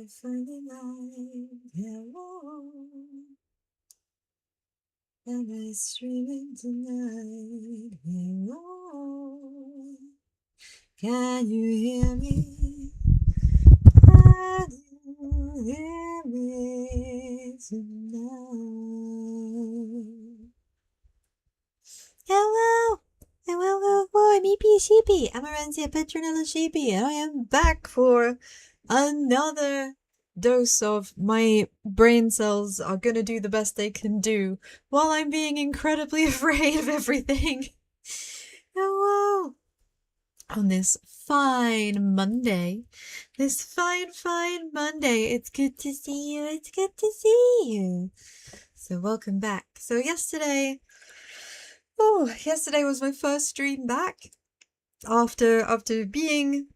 I finally lied. Hello. Am I streaming tonight? Hello. Can you hear me? Can you hear me tonight? Hello. Hello, I'm EP Sheepy. I'm Aranzia Petronella Sheepy, and I am back for another dose of my brain cells are gonna do the best they can do while I'm being incredibly afraid of everything. Hello! On this fine Monday. This fine Monday. It's good to see you. It's good to see you. So welcome back. So yesterday was my first stream back after being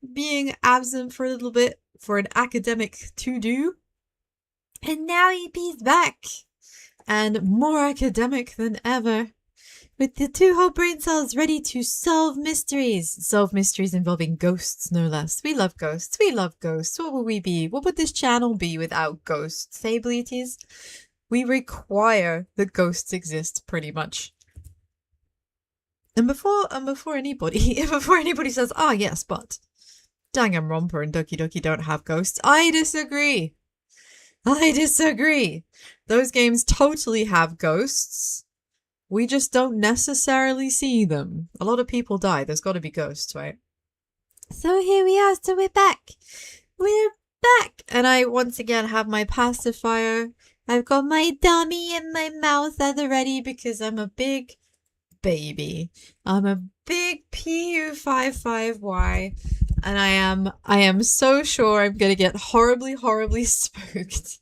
absent for a little bit for an academic to-do. And now EP's back. And more academic than ever. With the two whole brain cells ready to solve mysteries. Solve mysteries involving ghosts, no less. We love ghosts. We love ghosts. What would we be? What would this channel be without ghosts? Hey, Bleaties? We require that ghosts exist, pretty much. And before anybody says, "Ah, yes, but Danganronpa and Doki Doki don't have ghosts," I disagree. Those games totally have ghosts. We just don't necessarily see them. A lot of people die. There's got to be ghosts, right? So here we are. So we're back. We're back. And I once again have my pacifier. I've got my dummy in my mouth at the ready because I'm a big baby. I'm a big PU55Y. And I am so sure I'm going to get horribly spooked.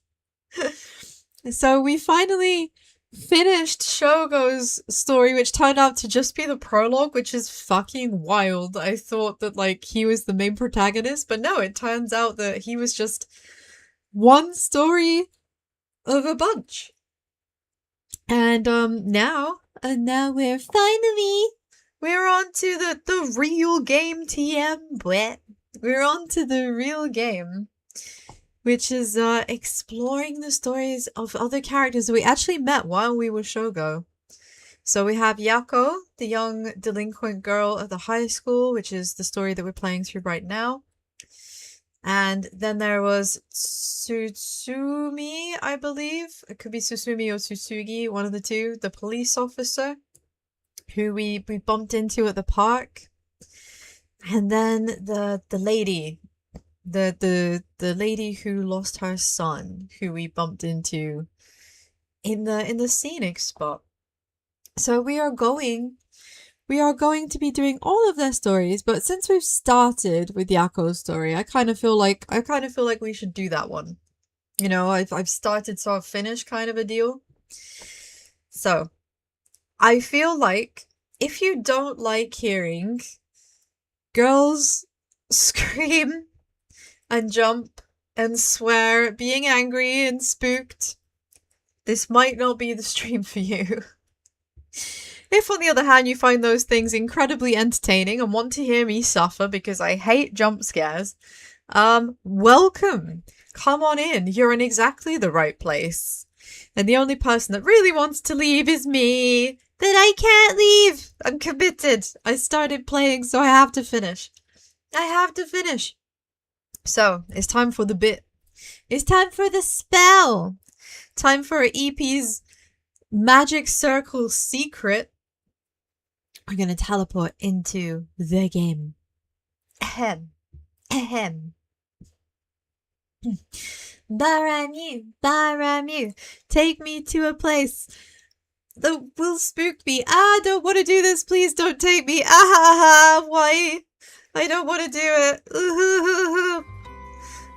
So we finally finished Shogo's story, which turned out to just be the prologue, which is fucking wild. I thought that, like, he was the main protagonist, but no, it turns out that he was just one story of a bunch. And now we're on to the real game, TM. Bleh. We're on to the real game, which is exploring the stories of other characters that we actually met while we were Shogo. So we have Yakko, the young delinquent girl at the high school, which is the story that we're playing through right now. And then there was Tsutsumi, I believe. It could be Susumi or Tsusugi, one of the two. The police officer who we bumped into at the park. And then the lady. The lady who lost her son, who we bumped into in the scenic spot. So we are going to be doing all of their stories, but since we've started with Yakko's story, I kind of feel like we should do that one. You know, I've started, so I've finished, kind of a deal. So I feel like if you don't like hearing girls scream and jump and swear, being angry and spooked, this might not be the stream for you. If, on the other hand, you find those things incredibly entertaining and want to hear me suffer because I hate jump scares, welcome. Come on in. You're in exactly the right place. And the only person that really wants to leave is me. But I can't leave. I'm committed. I started playing, so I have to finish. So, it's time for the bit. It's time for the spell. Time for EP's magic circle secret. We're going to teleport into the game. Ahem. Baramu. Take me to a place that will spook me. I don't want to do this. Please don't take me. Why? I don't want to do it.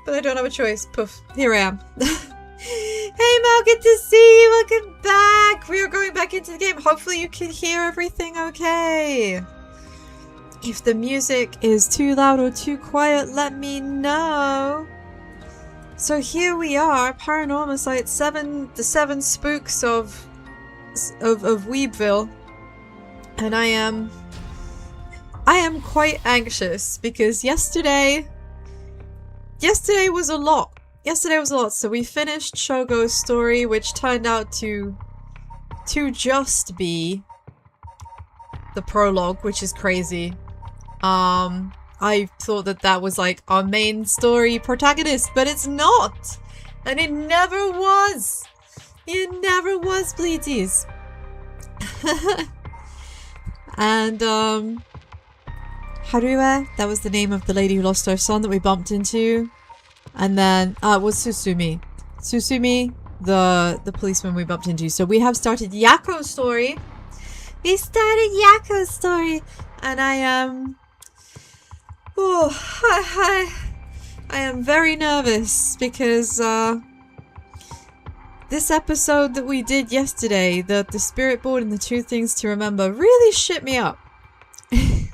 But I don't have a choice. Poof. Here I am. Hey Mel, good to see you. Welcome back. We are going back into the game. Hopefully you can hear everything okay. If the music is too loud or too quiet, let me know. So here we are, Paranormal Site 7, the 7 spooks of Weebville. And I am quite anxious because yesterday was a lot. yesterday was a lot. So we finished Shogo's story, which turned out to just be the prologue, which is crazy. I thought that was like our main story protagonist, but it's not! And it never was! It never was, Bleeties! And, Hurue, that was the name of the lady who lost her son that we bumped into. And then, it was Tsustumi. Tsustumi, the policeman we bumped into. So we have started Yakko's story. We started Yakko's story! And I am... I am very nervous because this episode that we did yesterday, the spirit board and the 2 things to remember, really shit me up. It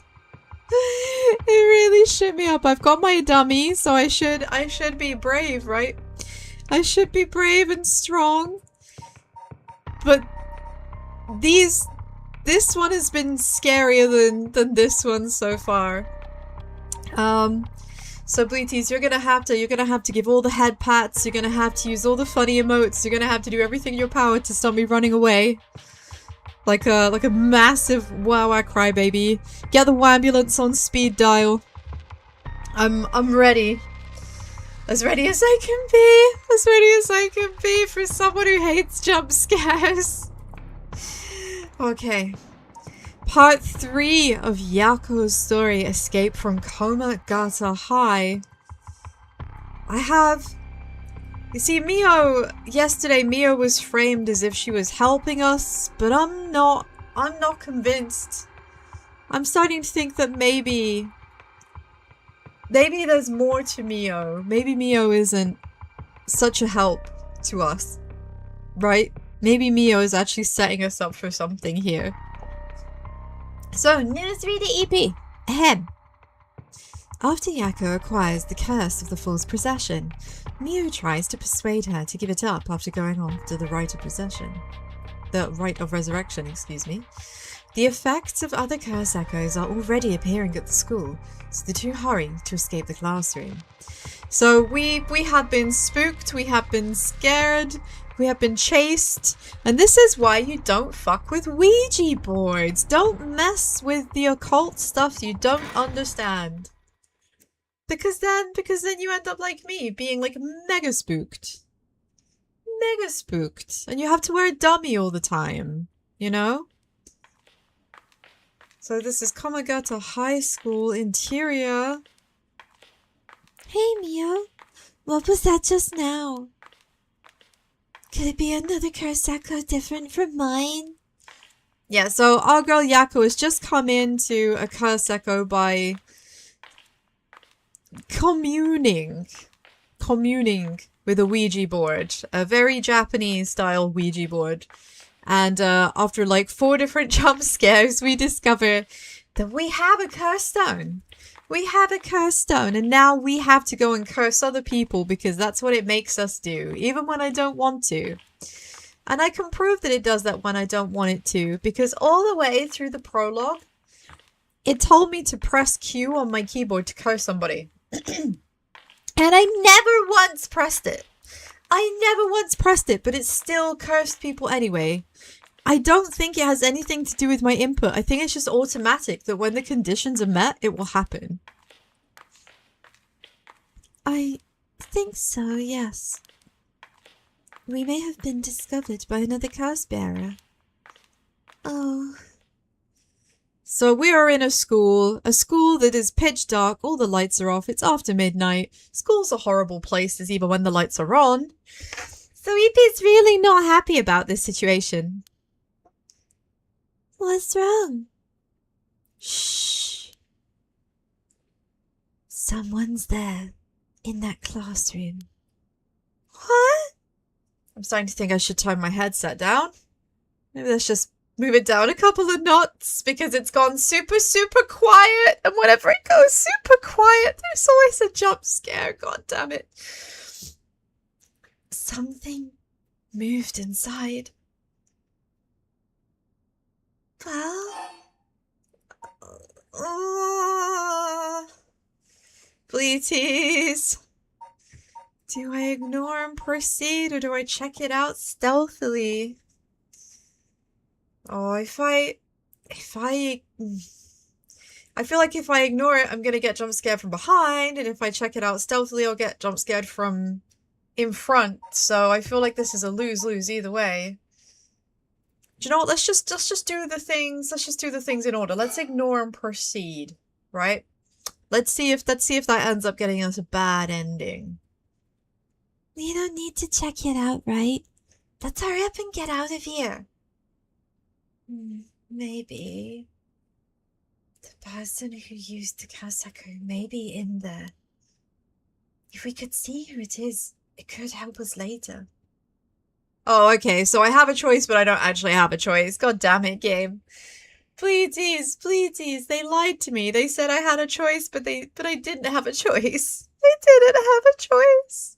really shit me up. I've got my dummy, so I should be brave, right? I should be brave and strong. But this one has been scarier than this one so far. So Bleeties, you're gonna have to give all the head pats, you're gonna have to use all the funny emotes, you're gonna have to do everything in your power to stop me running away. Like a massive wah-wah crybaby. Get the ambulance on speed dial. I'm ready. As ready as I can be. As ready as I can be for someone who hates jump scares. Okay. Part 3 of Yakko's story, Escape from Komagata High. You see, yesterday Mio was framed as if she was helping us, but I'm not convinced. I'm starting to think that maybe there's more to Mio. Maybe Mio isn't such a help to us, right? Maybe Mio is actually setting us up for something here. So, let's read the EP. Ahem. After Yakko acquires the curse of the Fool's Possession, Mio tries to persuade her to give it up after going on to the rite of possession. The rite of resurrection, excuse me. The effects of other curse echoes are already appearing at the school, so the 2 hurry to escape the classroom. So we have been spooked, we have been scared, we have been chased, and this is why you don't fuck with Ouija boards. Don't mess with the occult stuff you don't understand. Because then you end up like me, being like mega spooked. Mega spooked. And you have to wear a dummy all the time, you know? So this is Komagata High School interior. Hey Mio, what was that just now? Could it be another curse echo different from mine? Yeah, so our girl Yakko has just come into a curse echo by communing with a Ouija board. A very Japanese style Ouija board. And after like 4 different jump scares, we discover that we have a curse stone. We have a curse stone, and now we have to go and curse other people because that's what it makes us do, even when I don't want to. And I can prove that it does that when I don't want it to, because all the way through the prologue, it told me to press Q on my keyboard to curse somebody. And I never once pressed it. But it still cursed people anyway. I don't think it has anything to do with my input. I think it's just automatic that when the conditions are met, it will happen. I think so, yes. We may have been discovered by another curse bearer. Oh. So we are in a school that is pitch dark, all the lights are off, it's after midnight. School's a horrible place, even when the lights are on. So Ippy's really not happy about this situation. What's wrong? Shh. Someone's there, in that classroom. What? I'm starting to think I should turn my headset down. Maybe let's just move it down a couple of knots because it's gone super, super quiet. And whenever it goes super quiet, there's always a jump scare. God damn it. Something moved inside. Well, please, Do I ignore and proceed, or do I check it out stealthily? Oh, I feel like if I ignore it, I'm gonna get jump scared from behind, and if I check it out stealthily, I'll get jump scared from in front. So I feel like this is a lose-lose either way. Do you know what? Let's just do the things. Let's just do the things in order. Let's ignore and proceed, right? Let's see if that ends up getting us a bad ending. We don't need to check it out, right? Let's hurry up and get out of here. Maybe. The person who used the Kasaku may be in there. If we could see who it is, it could help us later. Oh, okay, so I have a choice, but I don't actually have a choice. God damn it, game. Please, they lied to me. They said I had a choice, but I didn't have a choice. I didn't have a choice.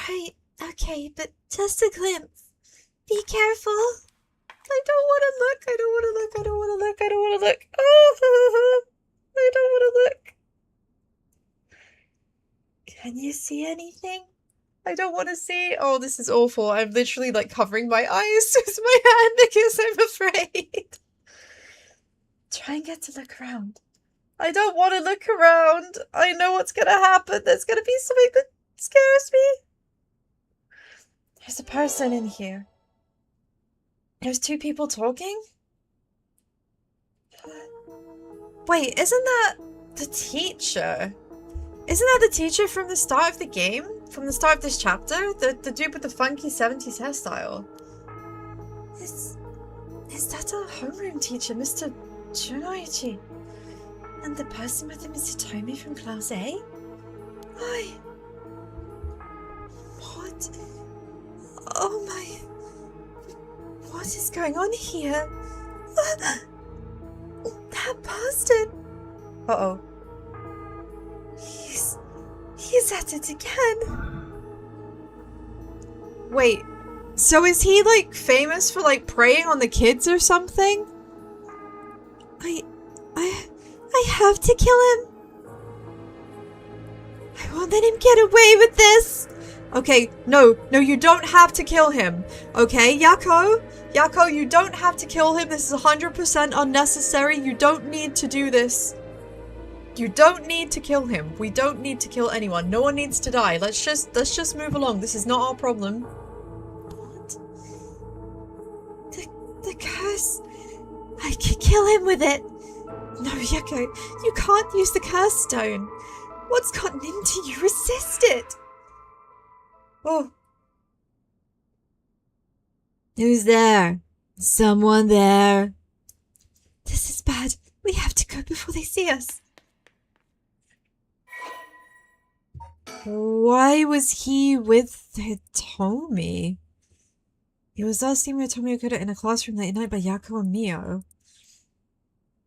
Right, okay, but just a glimpse. Be careful. I don't want to look. I don't want to look. I don't want to look. I don't want to look. Oh, I don't want to look. Can you see anything? I don't want to see. Oh, this is awful. I'm literally like covering my eyes with my hand because I'm afraid. Try and get to look around. I don't want to look around. I know what's going to happen. There's going to be something that scares me. There's a person in here. There's two people talking? Wait, isn't that the teacher? Isn't that the teacher from the start of the game? From the start of this chapter? The dude with the funky 70s hairstyle? Is that our homeroom teacher, Mr. Junoichi? And the person with him is Hitomi from Class A? Why? What? Oh my... What is going on here? That bastard! Uh-oh. He's at it again. Wait, so is he like famous for like preying on the kids or something? I have to kill him. I won't let him get away with this. Okay, no, you don't have to kill him. Okay, Yakko, you don't have to kill him. This is 100% unnecessary. You don't need to do this. You don't need to kill him. We don't need to kill anyone. No one needs to die. Let's just move along. This is not our problem. What? The curse. I could kill him with it. No, Yakko, you can't use the curse stone. What's gotten into you? Resist it. Oh. Who's there? Someone there? This is bad. We have to go before they see us. Why was he with Hitomi? He was last seen with Hitomi Okuda in a classroom late at night by Yakko and Mio.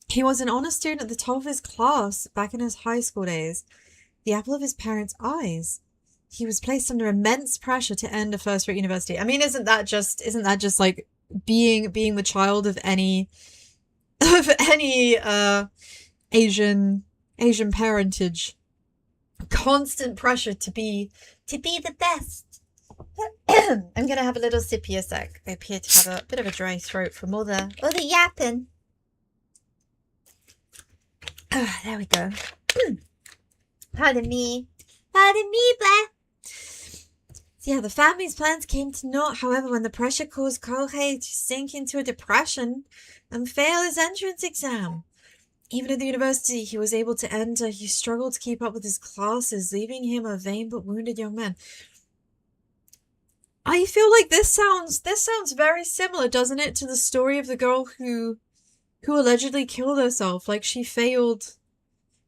He was an honor student at the top of his class back in his high school days, the apple of his parents' eyes. He was placed under immense pressure to end a first-rate university. I mean, isn't that just like being the child of any Asian parentage? Constant pressure to be the best. I'm gonna have a little sippy a sec. I appear to have a bit of a dry throat from all the yapping. There we go. Pardon me, Blair. Yeah, the family's plans came to naught, however, when the pressure caused Kohei to sink into a depression and fail his entrance exam. Even at the university he was able to enter, he struggled to keep up with his classes, leaving him a vain but wounded young man. I feel like this sounds very similar, doesn't it, to the story of the girl who allegedly killed herself. Like, she failed.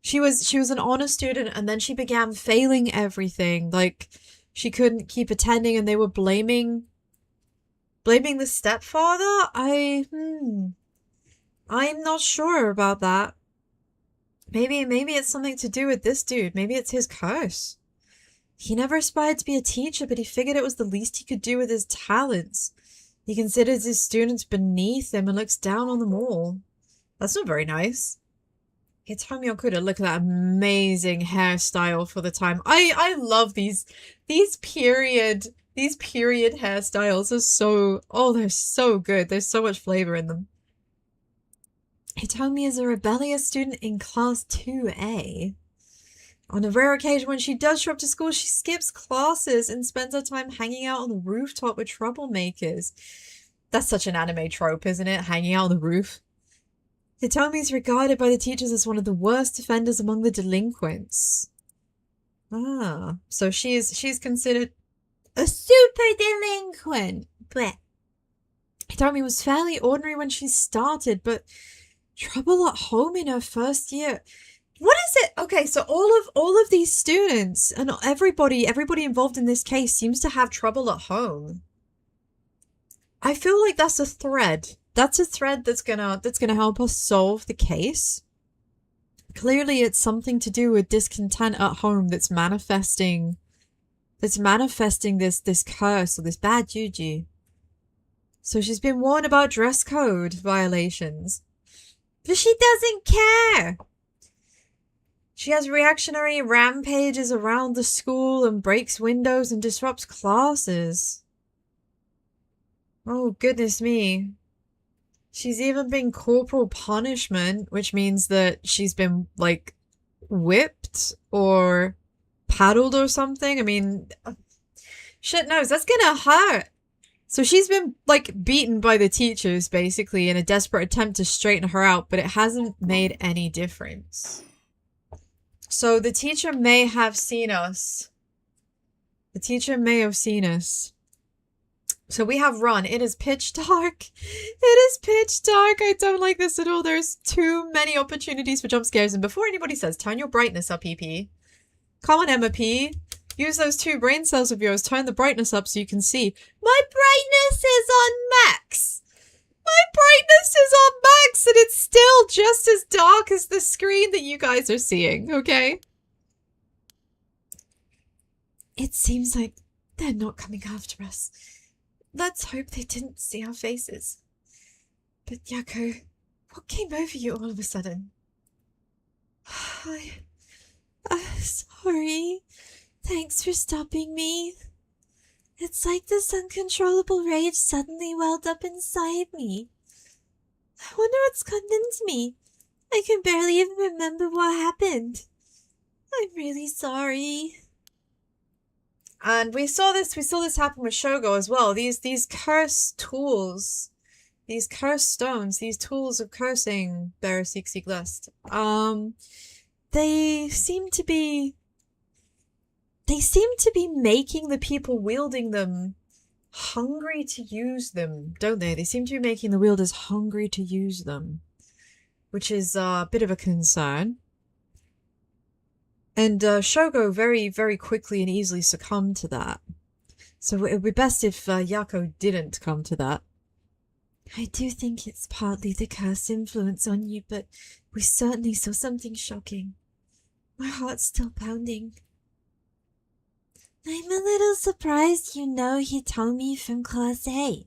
She was an honor student, and then she began failing everything. Like, she couldn't keep attending, and they were blaming the stepfather. I'm not sure about that. Maybe it's something to do with this dude. Maybe it's his curse. He never aspired to be a teacher, but he figured it was the least he could do with his talents. He considers his students beneath him and looks down on them all. That's not very nice. Hitomi Okuda, look at that amazing hairstyle for the time. I love these period hairstyles are so, oh, they're so good. There's so much flavor in them. Hitomi is a rebellious student in class 2A. On a rare occasion when she does show up to school, she skips classes and spends her time hanging out on the rooftop with troublemakers. That's such an anime trope, isn't it? Hanging out on the roof. Hitomi is regarded by the teachers as one of the worst offenders among the delinquents. Ah, so she's considered a super delinquent. Blech. Hitomi was fairly ordinary when she started, but trouble at home in her first year. What is it? Okay, so all of these students and everybody involved in this case seems to have trouble at home. I feel like that's a thread. That's a thread that's gonna help us solve the case. Clearly, it's something to do with discontent at home that's manifesting this curse or this bad juju. So she's been warned about dress code violations, but she doesn't care. She has reactionary rampages around the school and breaks windows and disrupts classes. Oh, goodness me. She's even been corporal punishment, which means that she's been, like, whipped or paddled or something. I mean, shit knows, that's gonna hurt. So she's been, like, beaten by the teachers, basically, in a desperate attempt to straighten her out, but it hasn't made any difference. So the teacher may have seen us. The teacher may have seen us. So we have run. It is pitch dark. It is pitch dark. I don't like this at all. There's too many opportunities for jump scares. And before anybody says, turn your brightness up, EP. Come on, Emma P. Use those 2 brain cells of yours. Turn the brightness up so you can see. My brightness is on max. My brightness is on max and it's still just as dark as the screen that you guys are seeing, okay? It seems like they're not coming after us. Let's hope they didn't see our faces. But Yakko, what came over you all of a sudden? Sorry. Thanks for stopping me. It's like this uncontrollable rage suddenly welled up inside me. I wonder what's gotten into me. I can barely even remember what happened. I'm really sorry. And we saw this happen with Shogo as well. These cursed tools, these cursed stones, these tools of cursing, Beresixiglest. They seem to be making the people wielding them hungry to use them, don't they? They seem to be making the wielders hungry to use them, which is a bit of a concern. And Shogo very, very quickly and easily succumbed to that. So it would be best if Yakko didn't come to that. I do think it's partly the curse influence on you, but we certainly saw something shocking. My heart's still pounding. I'm a little surprised you know Hitomi from Class A.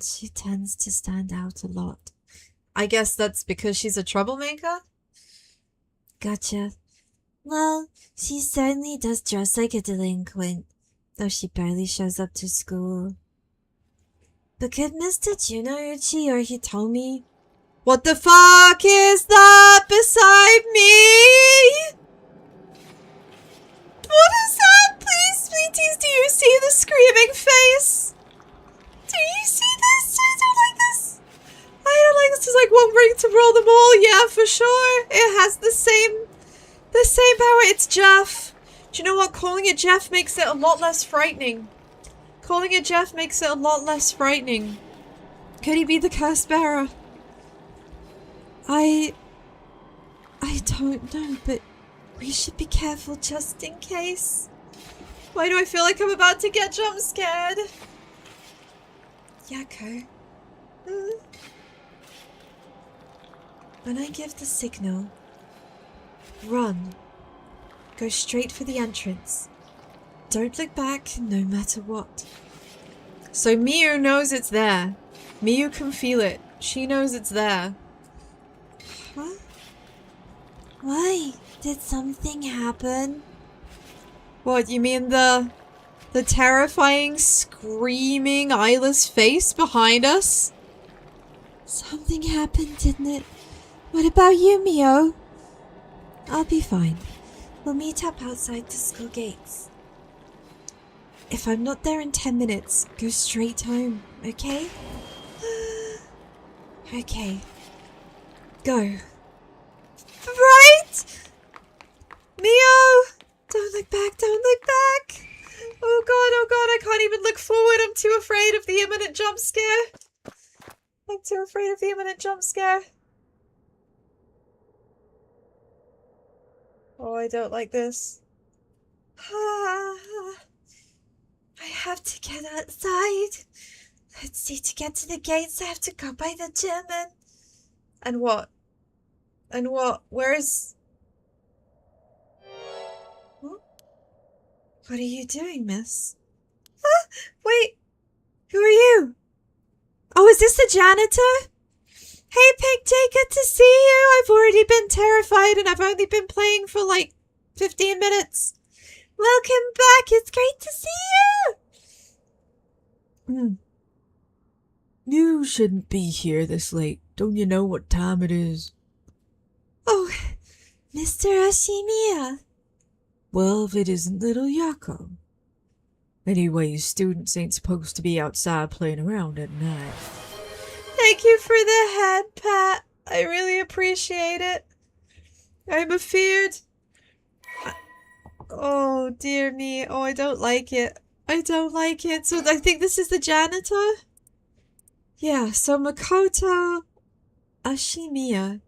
She tends to stand out a lot. I guess that's because she's a troublemaker? Gotcha. Well, she certainly does dress like a delinquent, though she barely shows up to school. But could Mr. Junouchi or Hitomi... What the fuck is that beside me? What is that? Please, sweeties, do you see the screaming face? Do you see this? I don't like this. I don't like this. It's like one ring to rule them all. Yeah, for sure. It has the same power. It's Jeff. Do you know what? Calling it Jeff makes it a lot less frightening. Calling it Jeff makes it a lot less frightening. Could he be the curse bearer? I don't know, but we should be careful just in case. Why do I feel like I'm about to get jump scared? Yakko. When I give the signal, run. Go straight for the entrance. Don't look back, no matter what. So Mio knows it's there. Mio can feel it. She knows it's there. Huh? Why? Did something happen? What, you mean the terrifying, screaming, eyeless face behind us? Something happened, didn't it? What about you, Mio? I'll be fine. We'll meet up outside the school gates. If I'm not there in 10 minutes, go straight home, okay? Okay. Go. Right? Mio! Don't look back, don't look back! Oh god, I can't even look forward. I'm too afraid of the imminent jump scare. I'm too afraid of the imminent jump scare. Oh, I don't like this. I have to get outside. Let's see, to get to the gates, I have to go by the gym And what? And what? Where's... Huh? What are you doing, miss? Wait! Who are you? Oh, is this the janitor? Hey, Pig, good to see you! I've already been terrified and I've only been playing for like 15 minutes. Welcome back! It's great to see you! You shouldn't be here this late. Don't you know what time it is? Oh, Mr. Ashimiya. Well, if it isn't little Yakko. Anyway, students ain't supposed to be outside playing around at night. Thank you for the head pat. I really appreciate it. I'm afeared. Oh, dear me. Oh, I don't like it. I don't like it. So I think this is the janitor? Yeah, so Makoto Ashimiya.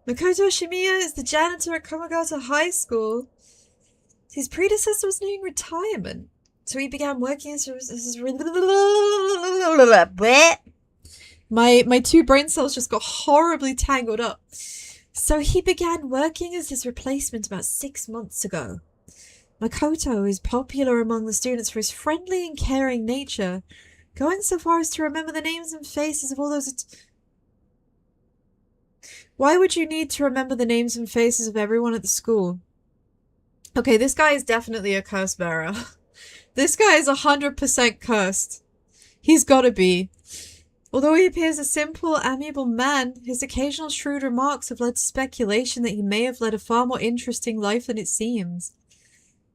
Makoto Ashimiya is the janitor at Komagata High School. His predecessor was nearing retirement, so he began working as my two brain cells just got horribly tangled up. So he began working as his replacement about 6 months ago. Makoto is popular among the students for his friendly and caring nature, going so far as to remember the names and faces of all those... Why would you need to remember the names and faces of everyone at the school? Okay, this guy is definitely a curse bearer. This guy is 100% cursed. He's gotta be. Although he appears a simple, amiable man, his occasional shrewd remarks have led to speculation that he may have led a far more interesting life than it seems.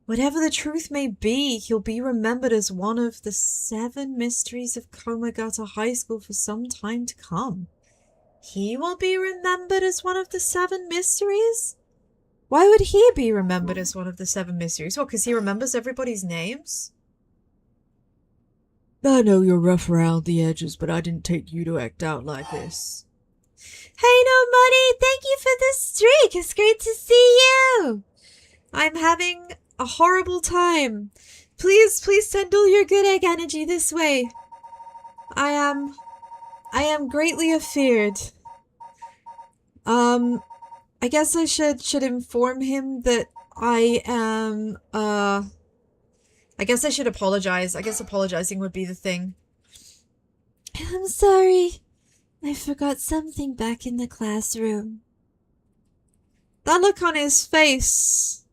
Whatever the truth may be, he'll be remembered as one of the 7 mysteries of Komagata High School for some time to come. He will be remembered as one of the 7 mysteries? Why would he be remembered as one of the 7 mysteries? What, because he remembers everybody's names? I know you're rough around the edges, but I didn't take you to act out like this. Hey, No Money! Thank you for the streak! It's great to see you! I'm having a horrible time. Please send all your good egg energy this way. I am greatly afeared. I guess I should inform him that I am, I guess I should apologize. I guess apologizing would be the thing. I'm sorry. I forgot something back in the classroom. That look on his face.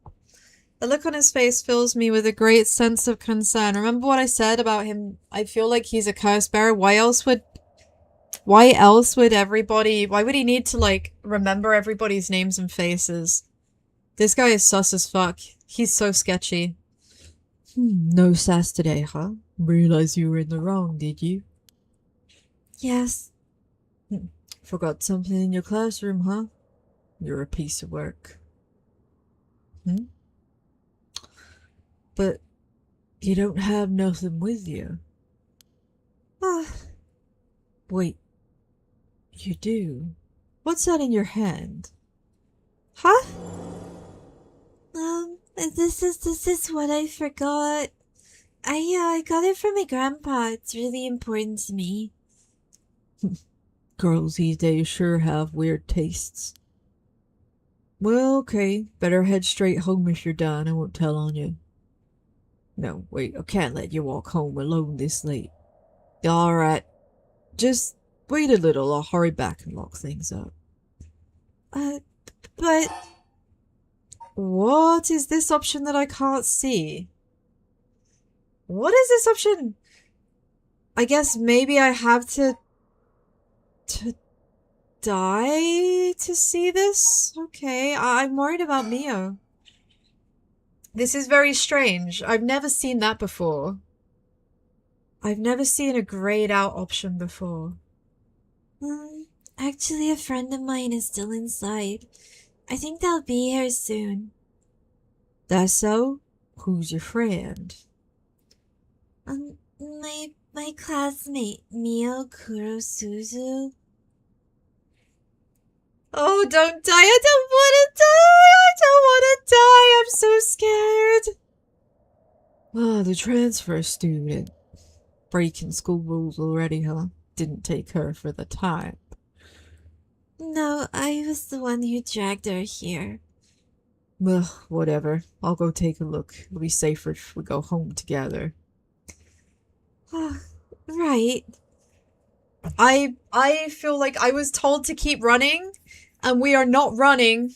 The look on his face fills me with a great sense of concern. Remember what I said about him? I feel like he's a curse bearer. Why else would everybody... Why would he need to, like, remember everybody's names and faces? This guy is sus as fuck. He's so sketchy. No sass today, huh? Realize you were in the wrong, did you? Yes. Forgot something in your classroom, huh? You're a piece of work. But you don't have nothing with you. Wait. You do? What's that in your hand? Huh? This is what I forgot. I got it from my grandpa. It's really important to me. Girls these days sure have weird tastes. Well, okay. Better head straight home if you're done. I won't tell on you. No, wait. I can't let you walk home alone this late. Alright. Just wait a little. I'll hurry back and lock things up. But... What is this option that I can't see? What is this option? I guess maybe I have to die to see this? Okay, I'm worried about Mio. This is very strange. I've never seen that before. I've never seen a grayed out option before. Actually, a friend of mine is still inside. I think they'll be here soon. That's so? Who's your friend? My classmate, Mio Kurosuzu. Oh, don't die. I don't want to die. I don't want to die. I'm so scared. Ah, the transfer student. Breaking school rules already, huh? Didn't take her for the time. No, I was the one who dragged her here. Ugh, whatever. I'll go take a look. It'll be safer if we go home together. Right. I feel like I was told to keep running, and we are not running.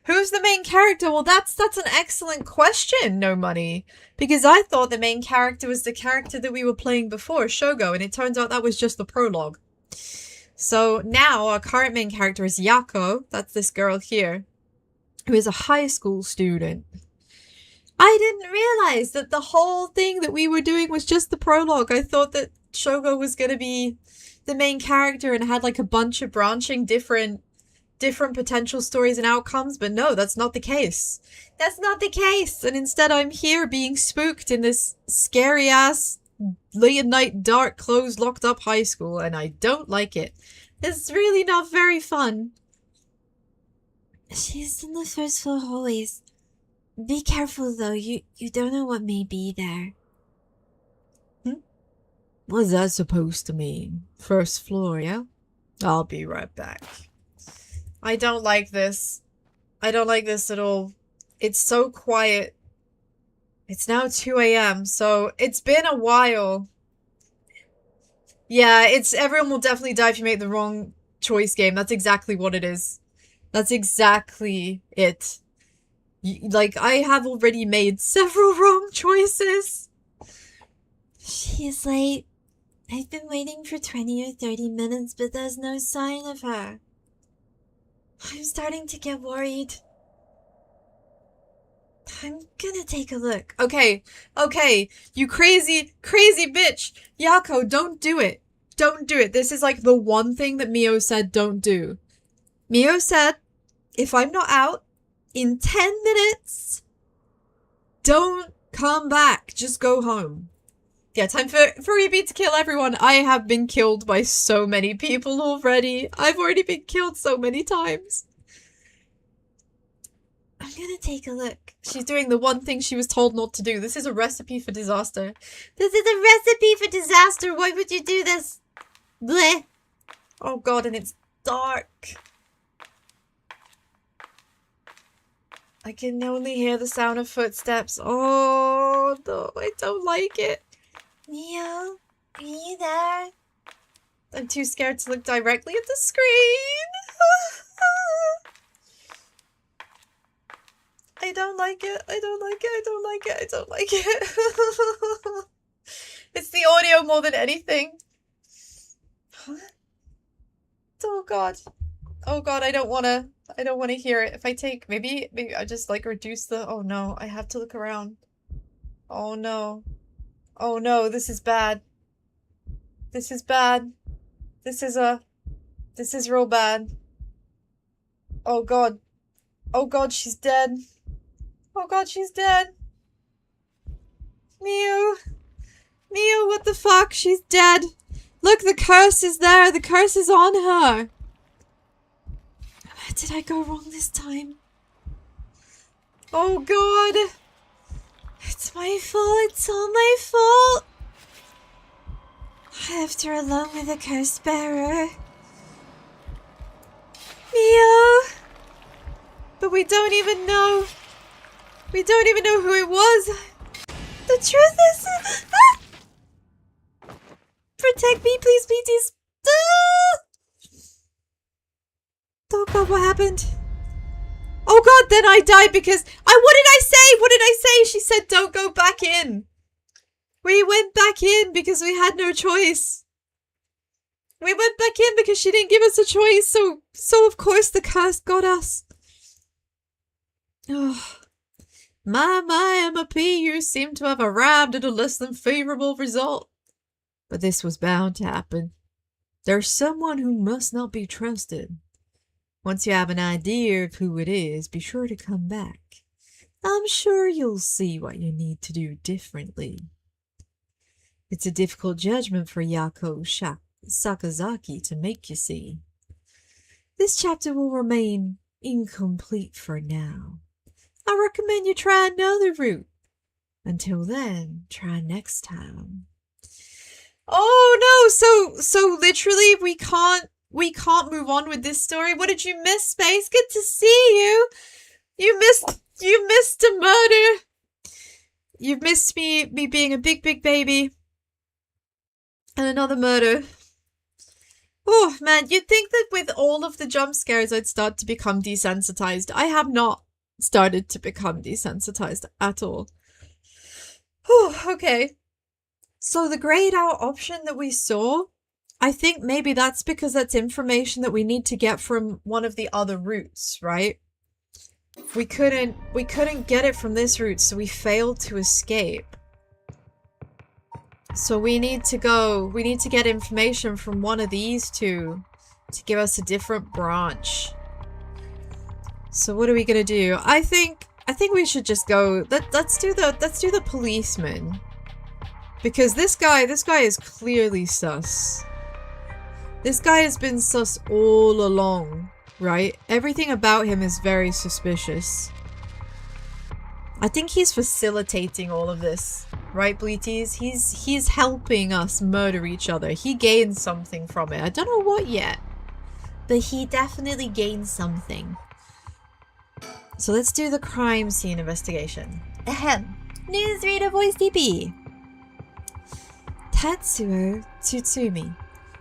Who's the main character? Well, that's an excellent question, No Money. Because I thought the main character was the character that we were playing before, Shogo, and it turns out that was just the prologue. So now our current main character is Yakko. That's this girl here, who is a high school student. I didn't realize that the whole thing that we were doing was just the prologue. I thought that Shogo was going to be the main character and had like a bunch of branching different potential stories and outcomes, but no, that's not the case. That's not the case. And instead I'm here being spooked in this scary ass late at night dark closed locked up high school, and I don't like it. It's really not very fun. She's in the first floor hallways. Be careful though, you don't know what may be there. What's that supposed to mean? First floor, yeah? I'll be right back. I don't like this. I don't like this at all. It's so quiet. It's now 2 a.m., so it's been a while. Yeah, everyone will definitely die if you make the wrong choice game. That's exactly what it is. That's exactly it. Like, I have already made several wrong choices. She's late. I've been waiting for 20 or 30 minutes, but there's no sign of her. I'm starting to get worried. I'm gonna take a look. Okay, you crazy bitch. Yakko, don't do it. Don't do it. This is like the one thing that Mio said don't do. Mio said, if I'm not out in 10 minutes, don't come back. Just go home. Yeah, time for EB to kill everyone. I have been killed by so many people already. I've already been killed so many times. I'm gonna take a look. She's doing the one thing she was told not to do. This is a recipe for disaster. This is a recipe for disaster. Why would you do this? Bleh. Oh god, and it's dark. I can only hear the sound of footsteps. Oh, no, I don't like it. Mio, are you there? I'm too scared to look directly at the screen. I don't like it. I don't like it. I don't like it. I don't like it. It's the audio more than anything. Oh god. Oh god, I don't wanna hear it. If I take maybe I just like reduce the oh no, I have to look around. Oh no. Oh no, this is bad. This is bad. This is real bad. Oh god. Oh god, she's dead. Oh god, she's dead. Mio, what the fuck? She's dead. Look, the curse is there. The curse is on her. Where did I go wrong this time? Oh god. It's my fault. It's all my fault. I left her alone with a curse bearer. Mio. But we don't even know. We don't even know who it was. The truth is... Protect me, please, please. Oh god, what happened? Oh god, then I died because... what did I say? What did I say? She said don't go back in. We went back in because we had no choice. We went back in because she didn't give us a choice, so of course the curse got us. Oh. My MLP, you seem to have arrived at a less than favorable result. But this was bound to happen. There's someone who must not be trusted. Once you have an idea of who it is, be sure to come back. I'm sure you'll see what you need to do differently. It's a difficult judgment for Yakko Sakazaki to make, you see. This chapter will remain incomplete for now. I recommend you try another route. Until then, try next time. Oh no, so literally we can't move on with this story. What did you miss, Space? Good to see you. You missed a murder. You've missed me being a big baby. And another murder. Oh man, you'd think that with all of the jump scares I'd start to become desensitized. I have not started to become desensitized at all. Oh, okay. So the grayed out option that we saw, I think maybe that's because that's information that we need to get from one of the other routes, right? We couldn't get it from this route, so we failed to escape. So we need to get information from one of these two to give us a different branch. So what are we gonna do? I think we should just go. Let's do the policeman. Because this guy is clearly sus. This guy has been sus all along, right? Everything about him is very suspicious. I think he's facilitating all of this, right, Bleaties? He's helping us murder each other. He gains something from it. I don't know what yet, but he definitely gains something. So let's do the crime scene investigation. Ahem. Newsreader Voice DP. Tatsuo Tsutsumi,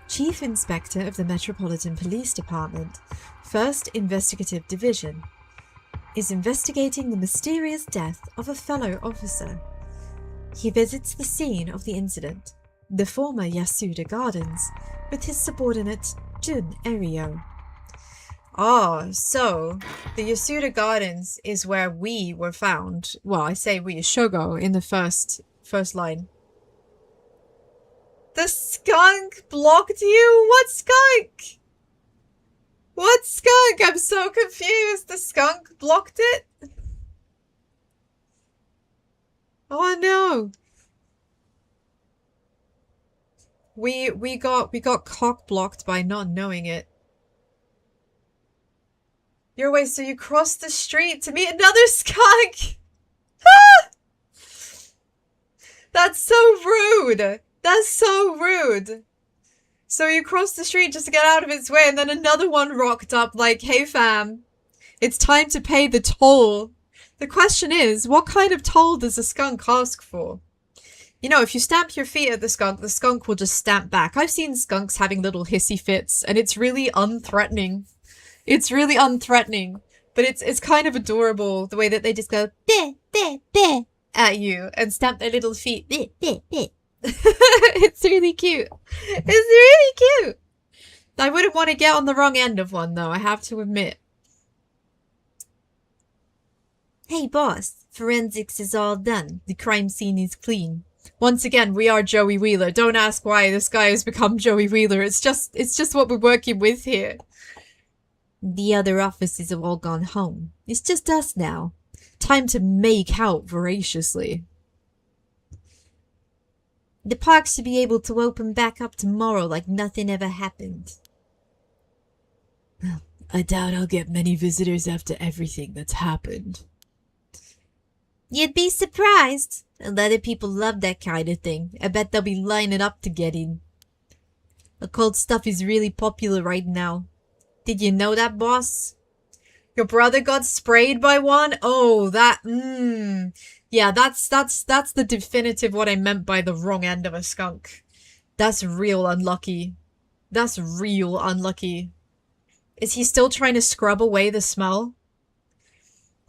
Chief Inspector of the Metropolitan Police Department, 1st Investigative Division, is investigating the mysterious death of a fellow officer. He visits the scene of the incident, the former Yasuda Gardens, with his subordinate Jun Erio. Ah, so the Yasuda Gardens is where we were found. Well, I say we, Shogo, in the first line. The skunk blocked you? What skunk? What skunk? I'm so confused. The skunk blocked it? Oh no. We got cock blocked by not knowing it. Your way, so you crossed the street to meet another skunk. Ah! That's so rude. That's so rude. So you crossed the street just to get out of its way, and then another one rocked up like, hey fam, it's time to pay the toll. The question is, what kind of toll does a skunk ask for? You know, if you stamp your feet at the skunk will just stamp back. I've seen skunks having little hissy fits, and it's really unthreatening. It's really unthreatening, but it's kind of adorable the way that they just go, "Beh, beh, beh," at you and stamp their little feet. "Beh, beh, beh." It's really cute. It's really cute. I wouldn't want to get on the wrong end of one, though, I have to admit. Hey, boss. Forensics is all done. The crime scene is clean. Once again, we are Joey Wheeler. Don't ask why this guy has become Joey Wheeler. It's just what we're working with here. The other officers have all gone home. It's just us now. Time to make out voraciously. The park should be able to open back up tomorrow like nothing ever happened. I doubt I'll get many visitors after everything that's happened. You'd be surprised. A lot of people love that kind of thing. I bet they'll be lining up to get in. Occult stuff is really popular right now. Did you know that, boss? Your brother got sprayed by one? Oh, that, yeah, that's the definitive what I meant by the wrong end of a skunk. That's real unlucky. That's real unlucky. Is he still trying to scrub away the smell?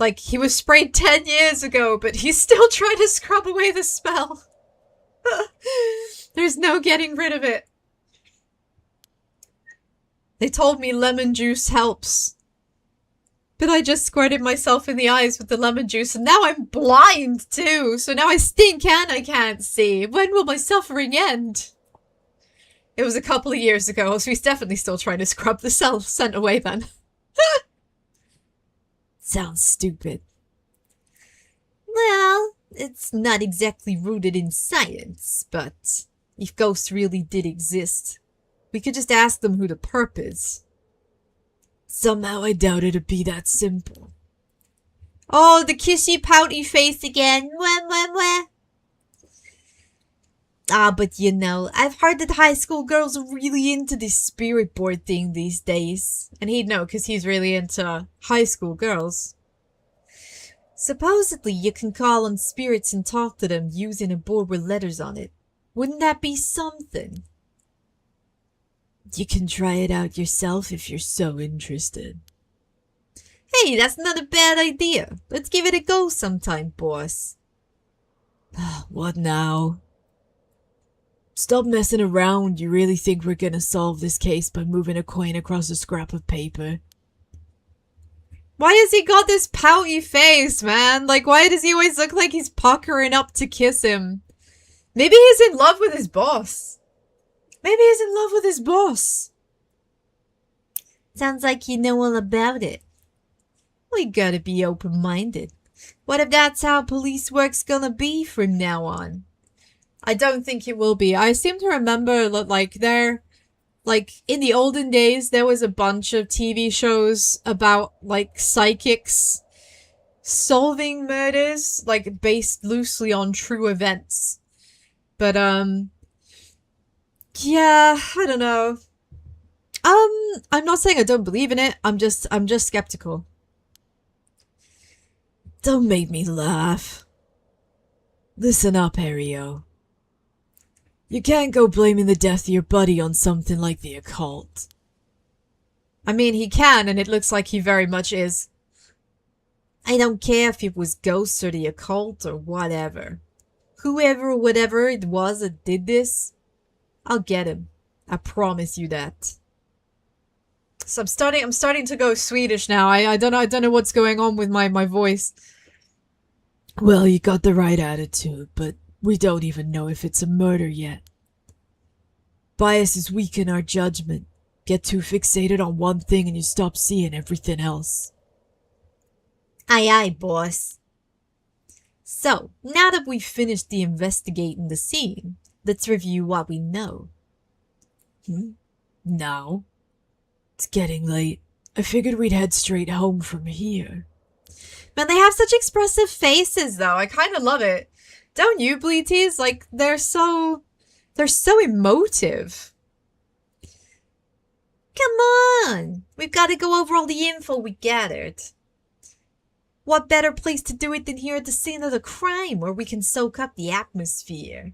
Like, he was sprayed 10 years ago, but he's still trying to scrub away the smell. There's no getting rid of it. They told me lemon juice helps. But I just squirted myself in the eyes with the lemon juice, and now I'm blind, too. So now I stink and I can't see. When will my suffering end? It was a couple of years ago, so he's definitely still trying to scrub the scent away then. Sounds stupid. Well, it's not exactly rooted in science, but if ghosts really did exist, we could just ask them who the perp is. Somehow I doubt it'd be that simple. Oh, the kissy pouty face again. Wah. Ah, but you know, I've heard that high school girls are really into this spirit board thing these days. And he'd know, because he's really into high school girls. Supposedly, you can call on spirits and talk to them using a board with letters on it. Wouldn't that be something? You can try it out yourself if you're so interested. Hey, that's not a bad idea. Let's give it a go sometime, boss. What now? Stop messing around. You really think we're gonna solve this case by moving a coin across a scrap of paper? Why has he got this pouty face, man? Like, why does he always look like he's puckering up to kiss him? Maybe he's in love with his boss. Maybe he's in love with his boss. Sounds like you know all about it. We gotta be open-minded. What if that's how police work's gonna be from now on? I don't think it will be. I seem to remember, like, in the olden days, there was a bunch of TV shows about, like, psychics solving murders, like, based loosely on true events. But, yeah, I don't know. I'm not saying I don't believe in it. I'm just skeptical. Don't make me laugh. Listen up, Erio. You can't go blaming the death of your buddy on something like the occult. I mean, he can, and it looks like he very much is. I don't care if it was ghosts or the occult or whatever. Whoever or whatever it was that did this, I'll get him. I promise you that. So I'm starting to go Swedish now. I don't know what's going on with my voice. Well, you got the right attitude, but we don't even know if it's a murder yet. Biases weaken our judgment. Get too fixated on one thing and you stop seeing everything else. Aye aye, boss. So, now that we've finished the investigating the scene, let's review what we know. Now? It's getting late. I figured we'd head straight home from here. Man, they have such expressive faces, though. I kind of love it. Don't you, Bleeties? Like, they're so emotive. Come on! We've got to go over all the info we gathered. What better place to do it than here at the scene of the crime, where we can soak up the atmosphere?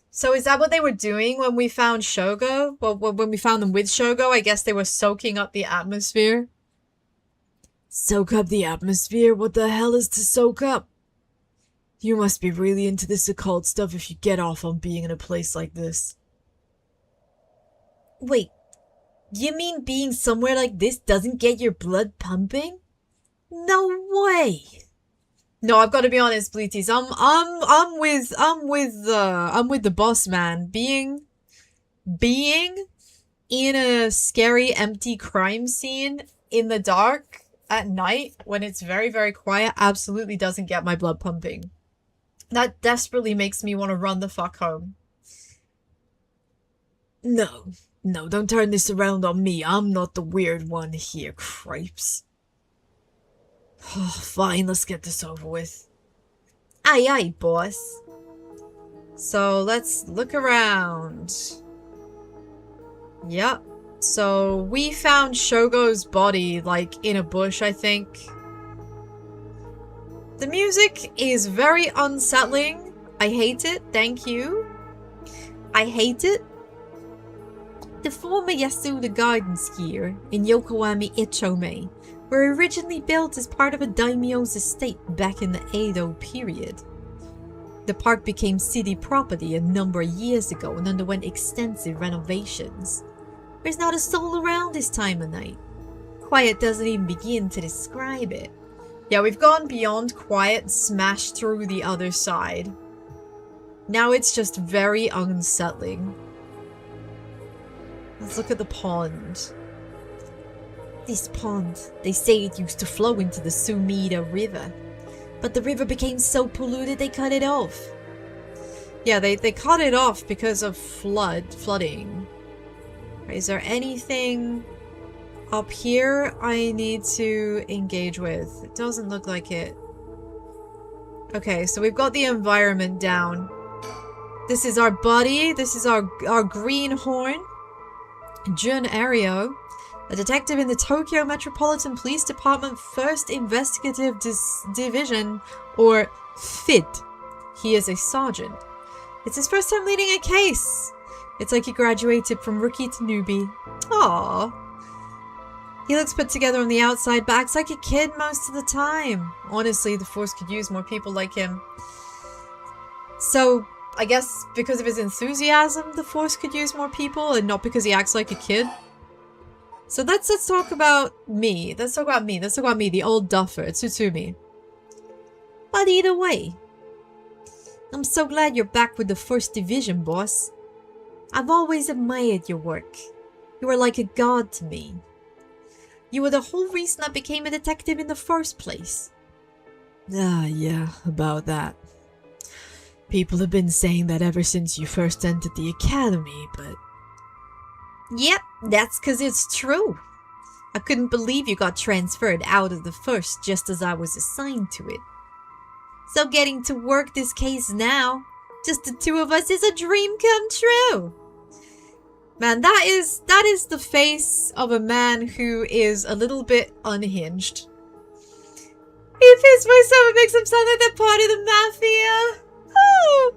So is that what they were doing when we found Shogo? Well, when we found them with Shogo, I guess they were soaking up the atmosphere. Soak up the atmosphere? What the hell is to soak up? You must be really into this occult stuff if you get off on being in a place like this. Wait, you mean being somewhere like this doesn't get your blood pumping? No way! No, I've got to be honest, Bleeties. I'm with the boss man. Being in a scary, empty crime scene in the dark at night when it's very, very quiet absolutely doesn't get my blood pumping. That desperately makes me want to run the fuck home. No, don't turn this around on me. I'm not the weird one here, cripes. Fine, let's get this over with. Aye aye, boss. So let's look around. Yep. So we found Shogo's body, like, in a bush, I think. The music is very unsettling. I hate it. Thank you. I hate it. The former Yasuda garden skier in Yokohama Ichome were originally built as part of a daimyo's estate back in the Edo period. The park became city property a number of years ago and underwent extensive renovations. There's not a soul around this time of night. Quiet doesn't even begin to describe it. Yeah, we've gone beyond quiet, smashed through the other side. Now it's just very unsettling. Let's look at the pond. This pond, they say it used to flow into the Sumida River. But the river became so polluted they cut it off. Yeah, they cut it off because of flooding. Is there anything up here I need to engage with? It doesn't look like it. Okay, so we've got the environment down. This is our buddy. This is our greenhorn. Jun Erio, a detective in the Tokyo Metropolitan Police Department 1st Investigative Division, or FID. He is a sergeant. It's his first time leading a case. It's like he graduated from rookie to newbie. Aww. He looks put together on the outside, but acts like a kid most of the time. Honestly, the force could use more people like him. So, I guess because of his enthusiasm, the force could use more people, and not because he acts like a kid. So let's talk about me. Let's talk about me, the old duffer, Tsustumi. But either way, I'm so glad you're back with the 1st Division, boss. I've always admired your work. You were like a god to me. You were the whole reason I became a detective in the first place. Ah, yeah, about that. People have been saying that ever since you first entered the academy, but... Yep, that's 'cause it's true. I couldn't believe you got transferred out of the 1st just as I was assigned to it. So getting to work this case now, just the two of us, is a dream come true. Man, that is the face of a man who is a little bit unhinged. He fits myself and makes him sound like they're part of the mafia. Oh.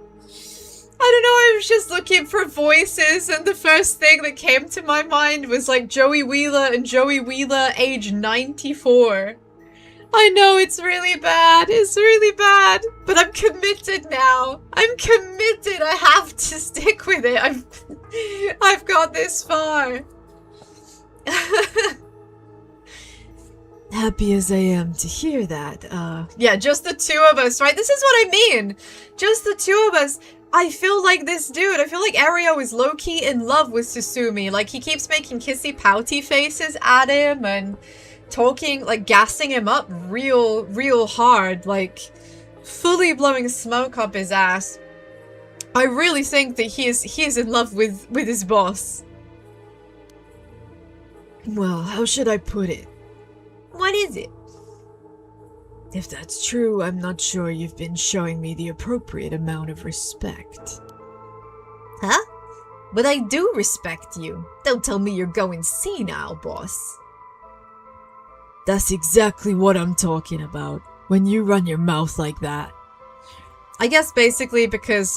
I don't know, I was just looking for voices and the first thing that came to my mind was like Joey Wheeler and Joey Wheeler age 94. I know it's really bad, but I'm committed now. I'm committed, I have to stick with it. I've got this far. Happy as I am to hear that, Yeah, just the two of us, right? This is what I mean. Just the two of us. I feel like this dude, I feel like Erio is low-key in love with Tsustumi. Like, he keeps making kissy-pouty faces at him and talking, like, gassing him up real hard. Like, fully blowing smoke up his ass. I really think that he is in love with his boss. Well, how should I put it? What is it? If that's true, I'm not sure you've been showing me the appropriate amount of respect. Huh? But I do respect you. Don't tell me you're going senile, boss. That's exactly what I'm talking about. When you run your mouth like that. I guess basically because,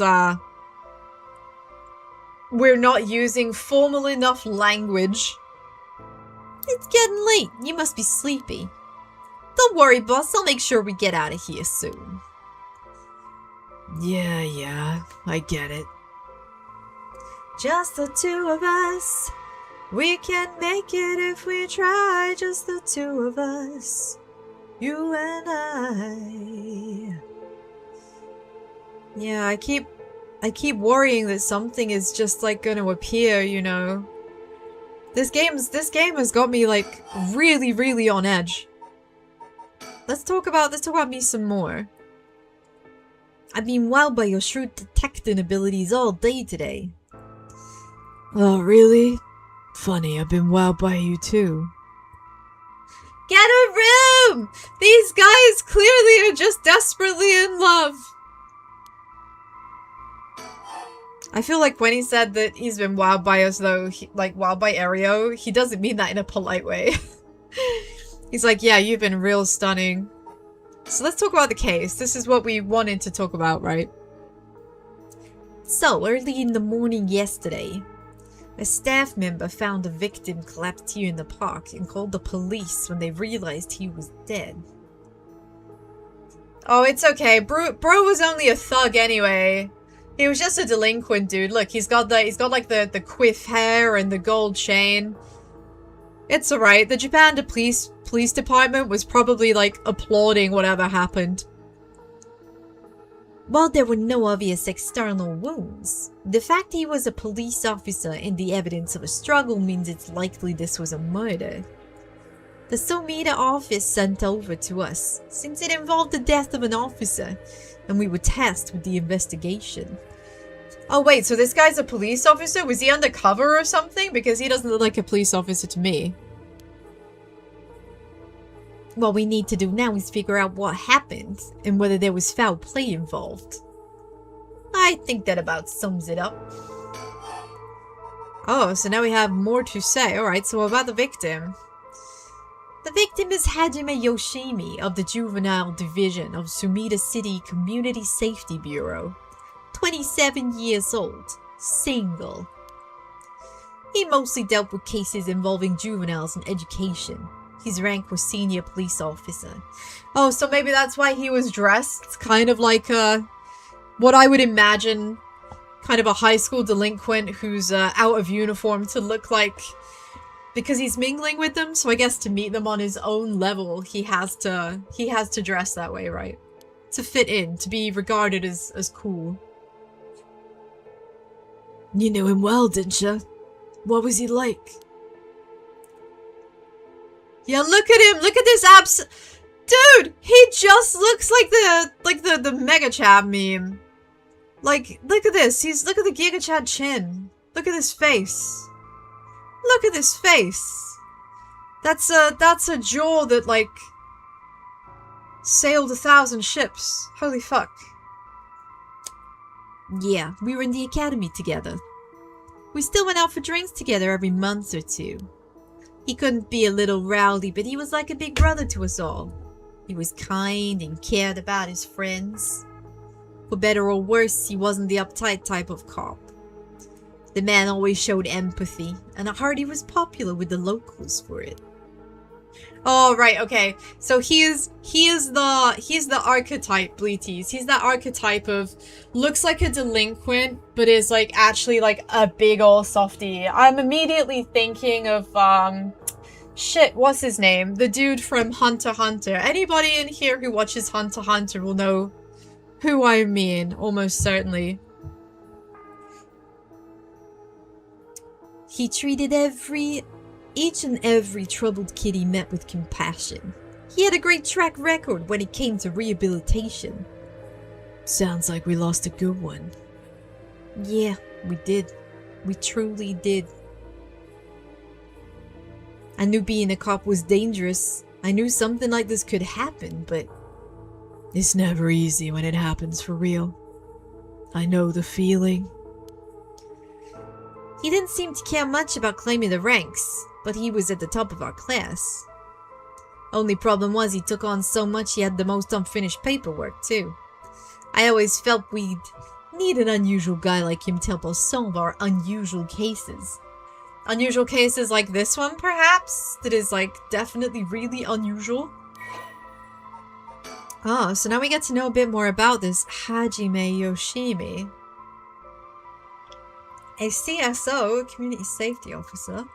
we're not using formal enough language. It's getting late. You must be sleepy. Don't worry, boss. I'll make sure we get out of here soon. Yeah, I get it. Just the two of us. We can make it if we try. Just the two of us. You and I. Yeah, I keep worrying that something is just like gonna appear, you know. This game has got me like really on edge. Let's talk about me some more. I've been wowed by your shrewd detecting abilities all day today. Oh, really? Funny, I've been wowed by you too. Get a room! These guys clearly are just desperately in love. I feel like when he said that he's been wowed by us though, like wowed by Erio, he doesn't mean that in a polite way. He's like, yeah, you've been real stunning. So let's talk about the case. This is what we wanted to talk about, right? So, early in the morning yesterday, A staff member found a victim collapsed here in the park and called the police when they realized he was dead. Oh, it's okay. Bro was only a thug anyway. He was just a delinquent dude. Look, he's got like the quiff hair and the gold chain. It's alright. The Japan police department was probably like applauding whatever happened. While there were no obvious external wounds, the fact he was a police officer and the evidence of a struggle means it's likely this was a murder. The Somida office sent over to us, since it involved the death of an officer, and we were tasked with the investigation. Oh wait, so this guy's a police officer? Was he undercover or something? Because he doesn't look like a police officer to me. What we need to do now is figure out what happened and whether there was foul play involved. I think that about sums it up. Oh, so now we have more to say. Alright, so about the victim. The victim is Hajime Yoshimi of the Juvenile Division of Sumida City Community Safety Bureau. 27 years old. Single. He mostly dealt with cases involving juveniles and education. His rank was senior police officer. Oh, so maybe that's why he was dressed kind of like what I would imagine kind of a high school delinquent who's out of uniform to look like, because he's mingling with them. So I guess to meet them on his own level, he has to dress that way, right? To fit in, to be regarded as cool. You knew him well, didn't you? What was he like? Yeah, look at him! Look at this abs- Dude! He just looks like the Mega Chad meme. Like, look at this. Look at the Giga Chad chin. Look at this face. Look at this face. That's a jaw that, like, sailed 1,000 ships. Holy fuck. Yeah, we were in the academy together. We still went out for drinks together every month or two. He couldn't be a little rowdy, but he was like a big brother to us all. He was kind and cared about his friends. For better or worse, he wasn't the uptight type of cop. The man always showed empathy, and I heard he was popular with the locals for it. Oh, right, okay. So he is the archetype, Bleaties. He's that archetype of looks like a delinquent, but is like actually like a big ol' softie. I'm immediately thinking of shit, what's his name? The dude from Hunter x Hunter. Anybody in here who watches Hunter x Hunter will know who I mean, almost certainly. He treated each and every troubled kid he met with compassion. He had a great track record when it came to rehabilitation. Sounds like we lost a good one. Yeah, we did. We truly did. I knew being a cop was dangerous. I knew something like this could happen, but it's never easy when it happens for real. I know the feeling. He didn't seem to care much about claiming the ranks, but he was at the top of our class. Only problem was he took on so much he had the most unfinished paperwork too. I always felt we'd need an unusual guy like him to help us solve our unusual cases. Unusual cases like this one, perhaps? That is, like, definitely really unusual. Oh, so now we get to know a bit more about this Hajime Yoshimi. A CSO, Community Safety Officer.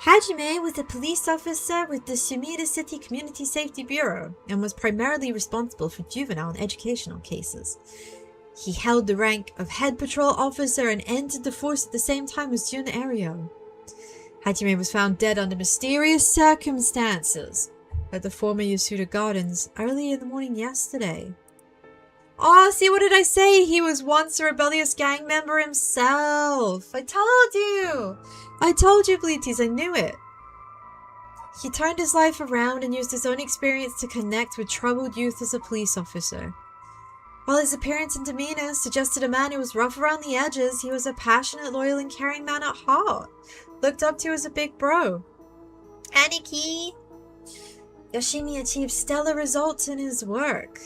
Hajime was a police officer with the Sumida City Community Safety Bureau and was primarily responsible for juvenile and educational cases. He held the rank of head patrol officer and entered the force at the same time as Jun Erio. Hajime was found dead under mysterious circumstances at the former Yasuda Gardens early in the morning yesterday. Oh, see, what did I say? He was once a rebellious gang member himself. I told you. I told you, Bleaties. I knew it. He turned his life around and used his own experience to connect with troubled youth as a police officer. While his appearance and demeanor suggested a man who was rough around the edges, he was a passionate, loyal, and caring man at heart. Looked up to as a big bro. Aniki! Yoshimi achieved stellar results in his work,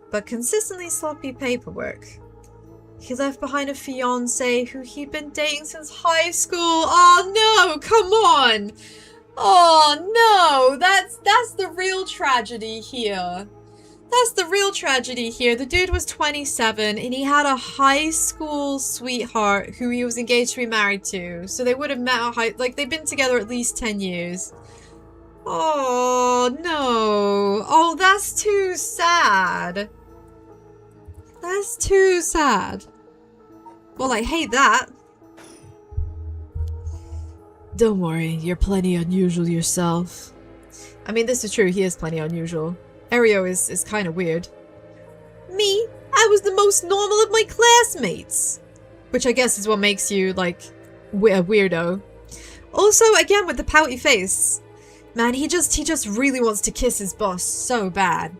but consistently sloppy paperwork. He left behind a fiancée who he'd been dating since high school. Oh no, come on! Oh no, that's the real tragedy here. That's the real tragedy here. The dude was 27 and he had a high school sweetheart who he was engaged to be married to. So they would have met they've been together at least 10 years. Oh no. Oh, that's too sad. That's too sad. Well, I hate that. Don't worry, you're plenty unusual yourself. I mean, this is true, he is plenty unusual. Erio is kind of weird. Me? I was the most normal of my classmates. Which I guess is what makes you, like, a weirdo. Also, again, with the pouty face. Man, he just really wants to kiss his boss so bad.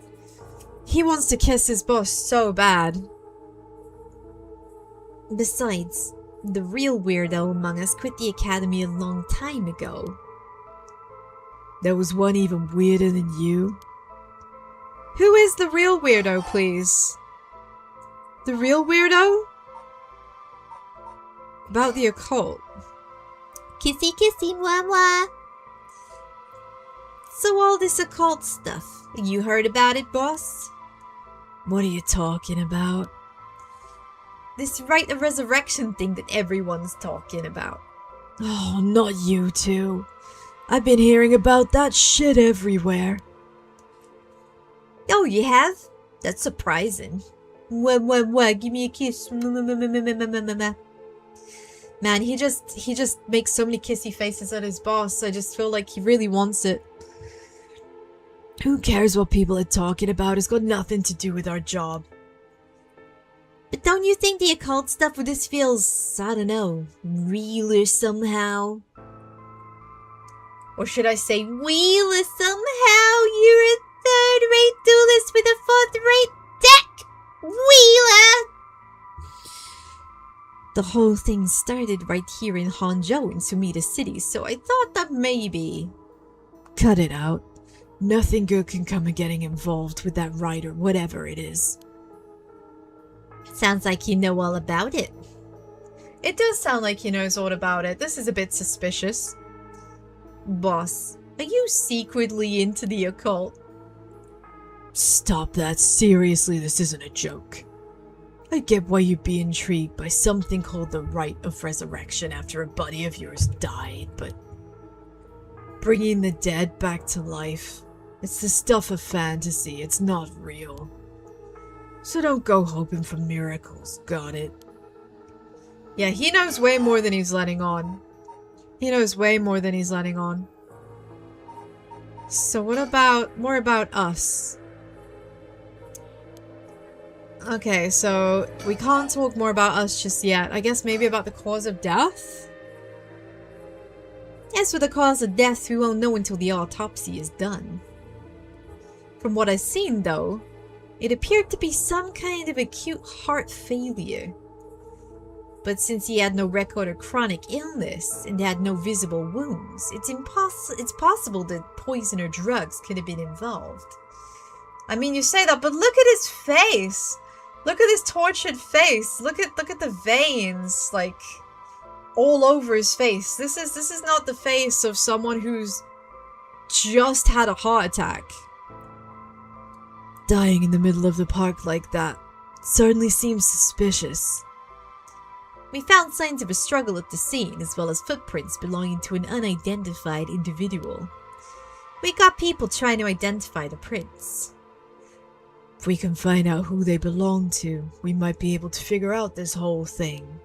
He wants to kiss his boss so bad. Besides, the real weirdo among us quit the academy a long time ago. There was one even weirder than you? Who is the real weirdo, please? The real weirdo? About the occult. Kissy kissy mwah mwah. So all this occult stuff, you heard about it, boss? What are you talking about? This rite of resurrection thing that everyone's talking about. Oh, not you two. I've been hearing about that shit everywhere. Oh, you have? That's surprising. Mwah, give me a kiss. Man, he just makes so many kissy faces at his boss. I just feel like he really wants it. Who cares what people are talking about? It's got nothing to do with our job. But don't you think the occult stuff with this feels, I don't know, realer somehow? Or should I say wheeler somehow? You're a third-rate duelist with a fourth-rate deck! Wheeler! The whole thing started right here in Honjo in Sumida City, so I thought that maybe... Cut it out. Nothing good can come of getting involved with that rite or whatever it is. Sounds like you know all about it. It does sound like he knows all about it. This is a bit suspicious. Boss, are you secretly into the occult? Stop that. Seriously, this isn't a joke. I get why you'd be intrigued by something called the Rite of Resurrection after a buddy of yours died, but bringing the dead back to life, it's the stuff of fantasy, it's not real. So don't go hoping for miracles, got it? Yeah, he knows way more than he's letting on. He knows way more than he's letting on. So what about, more about us? Okay, so we can't talk more about us just yet. I guess maybe about the cause of death? As for the cause of death, we won't know until the autopsy is done. From what I've seen, though, it appeared to be some kind of acute heart failure. But since he had no record of chronic illness and had no visible wounds, it's possible that poison or drugs could have been involved. I mean, you say that, but look at his face! Look at his tortured face! Look at the veins, like, all over his face. This is not the face of someone who's just had a heart attack. Dying in the middle of the park like that certainly seems suspicious. We found signs of a struggle at the scene, as well as footprints belonging to an unidentified individual. We got people trying to identify the prints. If we can find out who they belong to, we might be able to figure out this whole thing.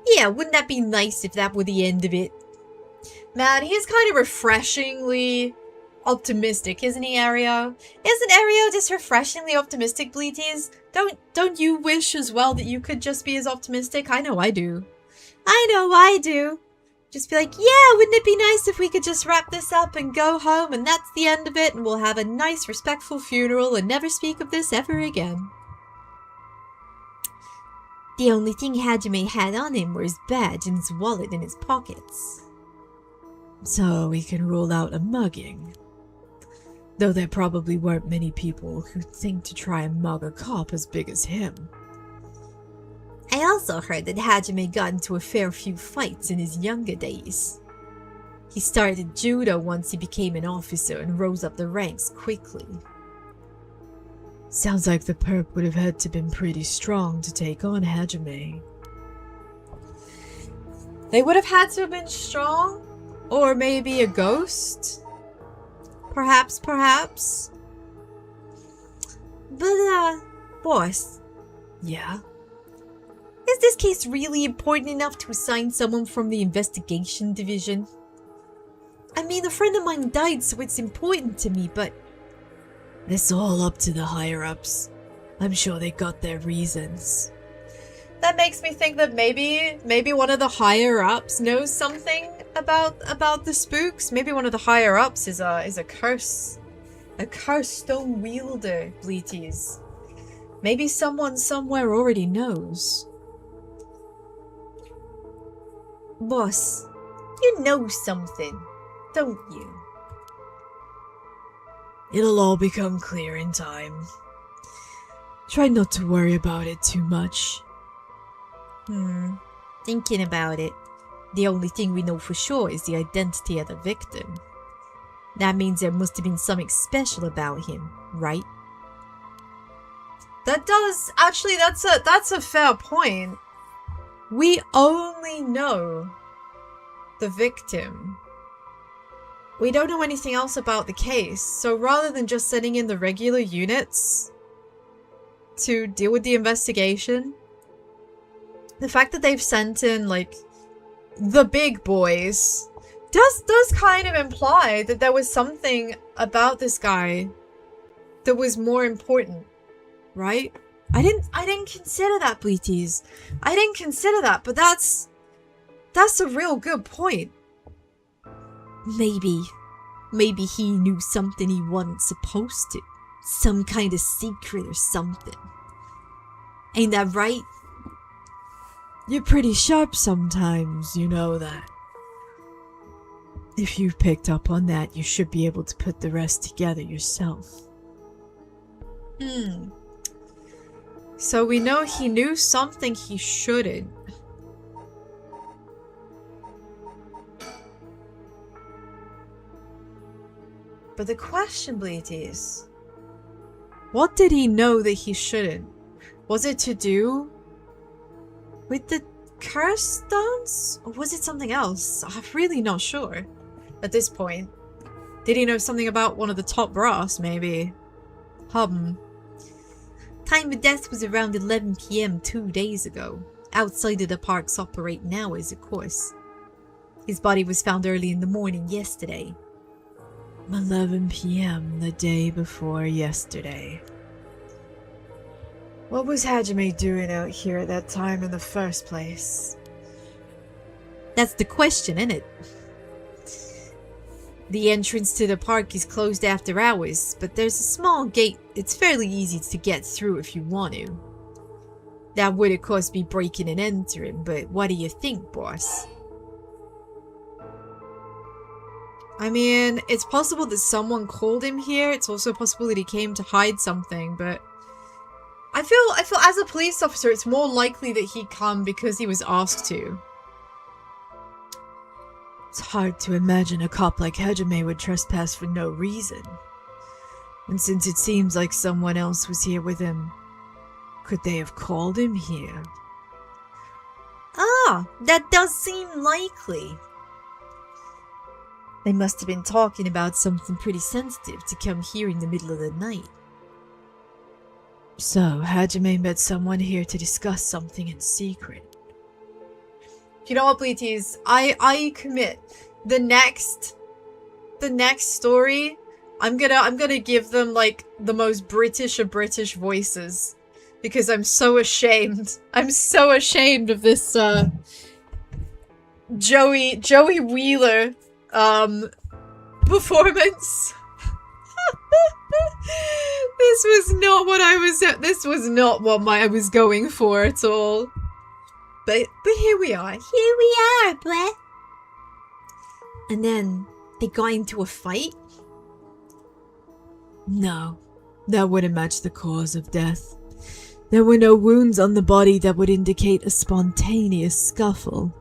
Yeah, wouldn't that be nice if that were the end of it? Man, he's kind of refreshingly optimistic, isn't he, Erio? Isn't Erio just refreshingly optimistic, Bleaties? Don't you wish as well that you could just be as optimistic? I know I do. I know I do. Just be like, yeah, wouldn't it be nice if we could just wrap this up and go home and that's the end of it and we'll have a nice respectful funeral and never speak of this ever again. The only thing Hajime had on him were his badge and his wallet in his pockets. So we can rule out a mugging. Though there probably weren't many people who'd think to try and mug a cop as big as him. I also heard that Hajime got into a fair few fights in his younger days. He started judo once he became an officer and rose up the ranks quickly. Sounds like the perp would have had to been pretty strong to take on Hajime. They would have had to have been strong? Or maybe a ghost? Perhaps. But, boss, Yeah? is this case really important enough to assign someone from the investigation division? I mean, a friend of mine died, so it's important to me, but... It's all up to the higher-ups. I'm sure they got their reasons. That makes me think that maybe one of the higher-ups knows something about the spooks. Maybe one of the higher-ups is a curse. A cursed stone wielder, Bleaties. Maybe someone somewhere already knows. Boss, you know something, don't you? It'll all become clear in time. Try not to worry about it too much. Thinking about it, the only thing we know for sure is the identity of the victim. That means there must have been something special about him, right? That does actually. That's a fair point. We only know the victim. We don't know anything else about the case, so rather than just sending in the regular units to deal with the investigation, the fact that they've sent in, like, the big boys does kind of imply that there was something about this guy that was more important, right? I didn't consider that, Bleaties. I didn't consider that, but that's a real good point. Maybe he knew something he wasn't supposed to. Some kind of secret or something. Ain't that right? You're pretty sharp sometimes, you know that. If you've picked up on that, you should be able to put the rest together yourself. So we know he knew something he shouldn't. But the question, Bleat, is... what did he know that he shouldn't? Was it to do with the curse stones? Or was it something else? I'm really not sure at this point. Did he know something about one of the top brass, maybe? Time of death was around 11 PM 2 days ago. Outside of the park's operating hours, of course. His body was found early in the morning yesterday. 11 p.m. the day before yesterday. What was Hajime doing out here at that time in the first place? That's the question, isn't it? The entrance to the park is closed after hours, but there's a small gate. It's fairly easy to get through if you want to. That would of course be breaking and entering, but what do you think, boss? I mean, it's possible that someone called him here. It's also possible that he came to hide something, but I feel as a police officer, it's more likely that he come because he was asked to. It's hard to imagine a cop like Hajime would trespass for no reason. And since it seems like someone else was here with him, could they have called him here? Ah, that does seem likely. They must have been talking about something pretty sensitive to come here in the middle of the night. So, Hajime met someone here to discuss something in secret. You know what, Bleaties? I commit. The next story, I'm gonna give them like the most British of British voices. Because I'm so ashamed. I'm so ashamed of this Joey Wheeler performance. This was not what I was going for at all. But here we are. Here we are, bruh. And then they got into a fight? No, that wouldn't match the cause of death. There were no wounds on the body that would indicate a spontaneous scuffle.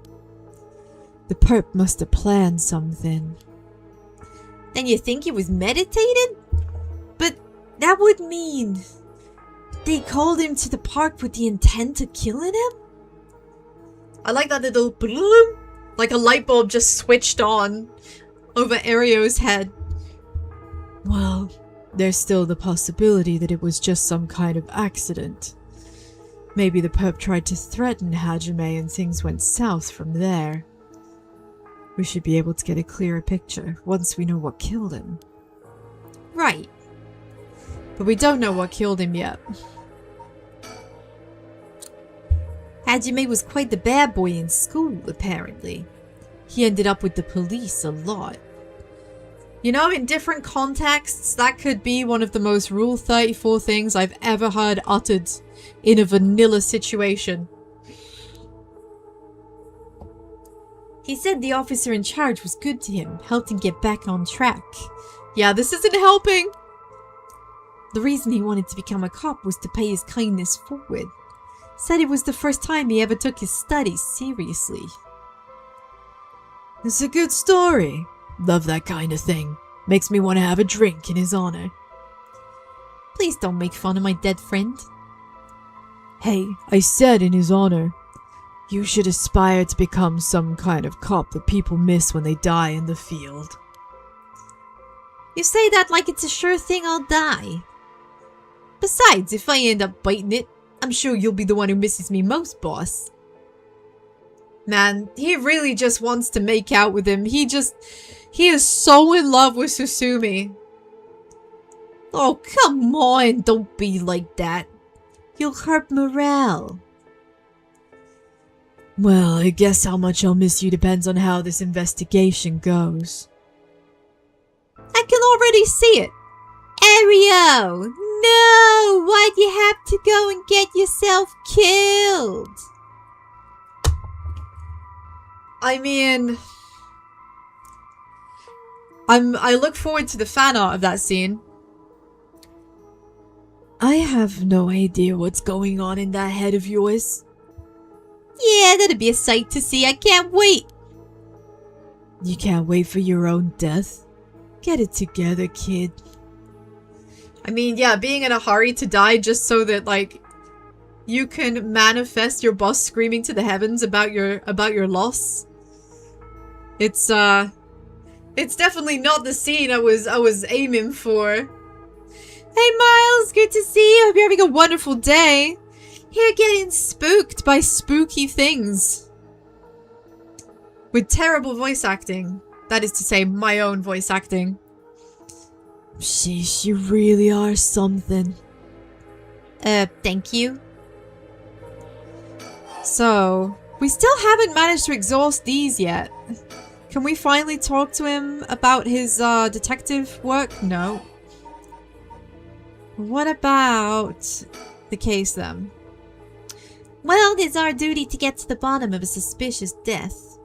The perp must have planned something. Then you think he was meditated? But that would mean they called him to the park with the intent of killing him? I like that little bloom, like a light bulb just switched on over Erio's head. Well, there's still the possibility that it was just some kind of accident. Maybe the perp tried to threaten Hajime and things went south from there. We should be able to get a clearer picture once we know what killed him. Right. But we don't know what killed him yet. Hajime was quite the bad boy in school, apparently. He ended up with the police a lot. You know, in different contexts, that could be one of the most Rule 34 things I've ever heard uttered in a vanilla situation. He said the officer in charge was good to him, helped him get back on track. Yeah, this isn't helping. The reason he wanted to become a cop was to pay his kindness forward. Said it was the first time he ever took his studies seriously. It's a good story. Love that kind of thing. Makes me want to have a drink in his honor. Please don't make fun of my dead friend. Hey, I said in his honor. You should aspire to become some kind of cop that people miss when they die in the field. You say that like it's a sure thing I'll die. Besides, if I end up biting it, I'm sure you'll be the one who misses me most, boss. Man, he really just wants to make out with him. He is so in love with Tsustumi. Oh, come on, don't be like that. You'll hurt morale. Well, I guess how much I'll miss you depends on how this investigation goes. I can already see it. Erio! No! Why'd you have to go and get yourself killed? I mean, I look forward to the fan art of that scene. I have no idea what's going on in that head of yours. Yeah, that'd be a sight to see. I can't wait. You can't wait for your own death? Get it together, kid. I mean, yeah, being in a hurry to die just so that, like, you can manifest your boss screaming to the heavens about your loss. It's definitely not the scene I was aiming for. Hey, Miles, good to see you. Hope you're having a wonderful day. Here getting spooked by spooky things. With terrible voice acting. That is to say, my own voice acting. Sheesh, you really are something. Thank you. So, we still haven't managed to exhaust these yet. Can we finally talk to him about his detective work? No. What about the case then? Well, it is our duty to get to the bottom of a suspicious death.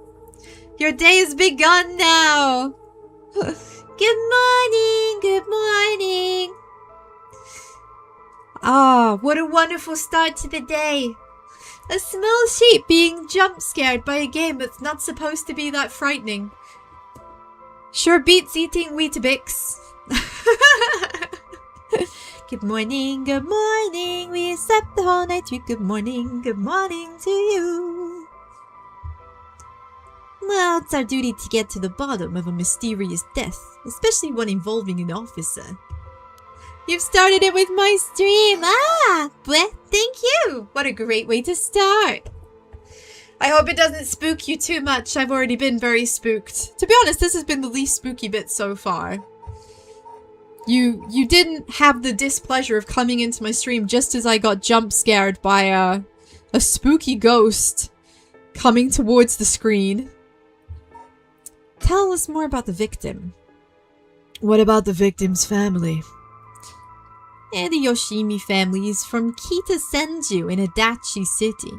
Your day has begun now! Good morning, good morning. Ah, what a wonderful start to the day. A small sheep being jump scared by a game that's not supposed to be that frightening. Sure beats eating Weetabix. Good morning, good morning. We slept the whole night through. Good morning to you. Well, it's our duty to get to the bottom of a mysterious death, especially one involving an officer. You've started it with my stream. Ah, bleh, thank you. What a great way to start. I hope it doesn't spook you too much. I've already been very spooked. To be honest, this has been the least spooky bit so far. You didn't have the displeasure of coming into my stream just as I got jump scared by a spooky ghost coming towards the screen. Tell us more about the victim. What about the victim's family? The Yoshimi family is from Kita Senju in Adachi City.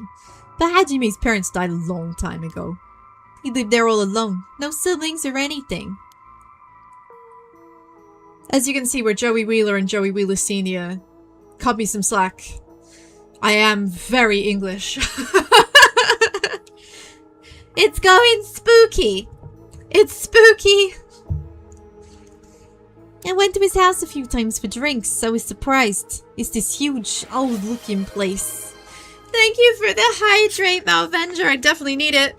But Hajime's parents died a long time ago. He lived there all alone, no siblings or anything. As you can see, where Joey Wheeler and Joey Wheeler Sr. cut me some slack. I am very English. It's going spooky. It's spooky. I went to his house a few times for drinks, so I was surprised. It's this huge, old-looking place. Thank you for the hydrate, Malvenger. I definitely need it.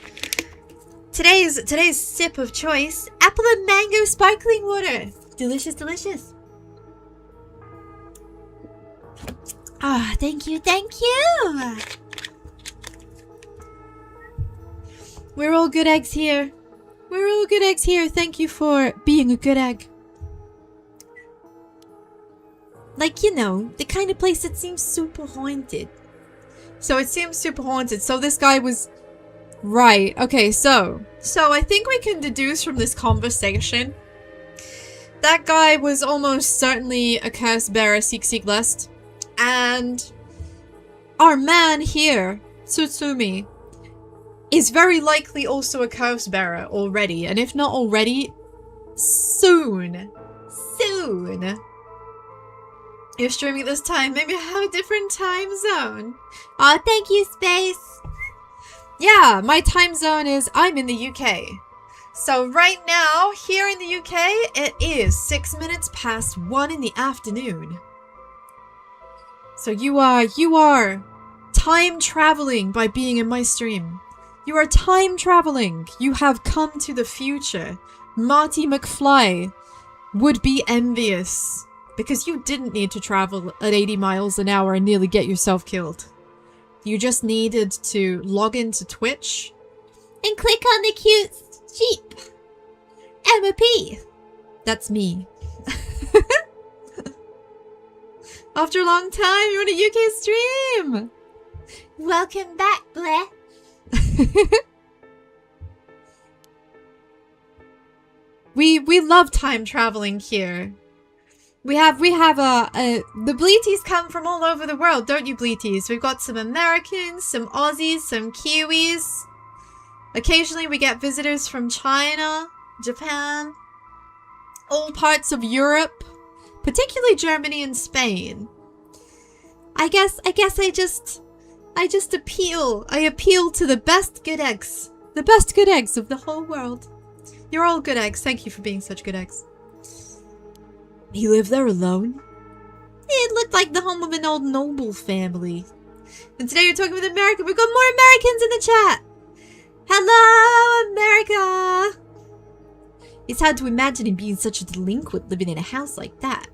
Today's sip of choice, apple and mango sparkling water. Delicious, delicious. Ah, thank you, thank you. We're all good eggs here. We're all good eggs here. Thank you for being a good egg. Like, you know, the kind of place that seems super haunted. So it seems super haunted. So this guy was... Right. Okay, so I think we can deduce from this conversation that guy was almost certainly a curse bearer, seek lest. And our man here, Tsustumi, is very likely also a curse bearer already. And if not already, soon. Soon. You're streaming at this time. Maybe I have a different time zone. Aw, thank you, Space. Yeah, my time zone is I'm in the UK. So right now, here in the UK, it is 6 minutes past 1 in the afternoon. So you are time traveling by being in my stream. You are time traveling. You have come to the future. Marty McFly would be envious. Because you didn't need to travel at 80 miles an hour and nearly get yourself killed. You just needed to log into Twitch. And click on the cute sheep. Emma P. That's me. After a long time, you're on a UK stream! Welcome back, Blair. We love time traveling here. We have the Bleaties come from all over the world, don't you, Bleaties? We've got some Americans, some Aussies, some Kiwis. Occasionally we get visitors from China, Japan, all parts of Europe, particularly Germany and Spain. I guess I just appeal to the best good eggs. The best good eggs of the whole world. You're all good eggs. Thank you for being such good eggs. He lived there alone? It looked like the home of an old noble family. And today you're talking with America. We've got more Americans in the chat. Hello, America. It's hard to imagine him being such a delinquent living in a house like that.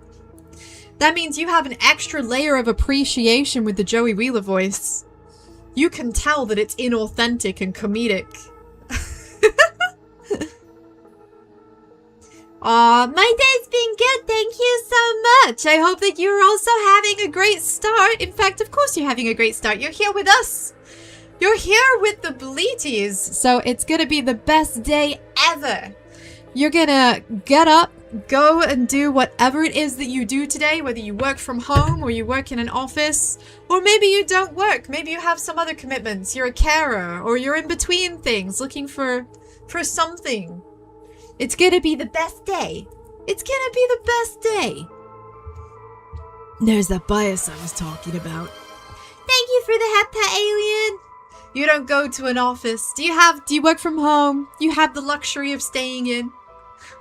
That means you have an extra layer of appreciation with the Joey Wheeler voice. You can tell that it's inauthentic and comedic. Aw, my day's been good, thank you so much. I hope that you're also having a great start. In fact, of course you're having a great start. You're here with us. You're here with the Bleaties. So it's gonna be the best day ever. You're gonna get up, go and do whatever it is that you do today, whether you work from home or you work in an office, or maybe you don't work. Maybe you have some other commitments. You're a carer, or you're in between things looking for something. It's gonna be the best day. It's gonna be the best day. There's that bias I was talking about. Thank you for the hat pat, alien. You don't go to an office. Do you work from home? You have the luxury of staying in?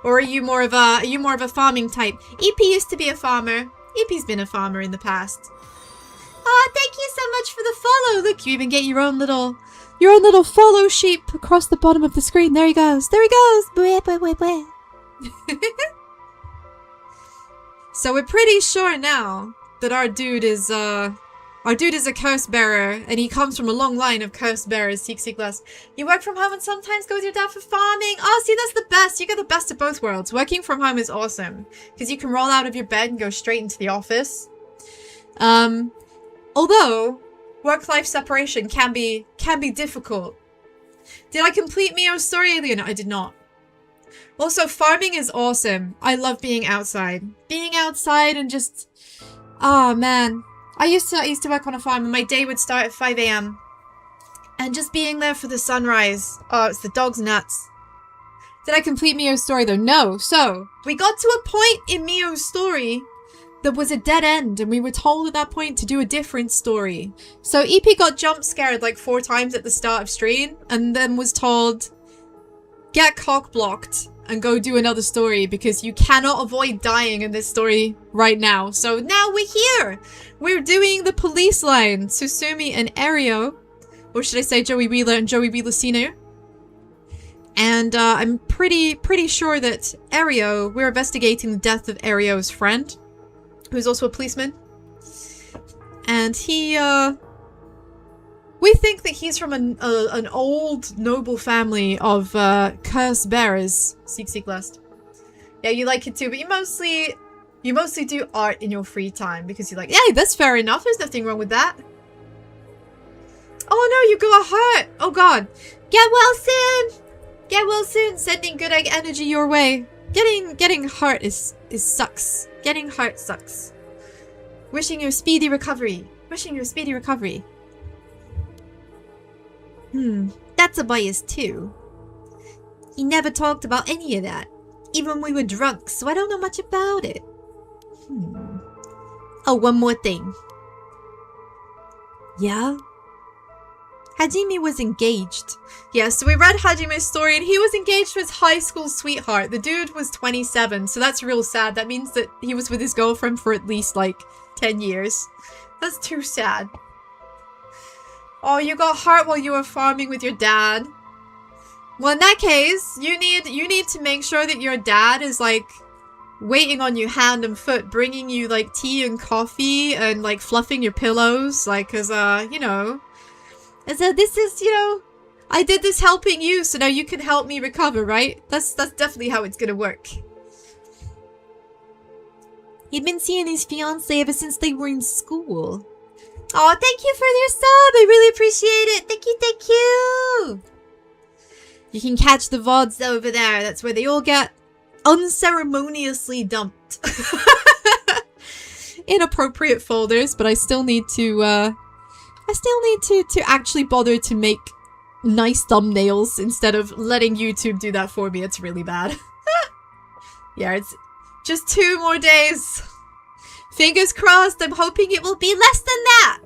Or are you more of a farming type? EP used to be a farmer. EP's been a farmer in the past. Oh, thank you so much for the follow. Look, you even get your own little follow sheep across the bottom of the screen. There he goes. There he goes. So we're pretty sure now that our dude is a curse bearer, and he comes from a long line of curse bearers. Seek less. You work from home and sometimes go with your dad for farming. Oh, see, that's the best. You get the best of both worlds. Working from home is awesome because you can roll out of your bed and go straight into the office. Although work-life separation can be difficult. Did I complete Mio's story, Alien? I did not. Also, farming is awesome. I love being outside. Being outside and just... Oh, man. I used to work on a farm and my day would start at 5 a.m. And just being there for the sunrise. Oh, it's the dog's nuts. Did I complete Mio's story, though? No. So, we got to a point in Mio's story there was a dead end, and we were told at that point to do a different story. So EP got jump scared like 4 times at the start of stream, and then was told, get cock blocked and go do another story because you cannot avoid dying in this story right now. So now we're here. We're doing the police line, Tsustumi and Erio, or should I say Joey Wheeler and Joey Wheeler Senior. And I'm pretty sure that Erio, we're investigating the death of Erio's friend, who's also a policeman. And he, we think that he's from an old noble family of curse bearers. Seek lust. Yeah, you like it too, but you mostly do art in your free time because you're like, yeah, that's fair enough. There's nothing wrong with that. Oh no, you got hurt. Oh god. Get well soon. Get well soon. Sending good energy your way. Getting hurt is sucks. Getting hurt sucks. Wishing you a speedy recovery. Wishing you a speedy recovery. That's a bias too. He never talked about any of that. Even when we were drunk, so I don't know much about it. Oh, one more thing. Yeah? Hajime was engaged. Yeah, so we read Hajime's story and he was engaged to his high school sweetheart. The dude was 27, so that's real sad. That means that he was with his girlfriend for at least like 10 years. That's too sad. Oh, you got hurt while you were farming with your dad. Well, in that case, you need to make sure that your dad is like waiting on you hand and foot, bringing you like tea and coffee and like fluffing your pillows, like, cause you know, as this is, you know, I did this helping you, so now you can help me recover, right? That's definitely how it's gonna work. He'd been seeing his fiancée ever since they were in school. Oh, thank you for your sub. I really appreciate it. Thank you, thank you. You can catch the VODs over there. That's where they all get unceremoniously dumped. Inappropriate folders, but I still need to to actually bother to make nice thumbnails instead of letting YouTube do that for me. It's really bad. Yeah, it's just 2 more days. Fingers crossed. I'm hoping it will be less than that.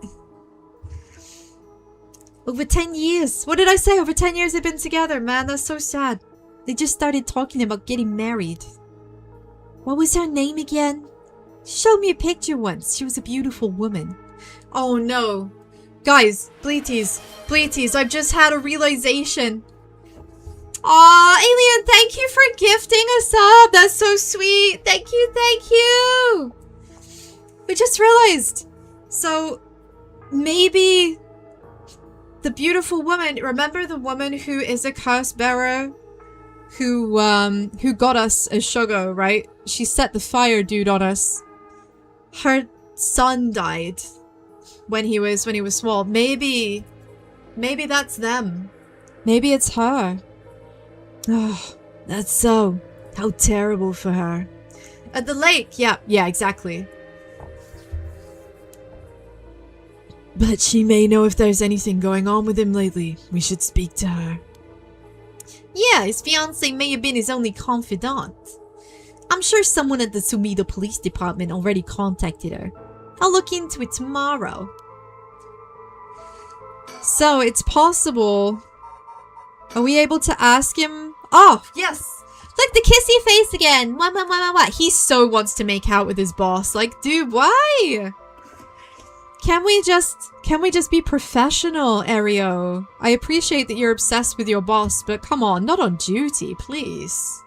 Over 10 years. What did I say? Over 10 years they've been together, man. That's so sad. They just started talking about getting married. What was her name again? She showed me a picture once. She was a beautiful woman. Oh no. Guys, Bleaties, I've just had a realization. Aw, Alien, thank you for gifting a sub. That's so sweet. Thank you, thank you. We just realized. So, maybe the beautiful woman, remember the woman who is a curse bearer? Who got us a sugar, right? She set the fire dude on us. Her son died when he was small. Maybe that's them. Maybe it's her. Oh, that's so. How terrible for her. At the lake, yeah, exactly. But she may know if there's anything going on with him lately. We should speak to her. Yeah, his fiancée may have been his only confidant. I'm sure someone at the Sumida Police Department already contacted her. I'll look into it tomorrow. So, it's possible. Are we able to ask him? Oh, yes! Look, the kissy face again! What? He so wants to make out with his boss. Like, dude, why? Can we just be professional, Erio? I appreciate that you're obsessed with your boss, but come on, not on duty, please.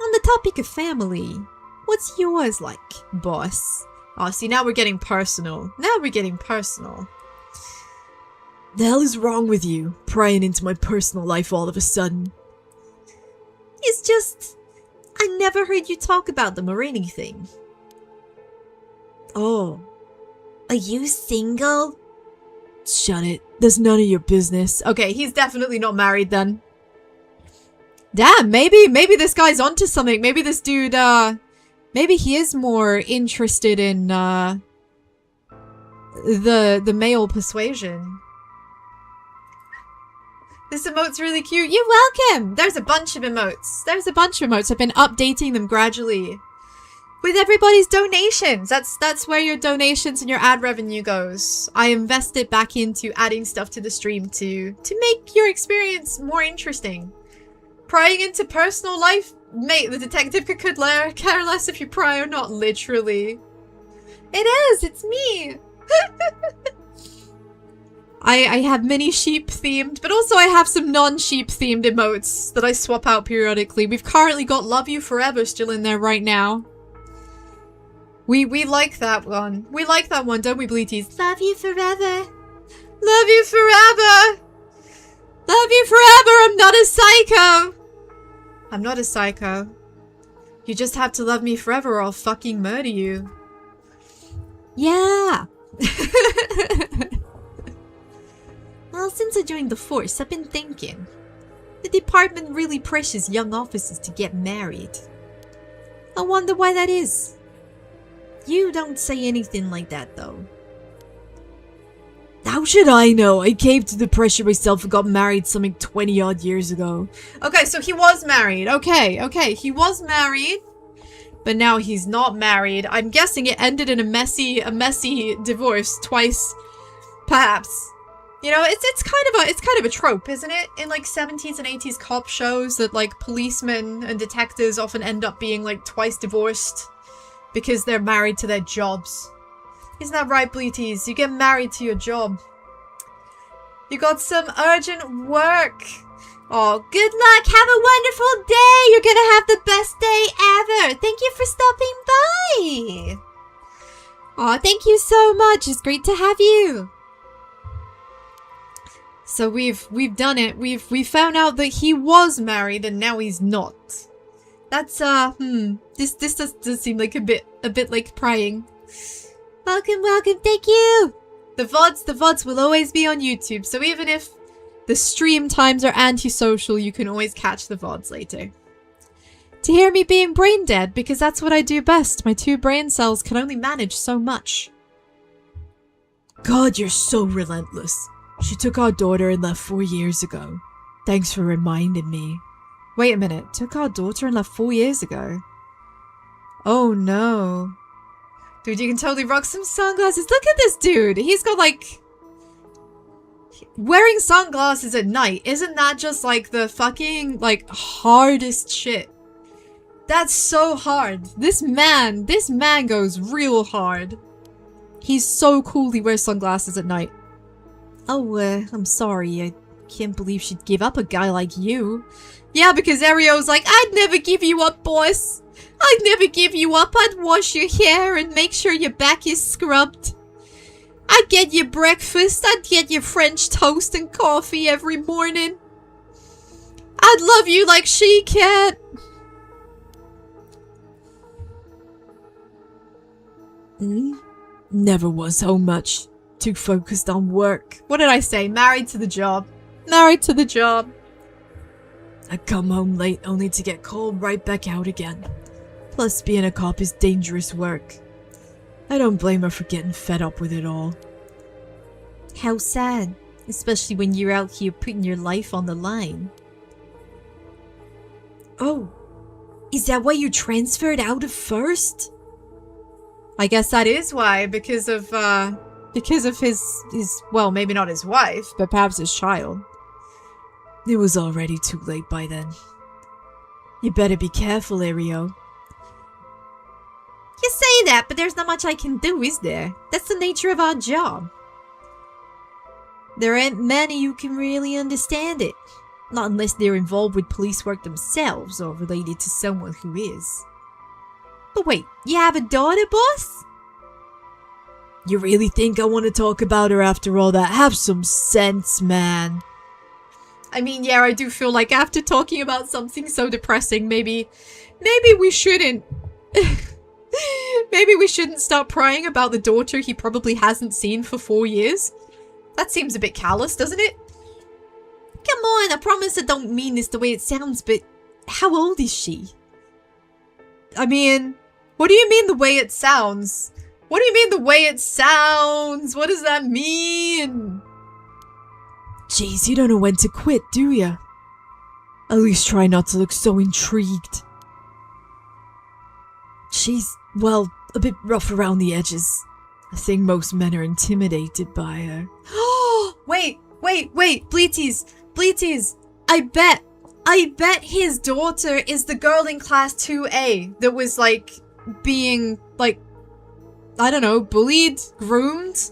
On the topic of family, what's yours like, boss? Oh, see, now we're getting personal. The hell is wrong with you? Prying into my personal life all of a sudden. It's just, I never heard you talk about them or anything. Oh. Are you single? Shut it. That's none of your business. Okay, he's definitely not married then. Damn, maybe this guy's onto something. Maybe this dude, maybe he is more interested in, the male persuasion. This emote's really cute. You're welcome! There's a bunch of emotes. I've been updating them gradually. with everybody's donations. That's where your donations and your ad revenue goes. I invest it back into adding stuff to the stream to make your experience more interesting. Prying into personal life, mate, the detective could care less if you pry or not, literally. It is, it's me. I have many sheep themed, but also I have some non-sheep themed emotes that I swap out periodically. We've currently got Love You Forever still in there right now. We like that one. We like that one, don't we, Bleaties? Love you forever. Love you forever. Love you forever. I'm not a psycho. I'm not a psycho. You just have to love me forever or I'll fucking murder you. Yeah. Well, since I joined the force, I've been thinking. The department really pressures young officers to get married. I wonder why that is. You don't say anything like that, though. How should I know? I caved to the pressure myself and got married something 20-odd years ago. Okay, so he was married. Okay. He was married, but now he's not married. I'm guessing it ended in a messy divorce twice, perhaps. You know, it's kind of a trope, isn't it? In like 70s and 80s cop shows that like policemen and detectives often end up being like twice divorced because they're married to their jobs. Isn't that right, Bleaties? You get married to your job. You got some urgent work. Oh, good luck. Have a wonderful day. You're gonna have the best day ever. Thank you for stopping by. Oh, thank you so much. It's great to have you. So we've done it. We've found out that he was married and now he's not. That's this does seem like a bit like prying. Welcome, thank you. The VODs will always be on YouTube, so even if the stream times are antisocial, you can always catch the VODs later. To hear me being brain dead, because that's what I do best. My 2 brain cells can only manage so much. God, you're so relentless. She took our daughter and left 4 years ago. Thanks for reminding me. Wait a minute, took our daughter and left 4 years ago? Oh no. Dude, you can totally rock some sunglasses. Look at this dude. He's got like... Wearing sunglasses at night, isn't that just like the fucking like hardest shit? That's so hard. This man goes real hard. He's so cool he wears sunglasses at night. Oh, I'm sorry. I can't believe she'd give up a guy like you. Yeah, because Erio's like, I'd never give you up, boss. I'd never give you up. I'd wash your hair and make sure your back is scrubbed. I'd get you breakfast. I'd get you French toast and coffee every morning. I'd love you like she can't. Never was so much. Too focused on work. What did I say? Married to the job. Married to the job. I come home late only to get called right back out again. Plus, being a cop is dangerous work. I don't blame her for getting fed up with it all. How sad. Especially when you're out here putting your life on the line. Oh, is that why you transferred out of first? I guess that is why, because of his, well, maybe not his wife, but perhaps his child. It was already too late by then. You better be careful, Erio. You say that, but there's not much I can do, is there? That's the nature of our job. There ain't many who can really understand it. Not unless they're involved with police work themselves or related to someone who is. But wait, you have a daughter, boss? You really think I want to talk about her after all that? Have some sense, man. I mean, yeah, I do feel like after talking about something so depressing, maybe we shouldn't... maybe we shouldn't start prying about the daughter he probably hasn't seen for 4 years. That seems a bit callous, doesn't it? Come on, I promise I don't mean this the way it sounds, but how old is she? I mean, what do you mean the way it sounds? What do you mean the way it sounds? What does that mean? Jeez, you don't know when to quit, do ya? At least try not to look so intrigued. She's Well, a bit rough around the edges. I think most men are intimidated by her. Wait, Bleaties, I bet his daughter is the girl in class 2A that was, like, being, like, I don't know, bullied, groomed,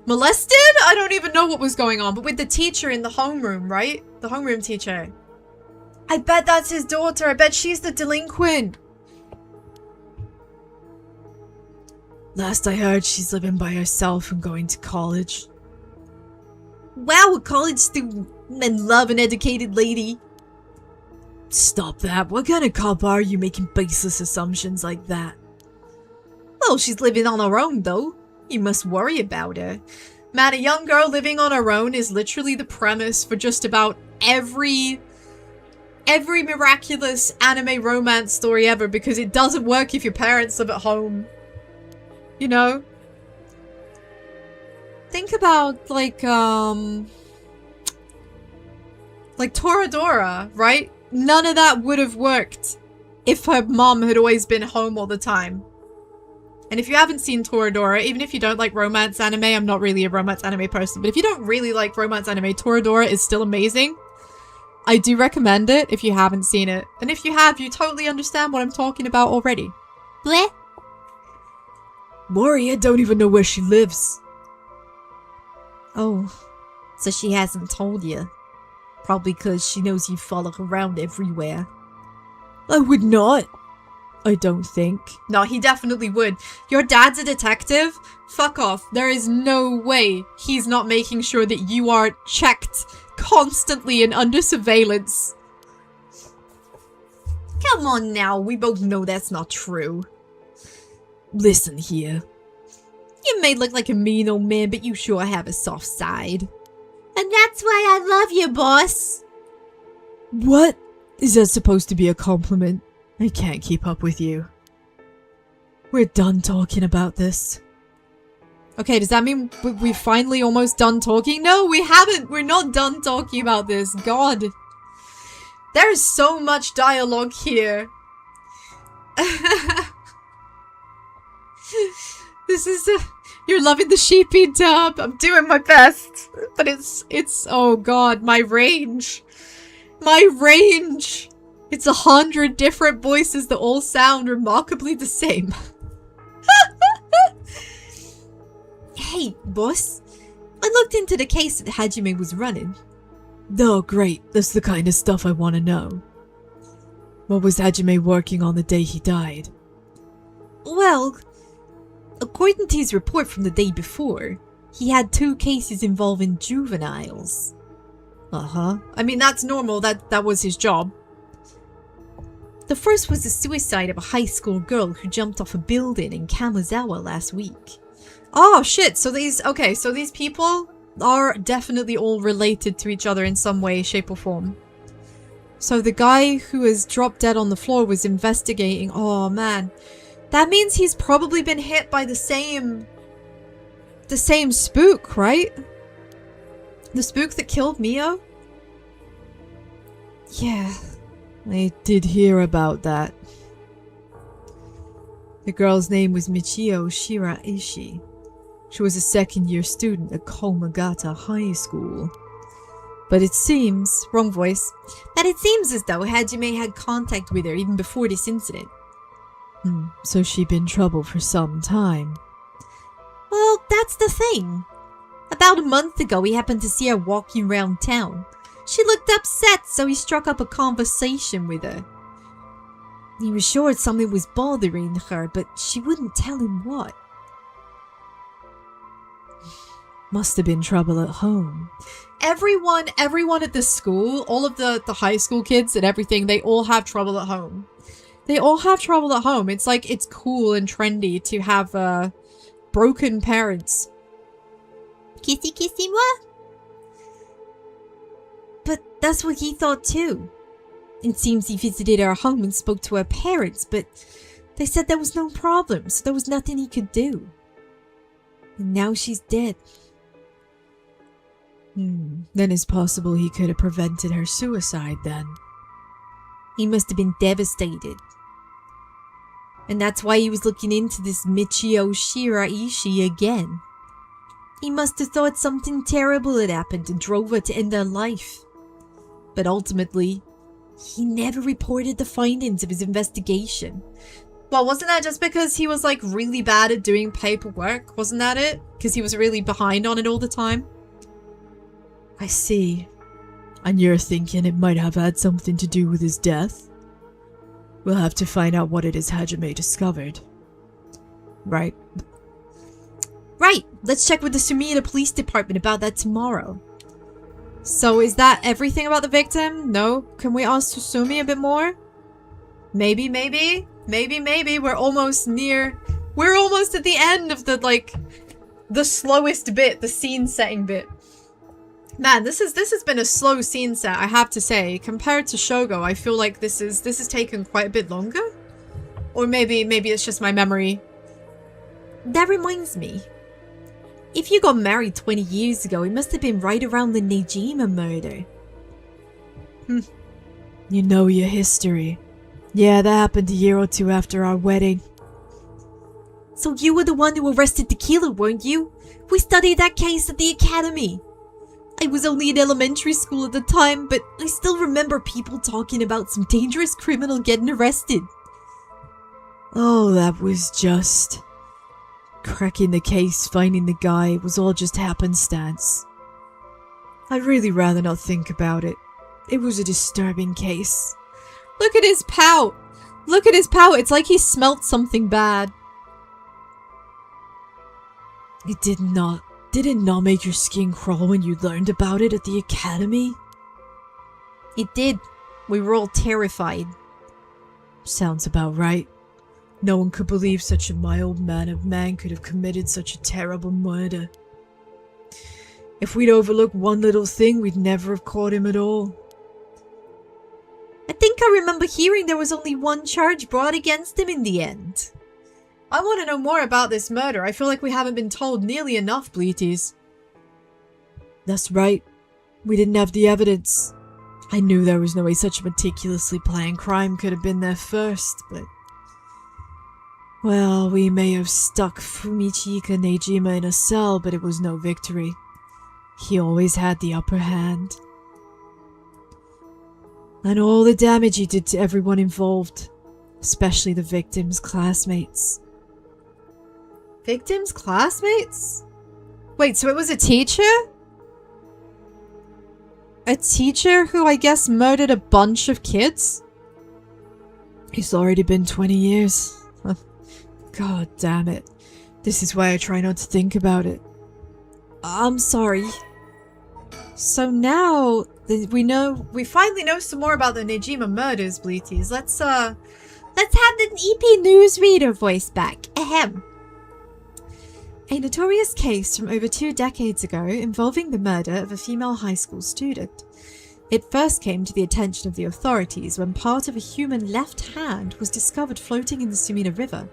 molested? I don't even know what was going on, but with the teacher in the homeroom, right? The homeroom teacher. I bet that's his daughter. I bet she's the delinquent. Last I heard, she's living by herself and going to college. Wow, a college student and love an educated lady. Stop that. What kind of cop are you making baseless assumptions like that? Well, she's living on her own, though. You must worry about her. Man, a young girl living on her own is literally the premise for just about every miraculous anime romance story ever, because it doesn't work if your parents live at home. You know? Think about, like Toradora, right? None of that would have worked if her mom had always been home all the time. And if you haven't seen Toradora, even if you don't like romance anime, I'm not really a romance anime person, but if you don't really like romance anime, Toradora is still amazing. I do recommend it if you haven't seen it. And if you have, you totally understand what I'm talking about already. Bleh. Mori, I don't even know where she lives. Oh, so she hasn't told you. Probably because she knows you follow around everywhere. I would not. I don't think. No, he definitely would. Your dad's a detective? Fuck off. There is no way he's not making sure that you are checked constantly and under surveillance. Come on now, we both know that's not true. Listen here. You may look like a mean old man, but you sure have a soft side. And that's why I love you, boss. What? Is that supposed to be a compliment? I can't keep up with you. We're done talking about this. Okay, does that mean we're finally almost done talking? No, we haven't! We're not done talking about this. God. There is so much dialogue here. This is you're loving the sheepy dub. I'm doing my best. But it's oh god, my range. My range. It's 100 different voices that all sound remarkably the same. Hey, boss. I looked into the case that Hajime was running. Oh, great. That's the kind of stuff I want to know. What was Hajime working on the day he died? Well, according to his report from the day before, he had 2 cases involving juveniles. Uh-huh. I mean, that's normal. That was his job. The first was the suicide of a high school girl who jumped off a building in Kamizawa last week. Oh, shit. So these people are definitely all related to each other in some way, shape, or form. So the guy who is dropped dead on the floor was investigating. Oh, man. That means he's probably been hit by the same spook, right? The spook that killed Mio? Yeah, I did hear about that. The girl's name was Michio Shiraishi. She was a second-year student at Komagata High School. But it seems, wrong voice, that it seems as though Hajime had contact with her even before this incident. So she'd been in trouble for some time. Well, that's the thing. About a month ago, he happened to see her walking around town. She looked upset, so he struck up a conversation with her. He was sure something was bothering her, but she wouldn't tell him what. Must have been trouble at home. Everyone at the school, all of the high school kids and everything, they all have trouble at home. They all have trouble at home. It's like, it's cool and trendy to have, broken parents. Kissy kissy moi? But that's what he thought too. It seems he visited her home and spoke to her parents, but they said there was no problem, so there was nothing he could do. And now she's dead. Then it's possible he could have prevented her suicide then. He must have been devastated. And that's why he was looking into this Michio Shiraishi again. He must have thought something terrible had happened and drove her to end her life. But ultimately, he never reported the findings of his investigation. Well, wasn't that just because he was like really bad at doing paperwork? Wasn't that it? Because he was really behind on it all the time? I see. And you're thinking it might have had something to do with his death? We'll have to find out what it is Hajime discovered. Right. Right! Let's check with the Sumida Police Department about that tomorrow. So is that everything about the victim? No? Can we ask Tsustumi a bit more? Maybe. We're almost near... We're almost at the end of the, like, the slowest bit, the scene setting bit. Man, this has been a slow scene set, I have to say. Compared to Shogo, I feel like this has taken quite a bit longer. Or maybe it's just my memory. That reminds me. If you got married 20 years ago, it must have been right around the Nejima murder. You know your history. Yeah, that happened a year or two after our wedding. So you were the one who arrested the killer, weren't you? We studied that case at the academy. I was only in elementary school at the time, but I still remember people talking about some dangerous criminal getting arrested. Oh, that was just... cracking the case, finding the guy, it was all just happenstance. I'd really rather not think about it. It was a disturbing case. Look at his pout! Look at his pout! It's like he smelt something bad. Did it not make your skin crawl when you learned about it at the academy? It did. We were all terrified. Sounds about right. No one could believe such a mild man could have committed such a terrible murder. If we'd overlooked one little thing, we'd never have caught him at all. I think I remember hearing there was only one charge brought against him in the end. I want to know more about this murder. I feel like we haven't been told nearly enough, Bleaties. That's right. We didn't have the evidence. I knew there was no way such a meticulously planned crime could have been there first, but... well, we may have stuck Fumichika Nejima in a cell, but it was no victory. He always had the upper hand. And all the damage he did to everyone involved, especially the victim's classmates. Victim's classmates? Wait, so it was a teacher? A teacher who I guess murdered a bunch of kids? It's already been 20 years. God damn it. This is why I try not to think about it. I'm sorry. So now we finally know some more about the Nejima murders, Bleaties. Let's have the EP newsreader voice back. Ahem. A notorious case from over 2 decades ago involving the murder of a female high school student. It first came to the attention of the authorities when part of a human left hand was discovered floating in the Sumida River.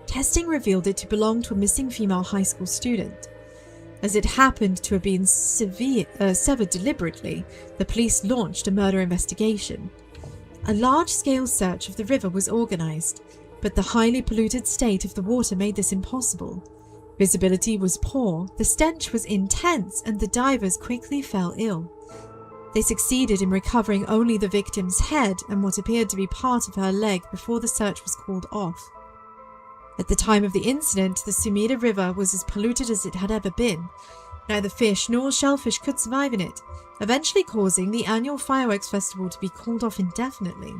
Testing revealed it to belong to a missing female high school student. As it happened to have been severed deliberately, the police launched a murder investigation. A large-scale search of the river was organized, but the highly polluted state of the water made this impossible. Visibility was poor, the stench was intense, and the divers quickly fell ill. They succeeded in recovering only the victim's head and what appeared to be part of her leg before the search was called off. At the time of the incident, the Sumida River was as polluted as it had ever been. Neither fish nor shellfish could survive in it, eventually causing the annual fireworks festival to be called off indefinitely.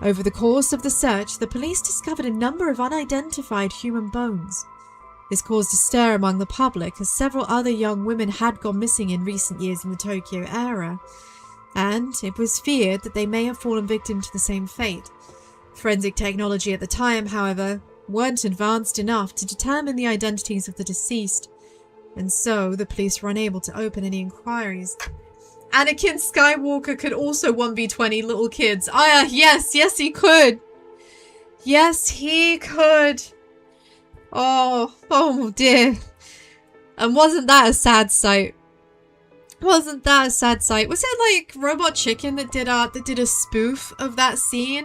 Over the course of the search, the police discovered a number of unidentified human bones. This caused a stir among the public as several other young women had gone missing in recent years in the Tokyo area, and it was feared that they may have fallen victim to the same fate. Forensic technology at the time, however, weren't advanced enough to determine the identities of the deceased, and so the police were unable to open any inquiries. Anakin Skywalker could also 1v20 little kids. Yes he could! Yes, he could! Oh dear. And wasn't that a sad sight? Wasn't that a sad sight? Was it like Robot Chicken that did a spoof of that scene?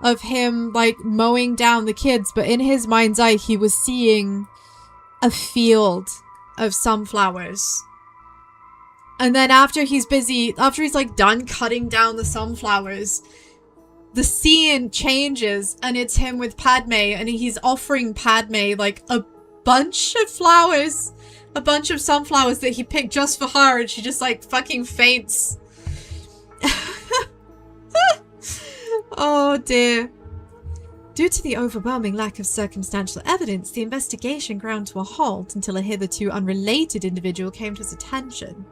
of him, like, mowing down the kids, but in his mind's eye, he was seeing a field of sunflowers. And then after he's like done cutting down the sunflowers, the scene changes and it's him with Padme, and he's offering Padme like a bunch of flowers, a bunch of sunflowers that he picked just for her, and she just like fucking faints. Oh dear. Due to the overwhelming lack of circumstantial evidence, the investigation ground to a halt until a hitherto unrelated individual came to his attention.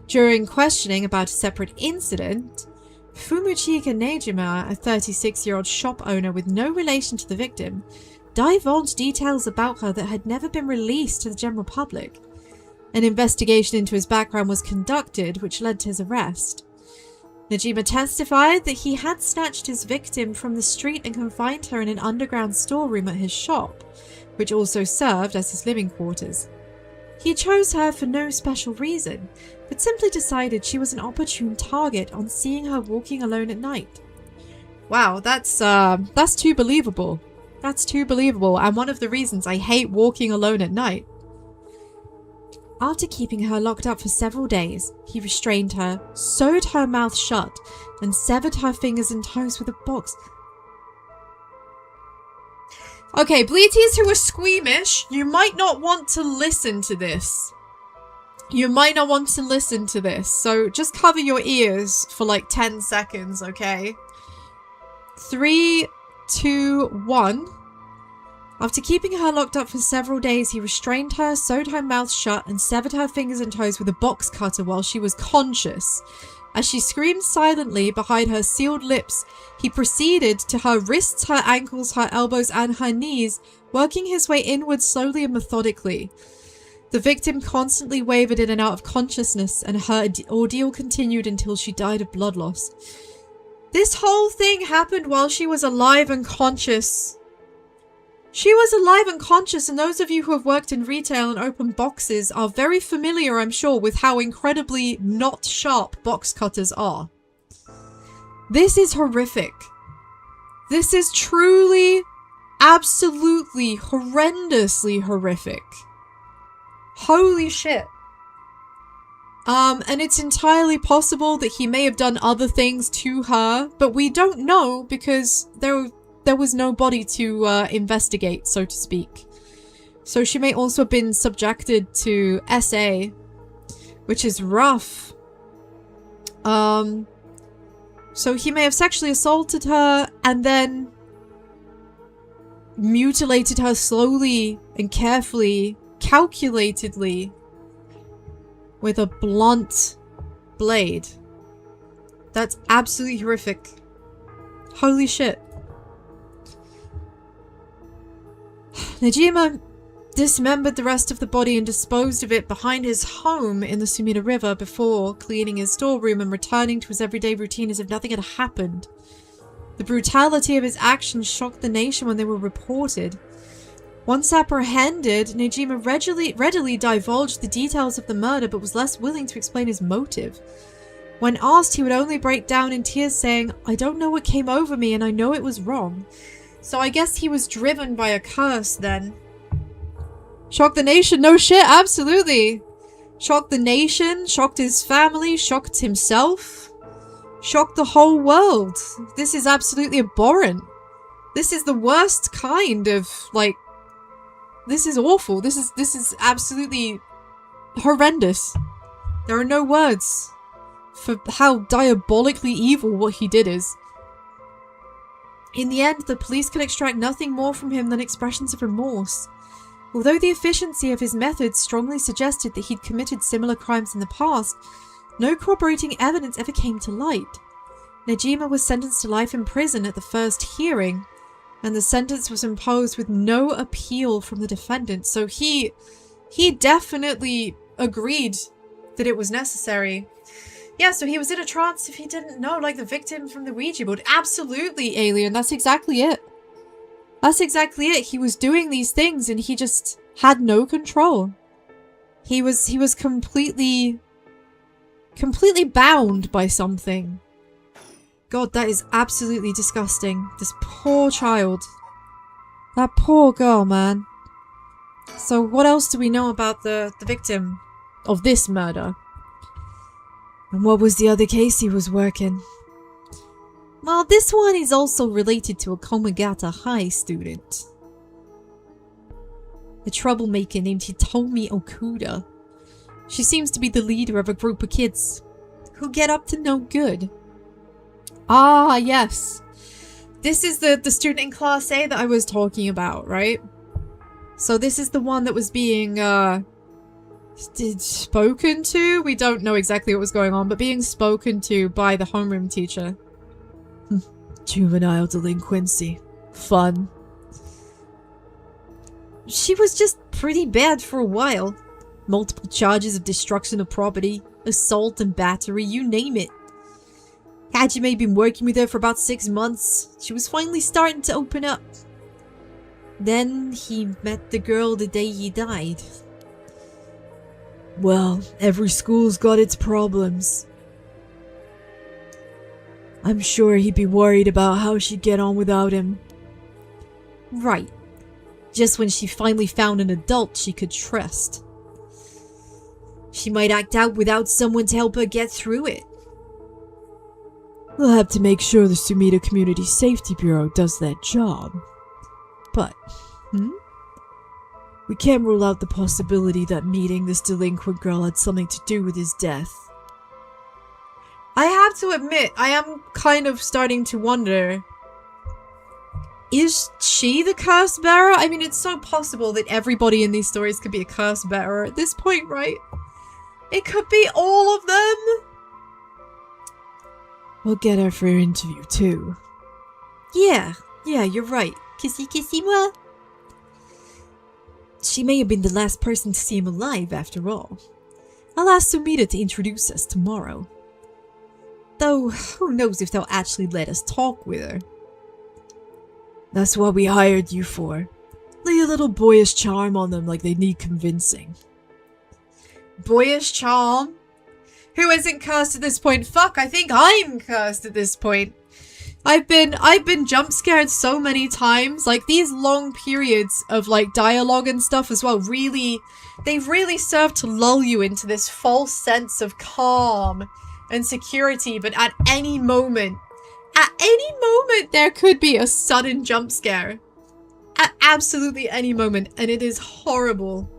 During questioning about a separate incident, Fumichika Nejima, a 36-year-old shop owner with no relation to the victim, divulged details about her that had never been released to the general public. An investigation into his background was conducted, which led to his arrest. Nejima testified that he had snatched his victim from the street and confined her in an underground storeroom at his shop, which also served as his living quarters. He chose her for no special reason, but simply decided she was an opportune target on seeing her walking alone at night. Wow, that's too believable. That's too believable, and one of the reasons I hate walking alone at night. After keeping her locked up for several days, he restrained her, sewed her mouth shut, and severed her fingers and toes with a box. Okay, bleaties who are squeamish, you might not want to listen to this. You might not want to listen to this, so just cover your ears for like 10 seconds, okay? 3, 2, 1. After keeping her locked up for several days, he restrained her, sewed her mouth shut, and severed her fingers and toes with a box cutter while she was conscious. As she screamed silently behind her sealed lips, he proceeded to her wrists, her ankles, her elbows, and her knees, working his way inward slowly and methodically. The victim constantly wavered in and out of consciousness, and her ordeal continued until she died of blood loss. This whole thing happened while she was alive and conscious. She was alive and conscious, and those of you who have worked in retail and open boxes are very familiar, I'm sure, with how incredibly not sharp box cutters are. This is horrific. This is truly, absolutely, horrendously horrific. Holy shit. And it's entirely possible that he may have done other things to her, but we don't know because there was no body to investigate, so to speak. So she may also have been subjected to SA, which is rough. So he may have sexually assaulted her and then mutilated her slowly and carefully, calculatedly, with a blunt blade. That's absolutely horrific. Holy shit. Nejima dismembered the rest of the body and disposed of it behind his home in the Sumida River before cleaning his storeroom and returning to his everyday routine as if nothing had happened. The brutality of his actions shocked the nation when they were reported. Once apprehended, Nejima readily divulged the details of the murder but was less willing to explain his motive. When asked, he would only break down in tears saying, "I don't know what came over me and I know it was wrong." So I guess he was driven by a curse then. Shocked the nation? No shit, absolutely. Shocked the nation, shocked his family, shocked himself. Shocked the whole world. This is absolutely abhorrent. This is the worst kind of, like... This is awful. This is absolutely horrendous. There are no words for how diabolically evil what he did is. In the end, the police could extract nothing more from him than expressions of remorse. Although the efficiency of his methods strongly suggested that he'd committed similar crimes in the past, no corroborating evidence ever came to light. Nejima was sentenced to life in prison at the first hearing, and the sentence was imposed with no appeal from the defendant, so he definitely agreed that it was necessary. Yeah, so he was in a trance if he didn't know, like the victim from the Ouija board. Absolutely, Alien, that's exactly it. That's exactly it. He was doing these things and he just had no control. He was completely bound by something. God, that is absolutely disgusting. This poor child. That poor girl, man. So what else do we know about the victim of this murder? And what was the other case he was working? Well, this one is also related to a Komagata High student. A troublemaker named Hitomi Okuda. She seems to be the leader of a group of kids who get up to no good. Ah, yes. This is the student in Class A that I was talking about, right? So this is the one that was being, spoken to? We don't know exactly what was going on, but being spoken to by the homeroom teacher. Juvenile delinquency. Fun. She was just pretty bad for a while. Multiple charges of destruction of property, assault and battery, you name it. Hajime had been working with her for about 6 months. She was finally starting to open up. Then he met the girl the day he died. Well, every school's got its problems. I'm sure he'd be worried about how she'd get on without him. Right. Just when she finally found an adult she could trust. She might act out without someone to help her get through it. We'll have to make sure the Sumida Community Safety Bureau does that job. But, we can't rule out the possibility that meeting this delinquent girl had something to do with his death. I have to admit, I am kind of starting to wonder, is she the curse bearer? I mean, it's so possible that everybody in these stories could be a curse bearer at this point, right? It could be all of them. We'll get her for her interview too. Yeah, you're right. Kissy kissy moi. She may have been the last person to see him alive after all. I'll ask Sumida to introduce us tomorrow. Though, who knows if they'll actually let us talk with her. That's what we hired you for. Lay a little boyish charm on them like they need convincing. Boyish charm? Who isn't cursed at this point? Fuck, I think I'm cursed at this point. I've been jump scared so many times. Like, these long periods of, like, dialogue and stuff as well, they really serve to lull you into this false sense of calm and security, but at any moment, there could be a sudden jump scare. At absolutely any moment, and it is horrible.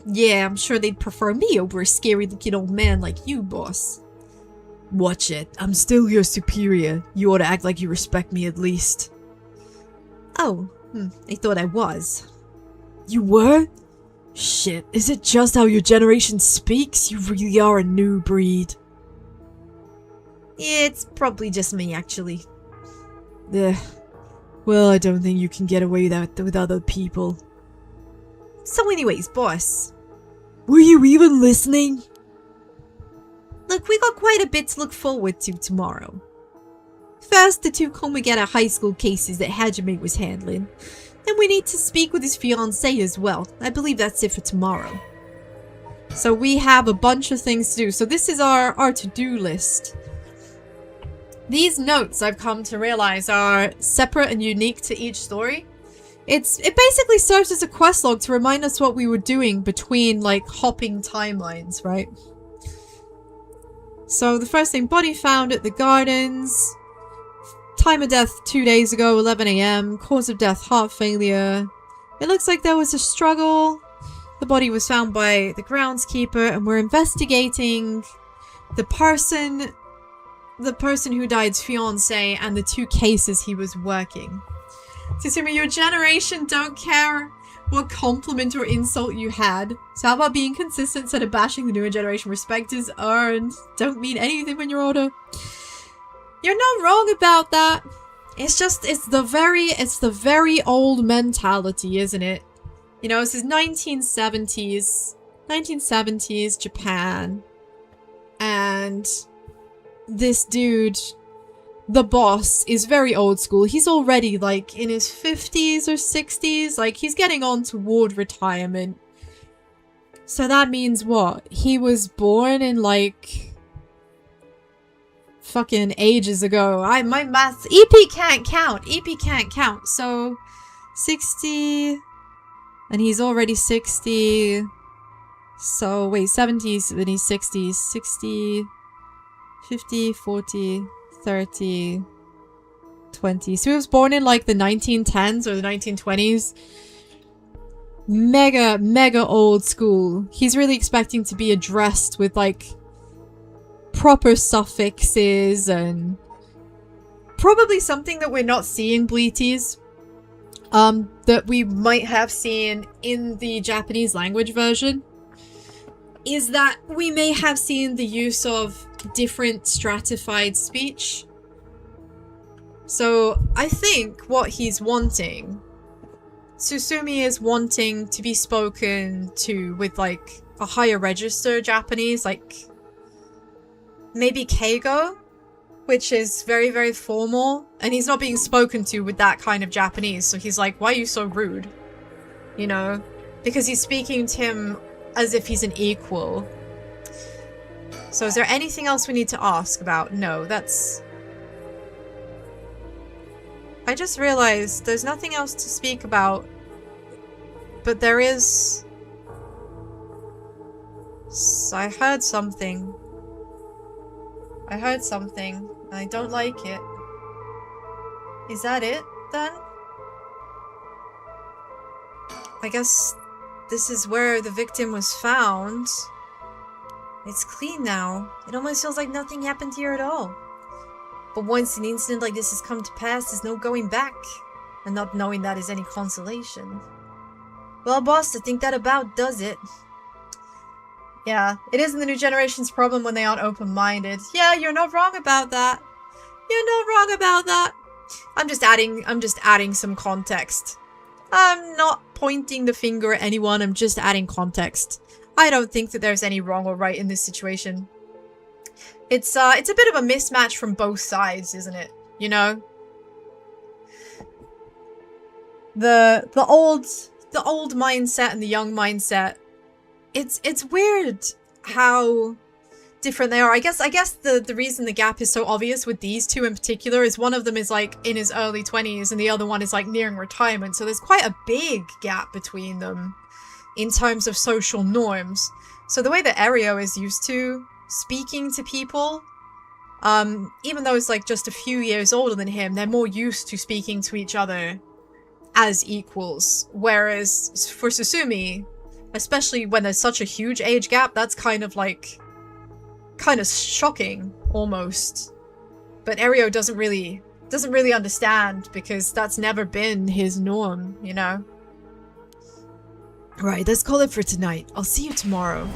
Yeah, I'm sure they'd prefer me over a scary-looking old man like you, boss. Watch it. I'm still your superior. You ought to act like you respect me at least. Oh, I thought I was. You were? Shit, is it just how your generation speaks? You really are a new breed. It's probably just me, actually. Well, I don't think you can get away with other people. So anyways, boss. Were you even listening? Look, we got quite a bit to look forward to tomorrow. First, the 2 Komagata High School cases that Hajime was handling. And we need to speak with his fiancée as well. I believe that's it for tomorrow. So we have a bunch of things to do. So this is our to-do list. These notes, I've come to realize, are separate and unique to each story. It basically serves as a quest log to remind us what we were doing between, like, hopping timelines, right? So the first thing, body found at the gardens. Time of death 2 days ago, 11 AM. Cause of death, heart failure. It looks like there was a struggle. The body was found by the groundskeeper, and we're investigating the person who died's fiancé and the 2 cases he was working. Tsustumi, your generation don't care what compliment or insult you had. So how about being consistent instead of bashing the newer generation? Respect is earned. Don't mean anything when you're older. You're not wrong about that. It's the very old mentality, isn't it? You know, this is 1970s Japan. And this dude, the boss, is very old school. He's already, like, in his 50s or 60s. Like, he's getting on toward retirement. So that means what? He was born in, like, fucking ages ago. My math... EP can't count. EP can't count. So, 60... And he's already 60... So, wait, 70s, then he's 60s. 60... 50, 40, 30... 20. So he was born in like the 1910s or the 1920s. Mega old school. He's really expecting to be addressed with like proper suffixes and probably something that we're not seeing, Bleaties. That we might have seen in the Japanese language version is that we may have seen the use of different stratified speech. So I think what he's wanting, Tsustumi is wanting to be spoken to with like a higher register Japanese, like maybe Keigo, which is very, very formal, and he's not being spoken to with that kind of Japanese, so he's like, why are you so rude? You know? Because he's speaking to him as if he's an equal. So is there anything else we need to ask about? No, that's... I just realized there's nothing else to speak about, but there is... I heard something. I heard something, and I don't like it. Is that it, then? I guess this is where the victim was found. It's clean now. It almost feels like nothing happened here at all. But once an incident like this has come to pass, there's no going back. And not knowing that is any consolation. Well, boss, I think that about does it. Yeah, it isn't the new generation's problem when they aren't open-minded. Yeah, you're not wrong about that. You're not wrong about that. I'm just adding some context. I'm not pointing the finger at anyone, I'm just adding context. I don't think that there's any wrong or right in this situation. It's a bit of a mismatch from both sides, isn't it? You know? The old mindset and the young mindset. It's weird how different they are. I guess the reason the gap is so obvious with these two in particular is one of them is like in his early 20s and the other one is like nearing retirement. So there's quite a big gap between them in terms of social norms. So the way that Erio is used to speaking to people, even though it's like just a few years older than him, they're more used to speaking to each other as equals. Whereas for Tsustumi, especially when there's such a huge age gap, that's kind of shocking almost. But Erio doesn't really understand because that's never been his norm, you know? Right, let's call it for tonight. I'll see you tomorrow.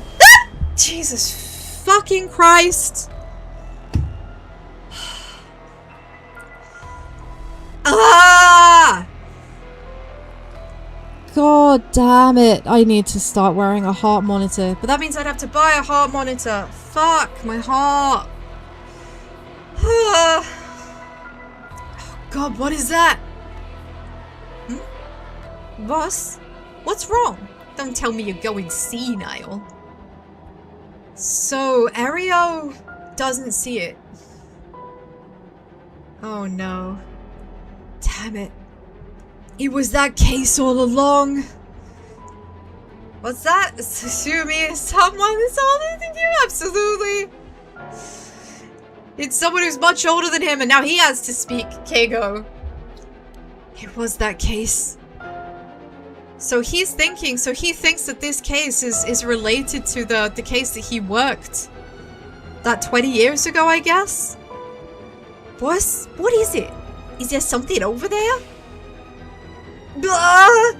Jesus fucking Christ! Ah! God damn it. I need to start wearing a heart monitor. But that means I'd have to buy a heart monitor. Fuck, my heart. Oh God, what is that? Boss? What's wrong? Don't tell me you're going senile. So, Erio doesn't see it. Oh no. Damn it. It was that case all along. What's that? Tsustumi is someone that's older than you? Absolutely. It's someone who's much older than him and now he has to speak, Keigo. It was that case. So he thinks that this case is related to the case that he worked. That 20 years ago, I guess? Boss, what is it? Is there something over there? Blah!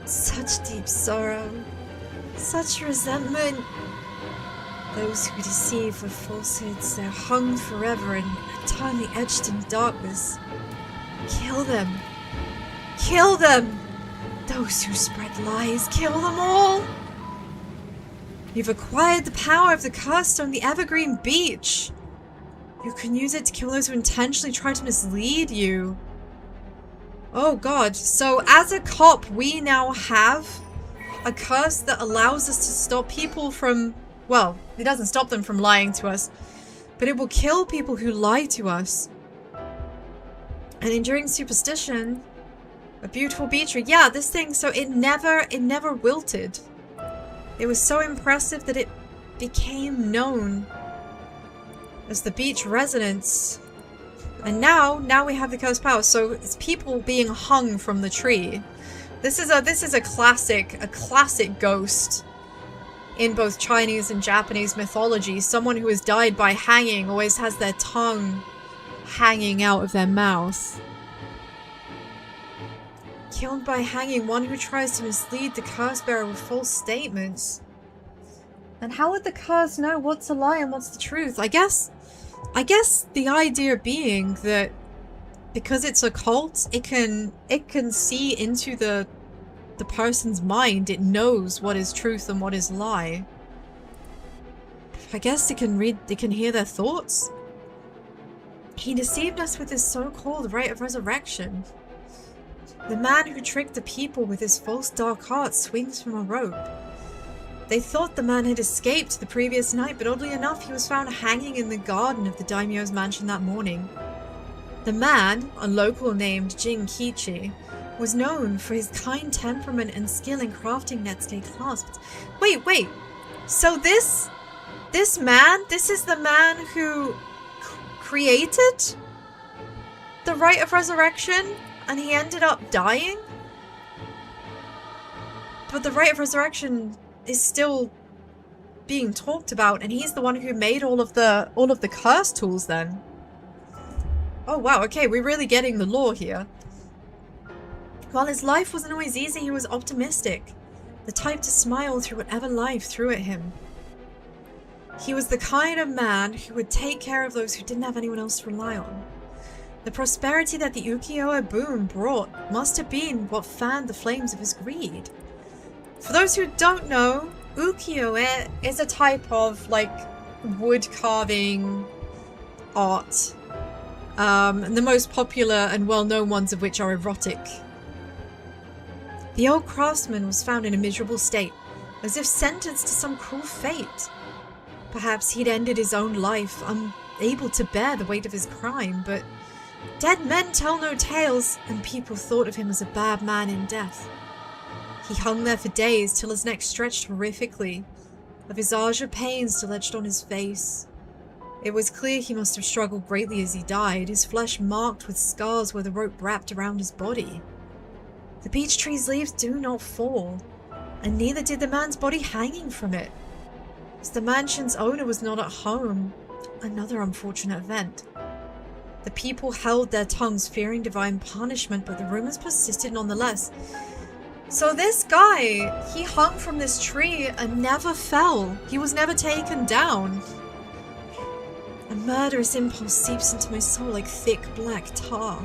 Such deep sorrow. Such resentment. Those who deceive with falsehoods, they're hung forever and eternally etched in darkness. Kill them. Kill them! Those who spread lies, kill them all! You've acquired the power of the curse on the Evergreen Beach. You can use it to kill those who intentionally try to mislead you. Oh god, so as a cop, we now have a curse that allows us to stop people from... Well, it doesn't stop them from lying to us. but it will kill people who lie to us. And enduring superstition, a beautiful beech tree. Yeah, this thing, so it never wilted. It was so impressive that it became known as the beech residence. And now we have the cursed power. So it's people being hung from the tree. This is a classic ghost in both Chinese and Japanese mythology. Someone who has died by hanging always has their tongue hanging out of their mouth. Killed by hanging, one who tries to mislead the curse bearer with false statements. And how would the curse know what's a lie and what's the truth? I guess the idea being that because it's a cult, it can see into the person's mind. It knows what is truth and what is lie. I guess it can hear their thoughts. He deceived us with his so-called rite of resurrection. The man who tricked the people with his false dark art swings from a rope. They thought the man had escaped the previous night, but oddly enough, he was found hanging in the garden of the daimyo's mansion that morning. The man, a local named Jin Kichi, was known for his kind temperament and skill in crafting Netsuke clasps. Wait. So this man, this is the man who created the rite of resurrection, and he ended up dying? But the rite of resurrection is still being talked about, and he's the one who made all of the curse tools then. Oh wow, okay, we're really getting the lore here. While his life wasn't always easy, he was optimistic, the type to smile through whatever life threw at him. He was the kind of man who would take care of those who didn't have anyone else to rely on. The prosperity that the ukiyo-e boom brought must have been what fanned the flames of his greed. For those who don't know, ukiyo-e is a type of, like, wood carving art. And the most popular and well-known ones of which are erotic. The old craftsman was found in a miserable state, as if sentenced to some cruel fate. Perhaps he'd ended his own life, unable to bear the weight of his crime, but dead men tell no tales, and people thought of him as a bad man in death. He hung there for days till his neck stretched horrifically, a visage of pain still etched on his face. It was clear he must have struggled greatly as he died, his flesh marked with scars where the rope wrapped around his body. The beech tree's leaves do not fall, and neither did the man's body hanging from it. As the mansion's owner was not at home, another unfortunate event. The people held their tongues, fearing divine punishment, but the rumors persisted nonetheless. So this guy, he hung from this tree and never fell. He was never taken down. A murderous impulse seeps into my soul like thick black tar.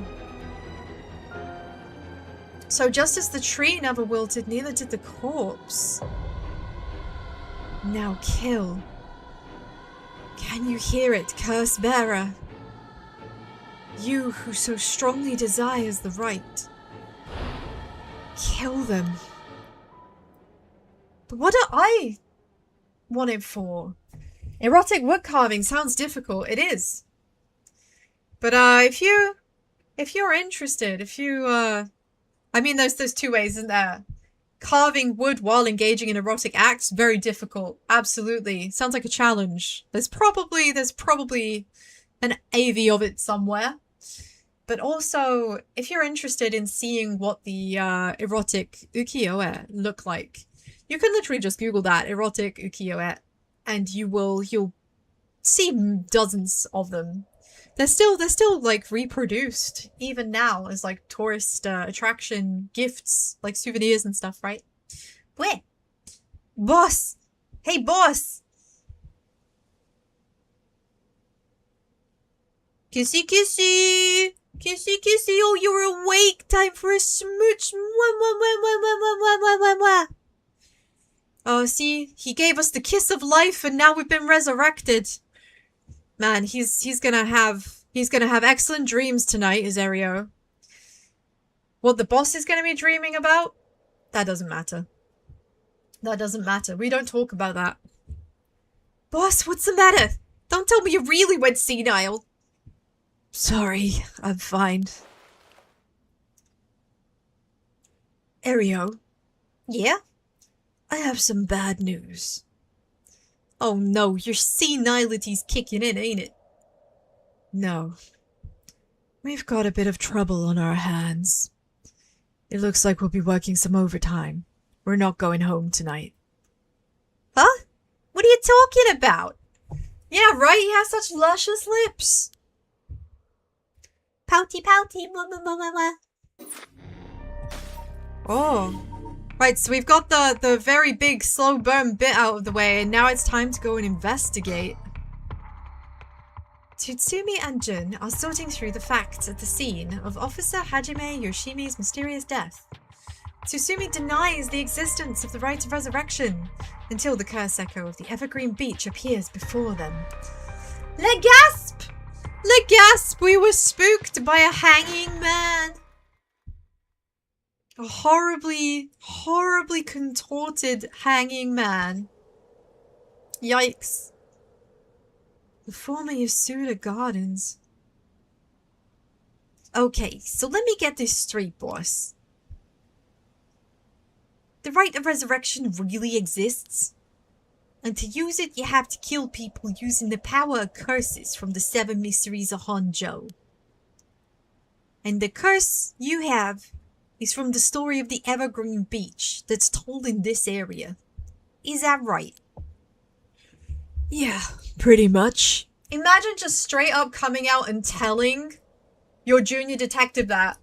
So just as the tree never wilted, neither did the corpse. Now kill. Can you hear it, curse bearer? You who so strongly desires the right. Kill them. But what do I want it for? Erotic wood carving sounds difficult. It is. But if you're interested, I mean, there's two ways, isn't there? Carving wood while engaging in erotic acts, very difficult. Absolutely. Sounds like a challenge. There's probably an AV of it somewhere. But also, if you're interested in seeing what the erotic ukiyo-e look like, you can literally just Google that, erotic ukiyo-e, and you'll see dozens of them. They're still like reproduced even now as like tourist attraction gifts, like souvenirs and stuff, right? Where? Boss! Hey, boss! Kissy kissy! Kissy kissy! Oh, you're awake! Time for a smooch! Oh, see? He gave us the kiss of life and now we've been resurrected. Man, he's gonna have excellent dreams tonight, is Erio. What the boss is gonna be dreaming about? That doesn't matter. That doesn't matter. We don't talk about that. Boss, what's the matter? Don't tell me you really went senile. Sorry, I'm fine. Erio, Yeah? I have some bad news. Oh no, your senility's kicking in, ain't it? No. We've got a bit of trouble on our hands. It looks like we'll be working some overtime. We're not going home tonight. Huh? What are you talking about? Yeah, right, he has such luscious lips. Pouty pouty, blah blah blah blah blah. Oh. Right, so we've got the very big slow burn bit out of the way, and now it's time to go and investigate. Tsustumi and Jun are sorting through the facts at the scene of Officer Hajime Yoshimi's mysterious death. Tsustumi denies the existence of the rite of resurrection until the curse echo of the Evergreen Beach appears before them. Le gasp! Le gasp! We were spooked by a hanging man! A horribly, horribly contorted hanging man. Yikes. The former Yasuda Gardens. Okay, so let me get this straight, boss. The rite of resurrection really exists? And to use it, you have to kill people using the power of curses from the 7 mysteries of Honjo. And the curse you have is from the story of the Evergreen Beach that's told in this area. Is that right? Yeah, pretty much. Imagine just straight up coming out and telling your junior detective that,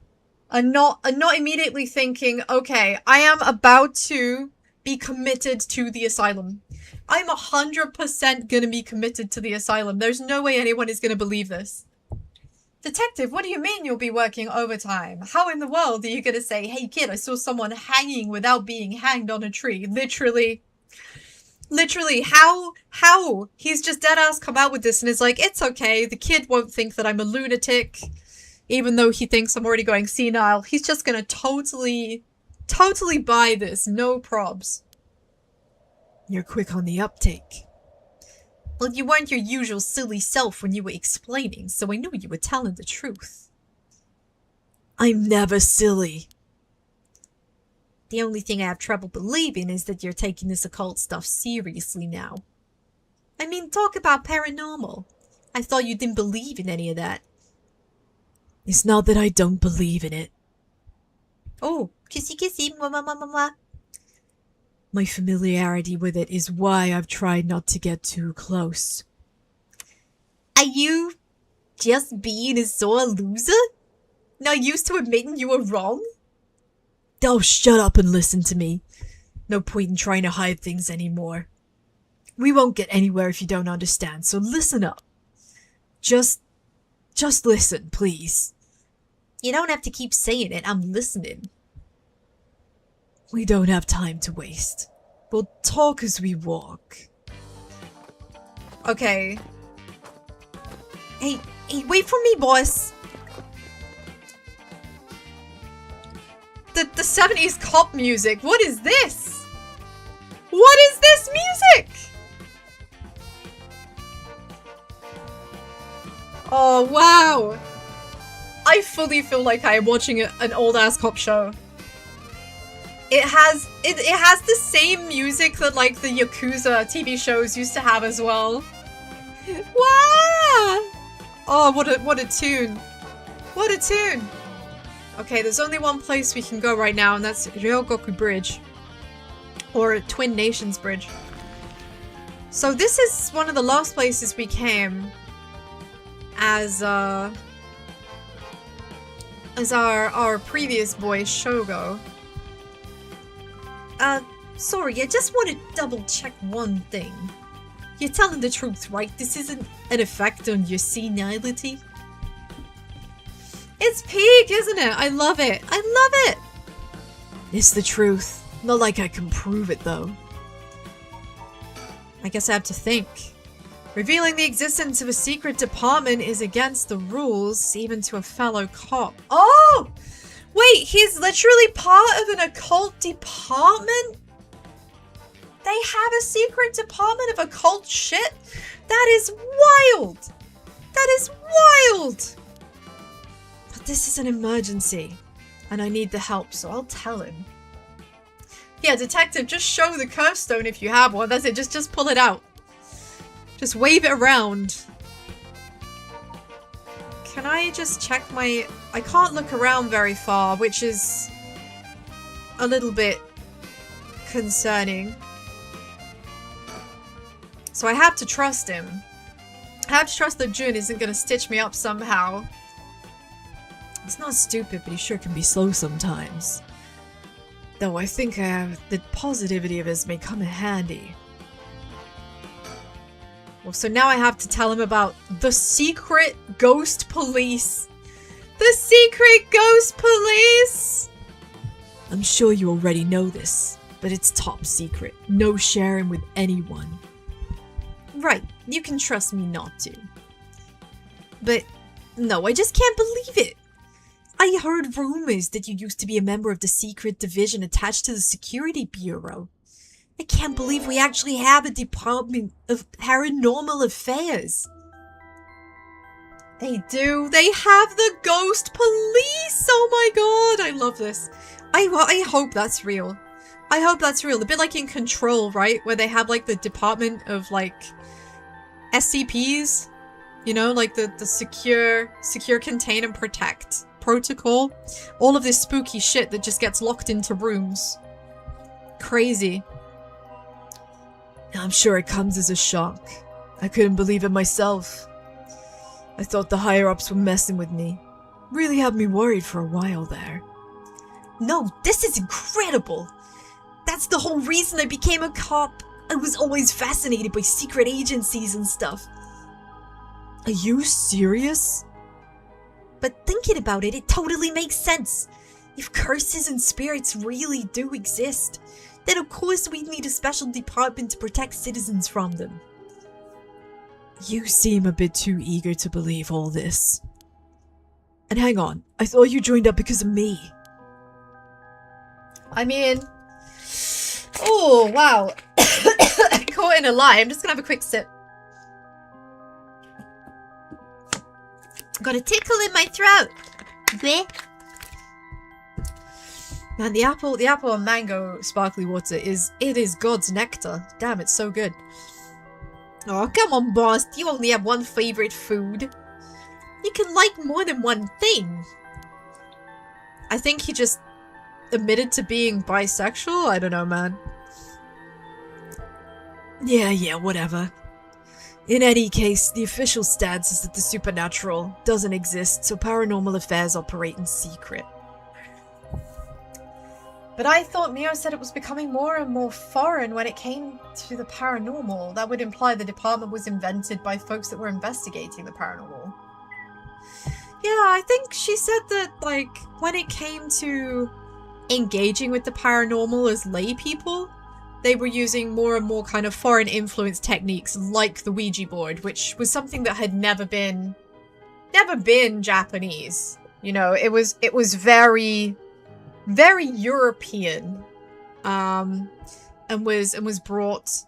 and not immediately thinking, okay, I am about to be committed to the asylum. I'm 100% gonna be committed to the asylum. There's no way anyone is gonna believe this. Detective, what do you mean you'll be working overtime? How in the world are you gonna say, hey kid, I saw someone hanging without being hanged on a tree? Literally, how? He's just deadass come out with this and is like, it's okay, the kid won't think that I'm a lunatic, even though he thinks I'm already going senile. He's just gonna totally buy this, no probs. You're quick on the uptake. Well, you weren't your usual silly self when you were explaining, so I knew you were telling the truth. I'm never silly. The only thing I have trouble believing is that you're taking this occult stuff seriously now. I mean, talk about paranormal. I thought you didn't believe in any of that. It's not that I don't believe in it. Oh, kissy kissy, mwah mwah mwah mwah. My familiarity with it is why I've tried not to get too close. Are you just being a sore loser? Not used to admitting you were wrong? Oh, shut up and listen to me. No point in trying to hide things anymore. We won't get anywhere if you don't understand, so listen up. Just listen, please. You don't have to keep saying it, I'm listening. We don't have time to waste. We'll talk as we walk. Okay. Hey, wait for me, boss. The 70s cop music. What is this? What is this music? Oh, wow. I fully feel like I am watching an old-ass cop show. It has the same music that, like, the Yakuza TV shows used to have as well. Wow! Oh, what a tune. What a tune. Okay, there's only one place we can go right now, and that's Ryogoku Bridge. Or Twin Nations Bridge. So this is one of the last places we came as our previous boy, Shogo. Sorry, I just want to double check one thing. You're telling the truth, right? This isn't an effect on your senility? It's peak, isn't it? I love it. I love it! It's the truth. Not like I can prove it, though. I guess I have to think. Revealing the existence of a secret department is against the rules, even to a fellow cop. Oh! Wait, he's literally part of an occult department? They have a secret department of occult shit? That is wild! That is wild! But this is an emergency, and I need the help, so I'll tell him. Yeah, detective, just show the curse stone if you have one. That's it, just pull it out. Just wave it around. Can I just check my... I can't look around very far, which is a little bit concerning. So I have to trust him. I have to trust that Jun isn't going to stitch me up somehow. He's not stupid, but he sure can be slow sometimes. Though I think the positivity of his may come in handy. Well, so now I have to tell him about the secret ghost police. The secret ghost police! I'm sure you already know this, but it's top secret. No sharing with anyone. Right, you can trust me not to. But no, I just can't believe it. I heard rumors that you used to be a member of the secret division attached to the Security Bureau. I can't believe we actually have a department of paranormal affairs. They do. They have the ghost police. Oh my god, I love this. I hope that's real. I hope that's real. A bit like in Control, right? Where they have like the department of like SCPs. You know, like the secure, contain and protect protocol. All of this spooky shit that just gets locked into rooms. Crazy. I'm sure it comes as a shock. I couldn't believe it myself. I thought the higher-ups were messing with me. Really had me worried for a while there. No, this is incredible! That's the whole reason I became a cop. I was always fascinated by secret agencies and stuff. Are you serious? But thinking about it, it totally makes sense. If curses and spirits really do exist, then of course we'd need a special department to protect citizens from them. You seem a bit too eager to believe all this. And hang on, I thought you joined up because of me. I mean... Oh, wow. Caught in a lie. I'm just gonna have a quick sip. Got a tickle in my throat. Bleh. Man, the apple and mango sparkly water is God's nectar. Damn, it's so good. Oh, come on, boss. Do you only have one favorite food? You can like more than one thing. I think he just admitted to being bisexual. I don't know, man. Yeah, whatever. In any case, the official stance is that the supernatural doesn't exist, so paranormal affairs operate in secret. But I thought Mio said it was becoming more and more foreign when it came to the paranormal. That would imply the department was invented by folks that were investigating the paranormal. Yeah, I think she said that, like, when it came to engaging with the paranormal as lay people, they were using more and more kind of foreign influence techniques like the Ouija board, which was something that had never been Japanese. You know, it was very European, and was brought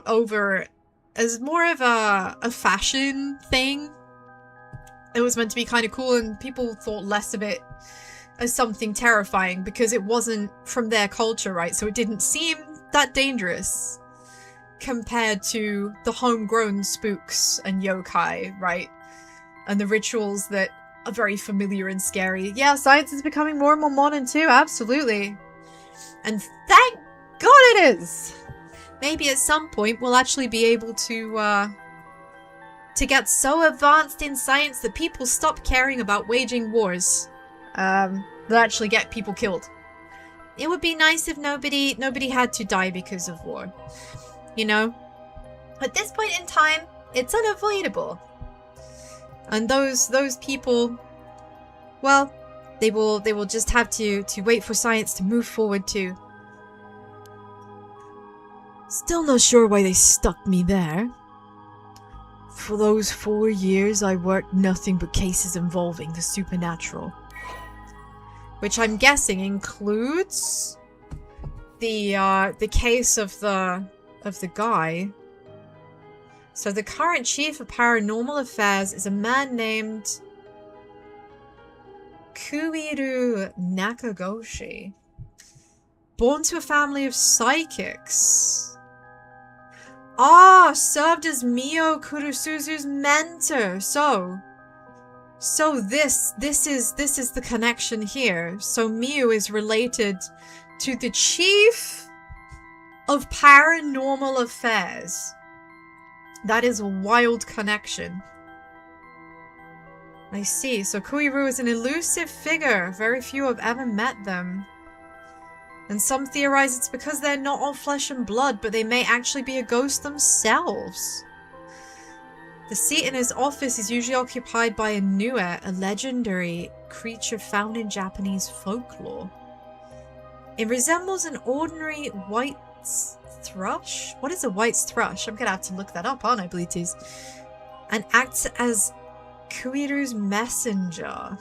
over as more of a fashion thing. It was meant to be kind of cool, and people thought less of it as something terrifying because it wasn't from their culture, right? So it didn't seem that dangerous compared to the homegrown spooks and yokai, right? And the rituals that are very familiar and scary. Yeah, science is becoming more and more modern too, absolutely. And thank God it is! Maybe at some point we'll actually be able to get so advanced in science that people stop caring about waging wars. That actually get people killed. It would be nice if nobody had to die because of war. You know? At this point in time, it's unavoidable. And those people, well, they will just have to wait for science to move forward too. Still not sure why they stuck me there. For those 4 years, I worked nothing but cases involving the supernatural. Which I'm guessing includes the case of the guy. So the current chief of paranormal affairs is a man named Kuiru Nakagoshi. Born to a family of psychics. Ah, served as Mio Kurusuzu's mentor. So this is the connection here. So Mio is related to the chief of paranormal affairs. That is a wild connection. I see. So Kuiru is an elusive figure. Very few have ever met them. And some theorize it's because they're not all flesh and blood, but they may actually be a ghost themselves. The seat in his office is usually occupied by a Nue, a legendary creature found in Japanese folklore. It resembles an ordinary white thrush? What is a white thrush? I'm gonna have to look that up, aren't I, Bleaties? And acts as Kuiru's messenger.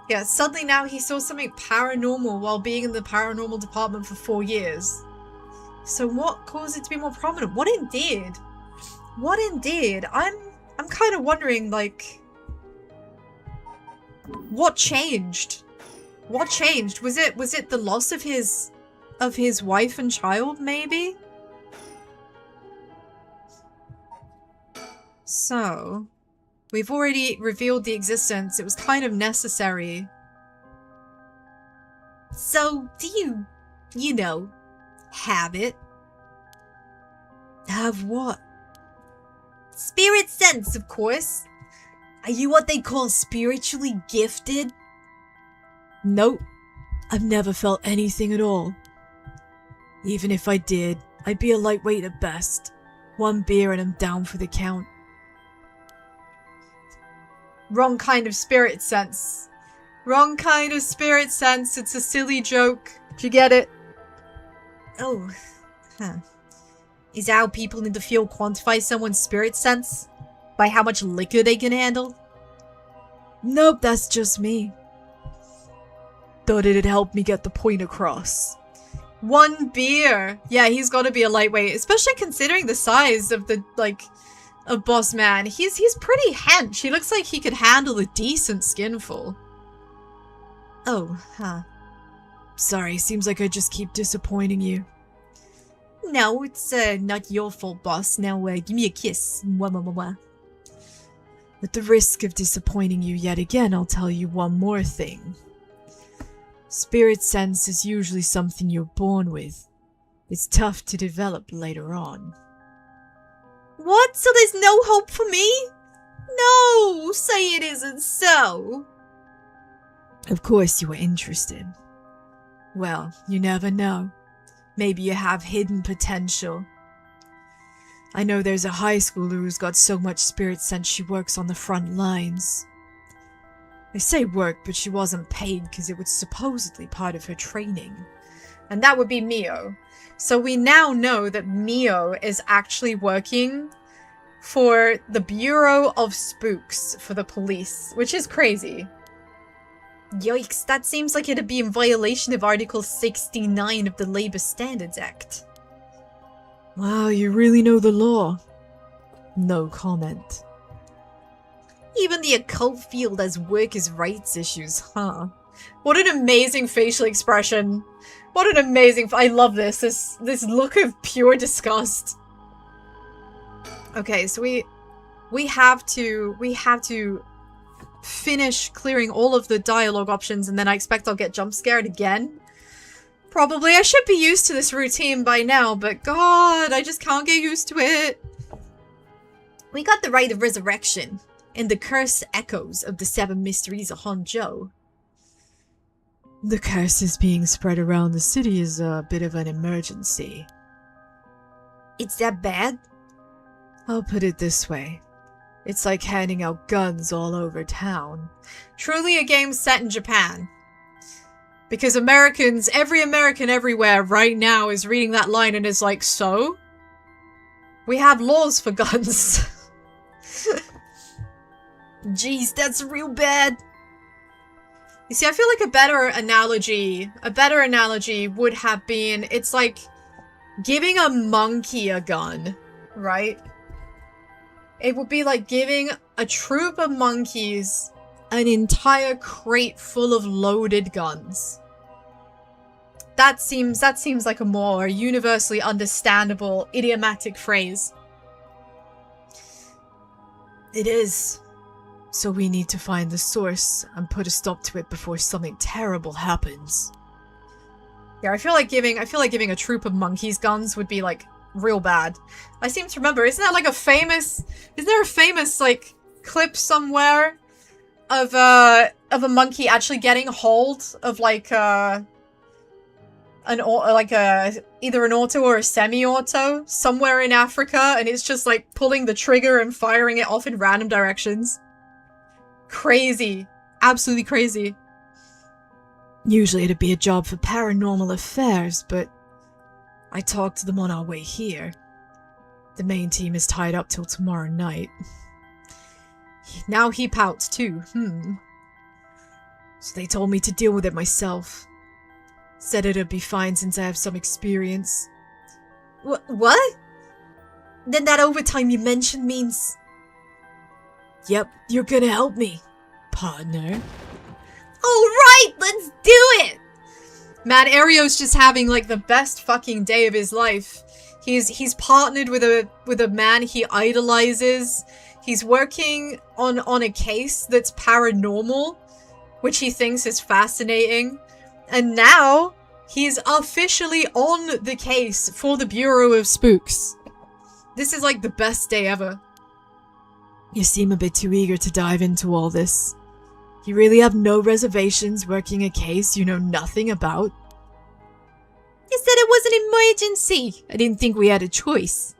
Yeah, suddenly now he saw something paranormal while being in the paranormal department for 4 years. So what caused it to be more prominent? What indeed? What indeed? I'm kind of wondering, like, what changed? What changed? Was it the loss of his wife and child, maybe? So, we've already revealed the existence. It was kind of necessary. So, do you know, have it? Have what? Spirit sense, of course. Are you what they call spiritually gifted? Nope. I've never felt anything at all. Even if I did, I'd be a lightweight at best. 1 beer and I'm down for the count. Wrong kind of spirit sense. Wrong kind of spirit sense. It's a silly joke. Do you get it? Oh. Huh. Is that how people in the field quantify someone's spirit sense? By how much liquor they can handle? Nope, that's just me. Thought it'd help me get the point across. 1 beer. Yeah, he's got to be a lightweight, especially considering the size of the, like, of Boss Man. He's pretty hench. He looks like he could handle a decent skinful. Oh, huh. Sorry, seems like I just keep disappointing you. No, it's not your fault, boss. Now, give me a kiss. Mwah, mwah, mwah, mwah. At the risk of disappointing you yet again, I'll tell you one more thing. Spirit sense is usually something you're born with. It's tough to develop later on. What? So there's no hope for me? No! Say it isn't so! Of course you were interested. Well, you never know. Maybe you have hidden potential. I know there's a high schooler who's got so much spirit sense she works on the front lines. I say work, but she wasn't paid because it was supposedly part of her training. And that would be Mio. So we now know that Mio is actually working for the Bureau of Spooks for the police, which is crazy. Yikes, that seems like it'd be in violation of Article 69 of the Labor Standards Act. Wow, you really know the law. No comment. Even the occult field has workers' rights issues, huh? What an amazing facial expression. What an amazing... I love this. This look of pure disgust. Okay, so we have to finish clearing all of the dialogue options, and then I expect I'll get jump scared again. Probably. I should be used to this routine by now, but God, I just can't get used to it. We got the right of resurrection and the cursed echoes of the 7 mysteries of Honjo. The curses being spread around the city is a bit of an emergency. It's that bad? I'll put it this way. It's like handing out guns all over town. Truly a game set in Japan. Because Americans, every American everywhere right now is reading that line and is like, so? We have laws for guns. Jeez, that's real bad. You see, I feel like a better analogy would have been, it's like giving a monkey a gun. right? It would be like giving a troop of monkeys an entire crate full of loaded guns. That seems like a more universally understandable idiomatic phrase. It is. So we need to find the source and put a stop to it before something terrible happens. Yeah, I feel like giving a troop of monkeys guns would be like real bad. I seem to remember, isn't there a famous like clip somewhere of a monkey actually getting hold of like either an auto or a semi-auto somewhere in Africa, and it's just like pulling the trigger and firing it off in random directions. Crazy. Absolutely crazy. Usually it'd be a job for paranormal affairs, but I talked to them on our way here. The main team is tied up till tomorrow night. Now he pouts too, So they told me to deal with it myself. Said it'd be fine since I have some experience. What? Then that overtime you mentioned means... Yep, you're gonna help me, partner. Alright, let's do it! Man, Erio's just having like the best fucking day of his life. He's partnered with a man he idolizes. He's working on a case that's paranormal, which he thinks is fascinating. And now he's officially on the case for the Bureau of Spooks. This is like the best day ever. You seem a bit too eager to dive into all this. You really have no reservations working a case you know nothing about? You said it was an emergency. I didn't think we had a choice.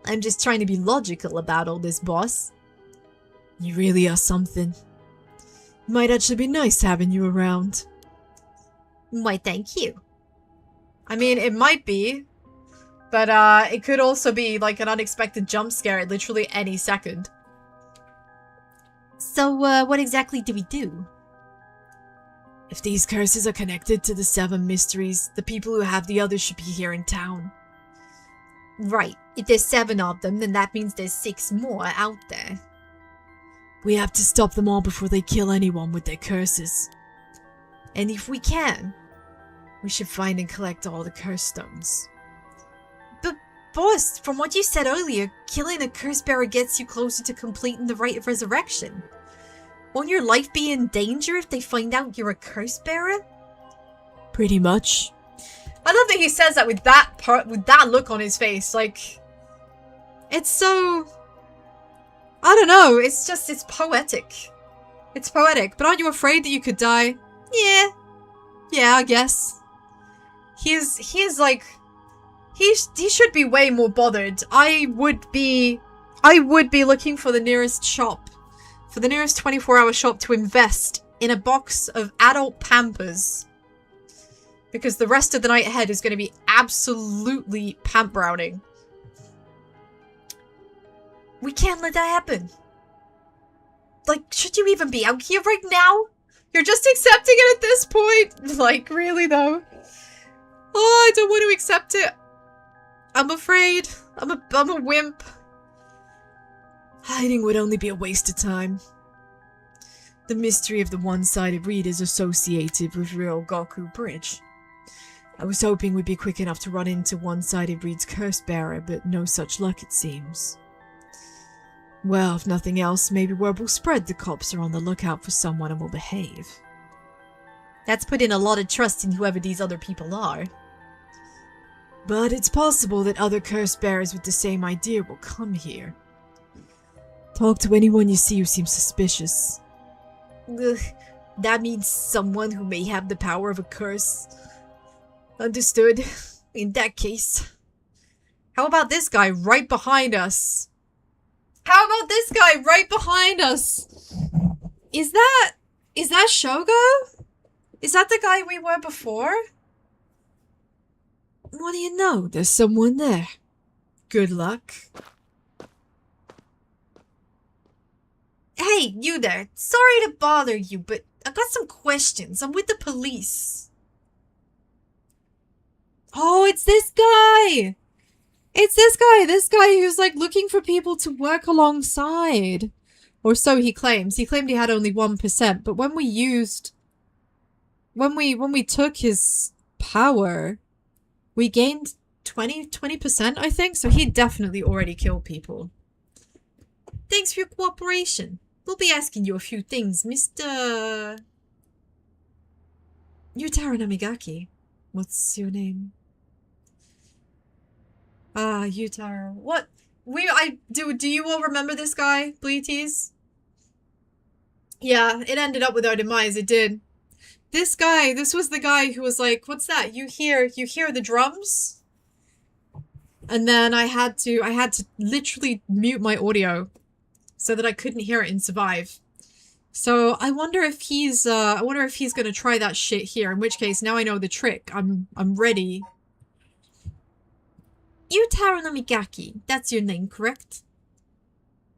I'm just trying to be logical about all this, boss. You really are something. Might actually be nice having you around. Why, thank you. I mean, it might be. But it could also be like an unexpected jump scare at literally any second. So, what exactly do we do? If these curses are connected to the 7 mysteries, the people who have the others should be here in town. Right. If there's 7 of them, then that means there's 6 more out there. We have to stop them all before they kill anyone with their curses. And if we can, we should find and collect all the curse stones. But, boss, from what you said earlier, killing a curse bearer gets you closer to completing the rite of resurrection. Won't your life be in danger if they find out you're a curse bearer? Pretty much. I love that he says that with that look on his face. Like, it's so... I don't know. It's just, it's poetic. It's poetic. But aren't you afraid that you could die? Yeah. Yeah, I guess. He is like... He should be way more bothered. I would be looking for the nearest shop. For the nearest 24-hour shop to invest in a box of adult Pampers. Because the rest of the night ahead is going to be absolutely pamp browning. We can't let that happen. Like, should you even be out here right now? You're just accepting it at this point? Like, really though? Oh, I don't want to accept it. I'm afraid. I'm a wimp. Hiding would only be a waste of time. The mystery of the one-sided read is associated with real Goku Bridge. I was hoping we'd be quick enough to run into one-sided read's curse bearer, but no such luck it seems. Well, if nothing else, maybe word will spread the cops are on the lookout for someone and will behave. That's putting a lot of trust in whoever these other people are. But it's possible that other curse bearers with the same idea will come here. Talk to anyone you see who seems suspicious. Ugh, that means someone who may have the power of a curse. Understood. In that case. How about this guy right behind us? How about this guy right behind us? Is that Shogo? Is that the guy we were before? What do you know? There's someone there. Good luck. Hey, you there. Sorry to bother you, but I've got some questions. I'm with the police. Oh, it's this guy! It's this guy who's like looking for people to work alongside. Or so he claims. He claimed he had only 1%, but when we took his power, we gained 20%, I think, so he definitely already killed people. Thanks for your cooperation. We'll be asking you a few things, Mr. Yutaro Namigaki. What's your name? Yutaro. What? Do you all remember this guy, Bleaties? Yeah, it ended up with our demise, it did. This was the guy who was like, what's that? You hear the drums? And then I had to literally mute my audio so that I couldn't hear it in Survive. So I wonder if he's gonna try that shit here, in which case now I know the trick. I'm ready. Yutaro Namigaki, that's your name, correct?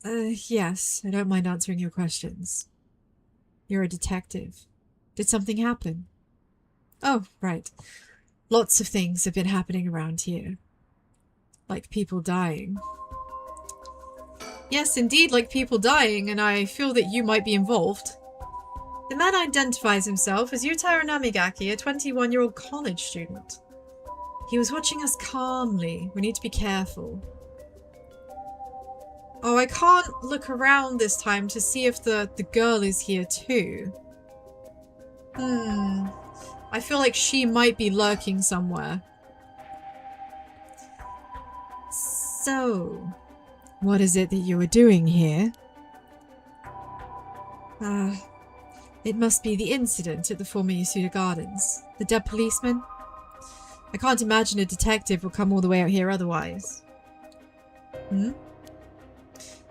Yes, I don't mind answering your questions. You're a detective. Did something happen? Oh, right. Lots of things have been happening around here. Like people dying. Yes, indeed, like people dying, and I feel that you might be involved. The man identifies himself as Yutaro Namigaki, a 21-year-old college student. He was watching us calmly. We need to be careful. Oh, I can't look around this time to see if the girl is here too. I feel like she might be lurking somewhere. So, what is it that you were doing here? It must be the incident at the former Yasuda Gardens. The dead policeman? I can't imagine a detective will come all the way out here otherwise.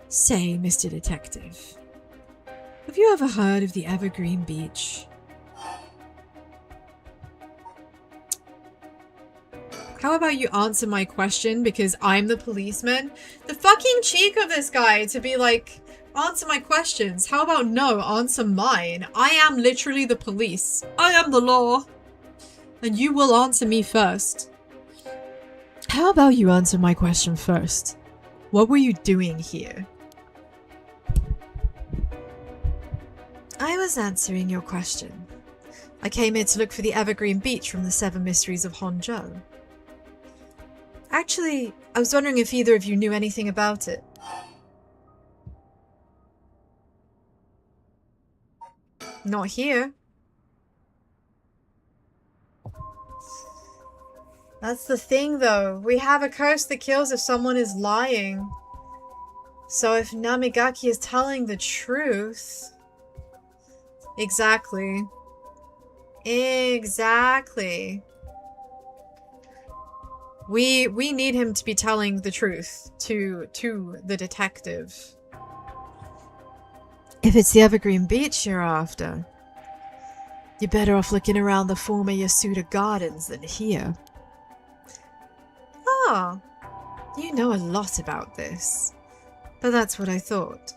Say, Mr. Detective, have you ever heard of the Evergreen Beach? How about you answer my question because I'm the policeman? The fucking cheek of this guy to be like, answer my questions. How about no, answer mine? I am literally the police. I am the law. And you will answer me first. How about you answer my question first? What were you doing here? I was answering your question. I came here to look for the Evergreen Beach from the 7 Mysteries of Honjo. Actually, I was wondering if either of you knew anything about it. Not here. That's the thing though. We have a curse that kills if someone is lying. So if Namigaki is telling the truth... Exactly. Exactly. We need him to be telling the truth to the detective. If it's the Evergreen Beach you're after, you're better off looking around the former Yasuda Gardens than here. Ah, you know a lot about this. But that's what I thought.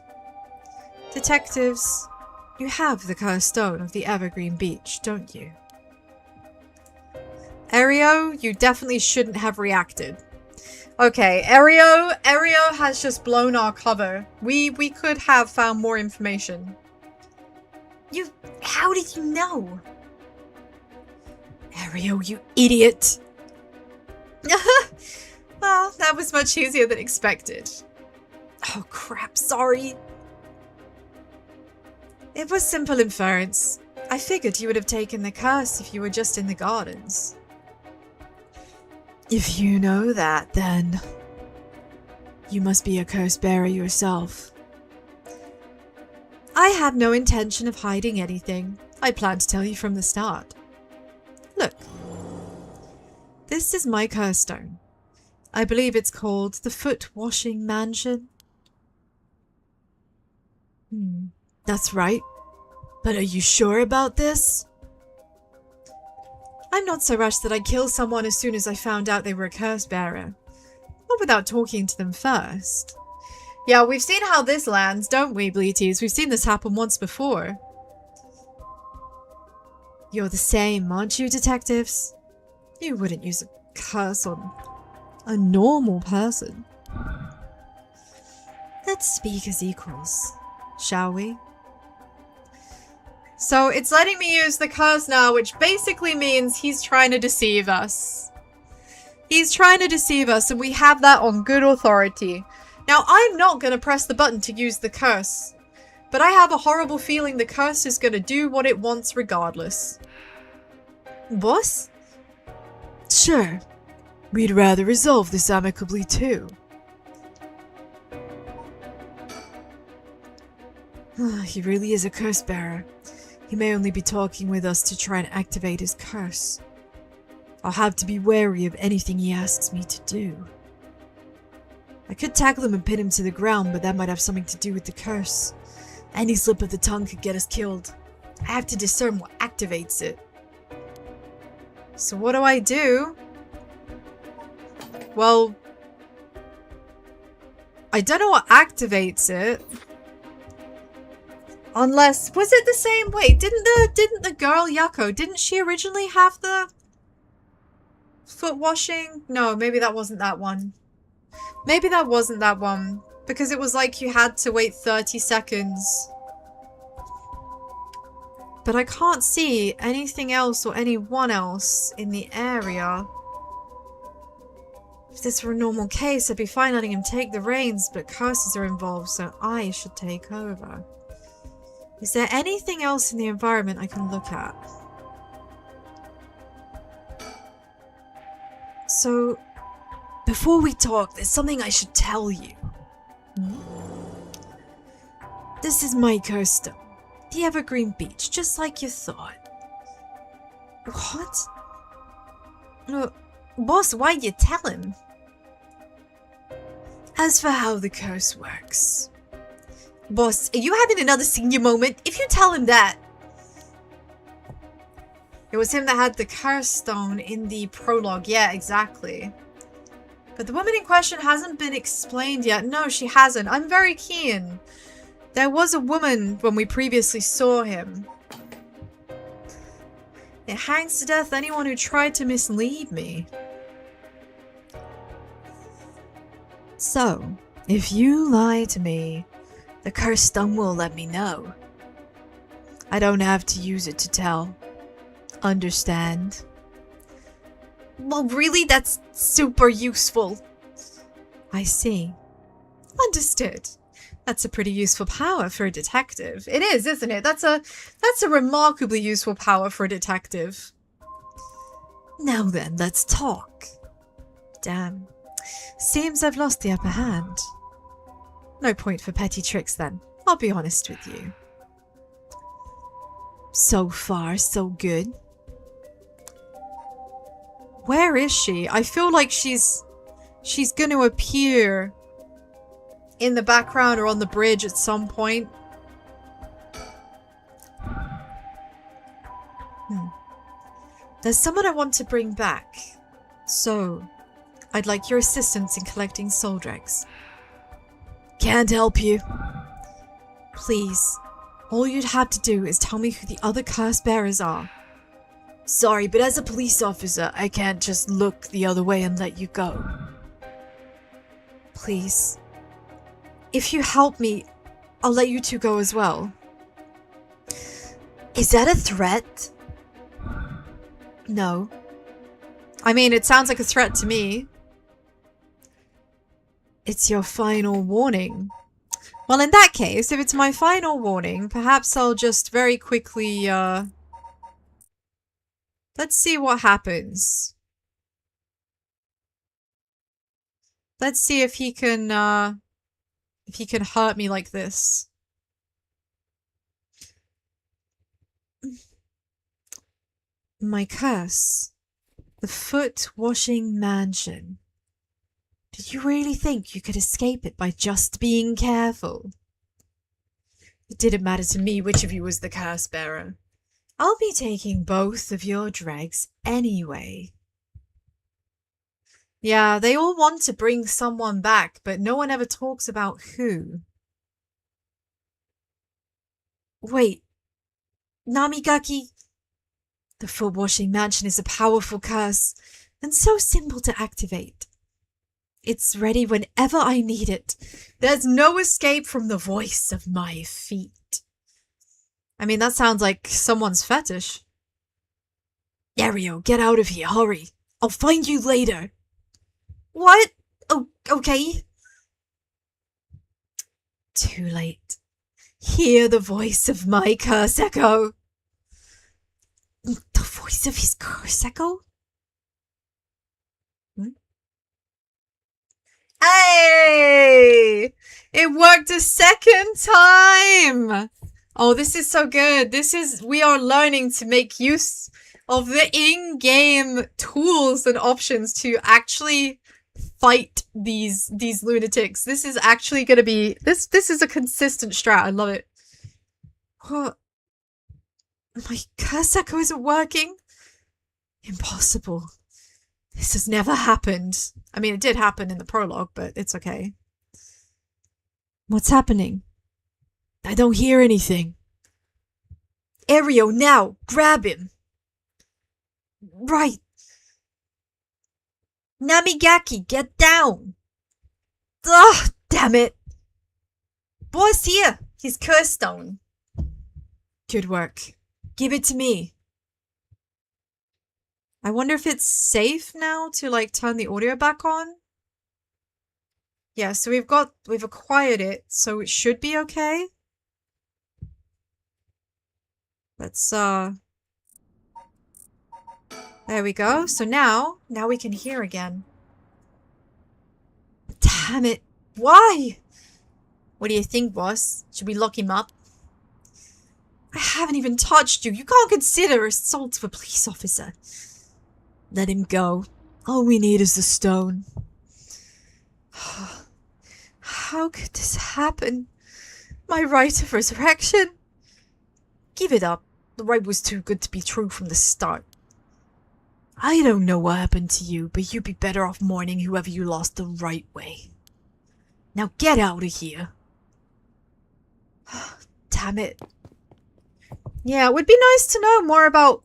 Detectives, you have the cursed stone of the Evergreen Beach, don't you? Erio, you definitely shouldn't have reacted. Okay, Erio has just blown our cover. We could have found more information. How did you know? Erio, you idiot. Well, that was much easier than expected. Oh crap, sorry. It was simple inference. I figured you would have taken the curse if you were just in the gardens. If you know that, then you must be a curse bearer yourself. I have no intention of hiding anything. I plan to tell you from the start. Look. This is my curse stone. I believe it's called the Foot Washing Mansion. That's right. But are you sure about this? I'm not so rushed that I'd kill someone as soon as I found out they were a curse bearer. Not without talking to them first. Yeah, we've seen how this lands, don't we, Bleaties? We've seen this happen once before. You're the same, aren't you, detectives? You wouldn't use a curse on A normal person. Let's speak as equals, shall we? So it's letting me use the curse now, which basically means he's trying to deceive us. He's trying to deceive us, and we have that on good authority. Now, I'm not going to press the button to use the curse, but I have a horrible feeling the curse is going to do what it wants regardless. Boss? Sure. We'd rather resolve this amicably too. He really is a curse bearer. He may only be talking with us to try and activate his curse. I'll have to be wary of anything he asks me to do. I could tackle him and pin him to the ground, but that might have something to do with the curse. Any slip of the tongue could get us killed. I have to discern what activates it. So what do I do? Well, I don't know what activates it. Unless, was it the same? Wait, didn't the girl Yakko, didn't she originally have the foot washing? No, maybe that wasn't that one. Maybe that wasn't that one. Because it was like you had to wait 30 seconds. But I can't see anything else or anyone else in the area. If this were a normal case, I'd be fine letting him take the reins, but curses are involved, so I should take over. Is there anything else in the environment I can look at? So, before we talk, there's something I should tell you. This is my curse stone. The Evergreen Beach, just like you thought. What? Boss, why'd you tell him? As for how the curse works. Boss, are you having another senior moment? If you tell him that. It was him that had the curse stone in the prologue. Yeah, exactly. But the woman in question hasn't been explained yet. No, she hasn't. I'm very keen. There was a woman when we previously saw him. It hangs to death anyone who tried to mislead me. So, if you lie to me, the cursed stone will let me know. I don't have to use it to tell. Understand? Well, really? That's super useful. I see. Understood. That's a pretty useful power for a detective. It is, isn't it? That's a remarkably useful power for a detective. Now then, let's talk. Damn. Seems I've lost the upper hand. No point for petty tricks then. I'll be honest with you. So far, so good. Where is she? I feel like she's going to appear in the background or on the bridge at some point. There's someone I want to bring back. So, I'd like your assistance in collecting soul dregs. Can't help you. Please. All you'd have to do is tell me who the other curse bearers are. Sorry, but as a police officer, I can't just look the other way and let you go. Please. If you help me, I'll let you two go as well. Is that a threat? No. I mean, it sounds like a threat to me. It's your final warning. Well, in that case, if it's my final warning, perhaps I'll just very quickly, let's see what happens. Let's see if he can hurt me like this. My curse. The foot-washing mansion. Did you really think you could escape it by just being careful? It didn't matter to me which of you was the curse bearer. I'll be taking both of your dregs anyway. Yeah, they all want to bring someone back, but no one ever talks about who. Wait. Namigaki? The foot-washing mansion is a powerful curse, and so simple to activate. It's ready whenever I need it. There's no escape from the voice of my feet. I mean, that sounds like someone's fetish. Erio, get out of here, hurry. I'll find you later. What? Oh, okay. Too late. Hear the voice of my curse echo. The voice of his curse echo? Hey! It worked a second time! Oh, this is so good. We are learning to make use of the in-game tools and options to actually fight these lunatics. This is actually gonna be, this is a consistent strat. I love it. What? My curse echo isn't working? Impossible. This has never happened. I mean, it did happen in the prologue, but it's okay. What's happening? I don't hear anything. Erio, now! Grab him! Right. Namigaki, get down! Ugh, damn it! Boss here! His curse stone. Good work. Give it to me. I wonder if it's safe now to, like, turn the audio back on? Yeah, so we've acquired it, so it should be okay. Let's, there we go. So now we can hear again. Damn it. Why? What do you think, boss? Should we lock him up? I haven't even touched you. You can't consider assault of a police officer. Let him go. All we need is the stone. How could this happen? My right of resurrection? Give it up. The right was too good to be true from the start. I don't know what happened to you, but you'd be better off mourning whoever you lost the right way. Now get out of here. Damn it. Yeah, it would be nice to know more about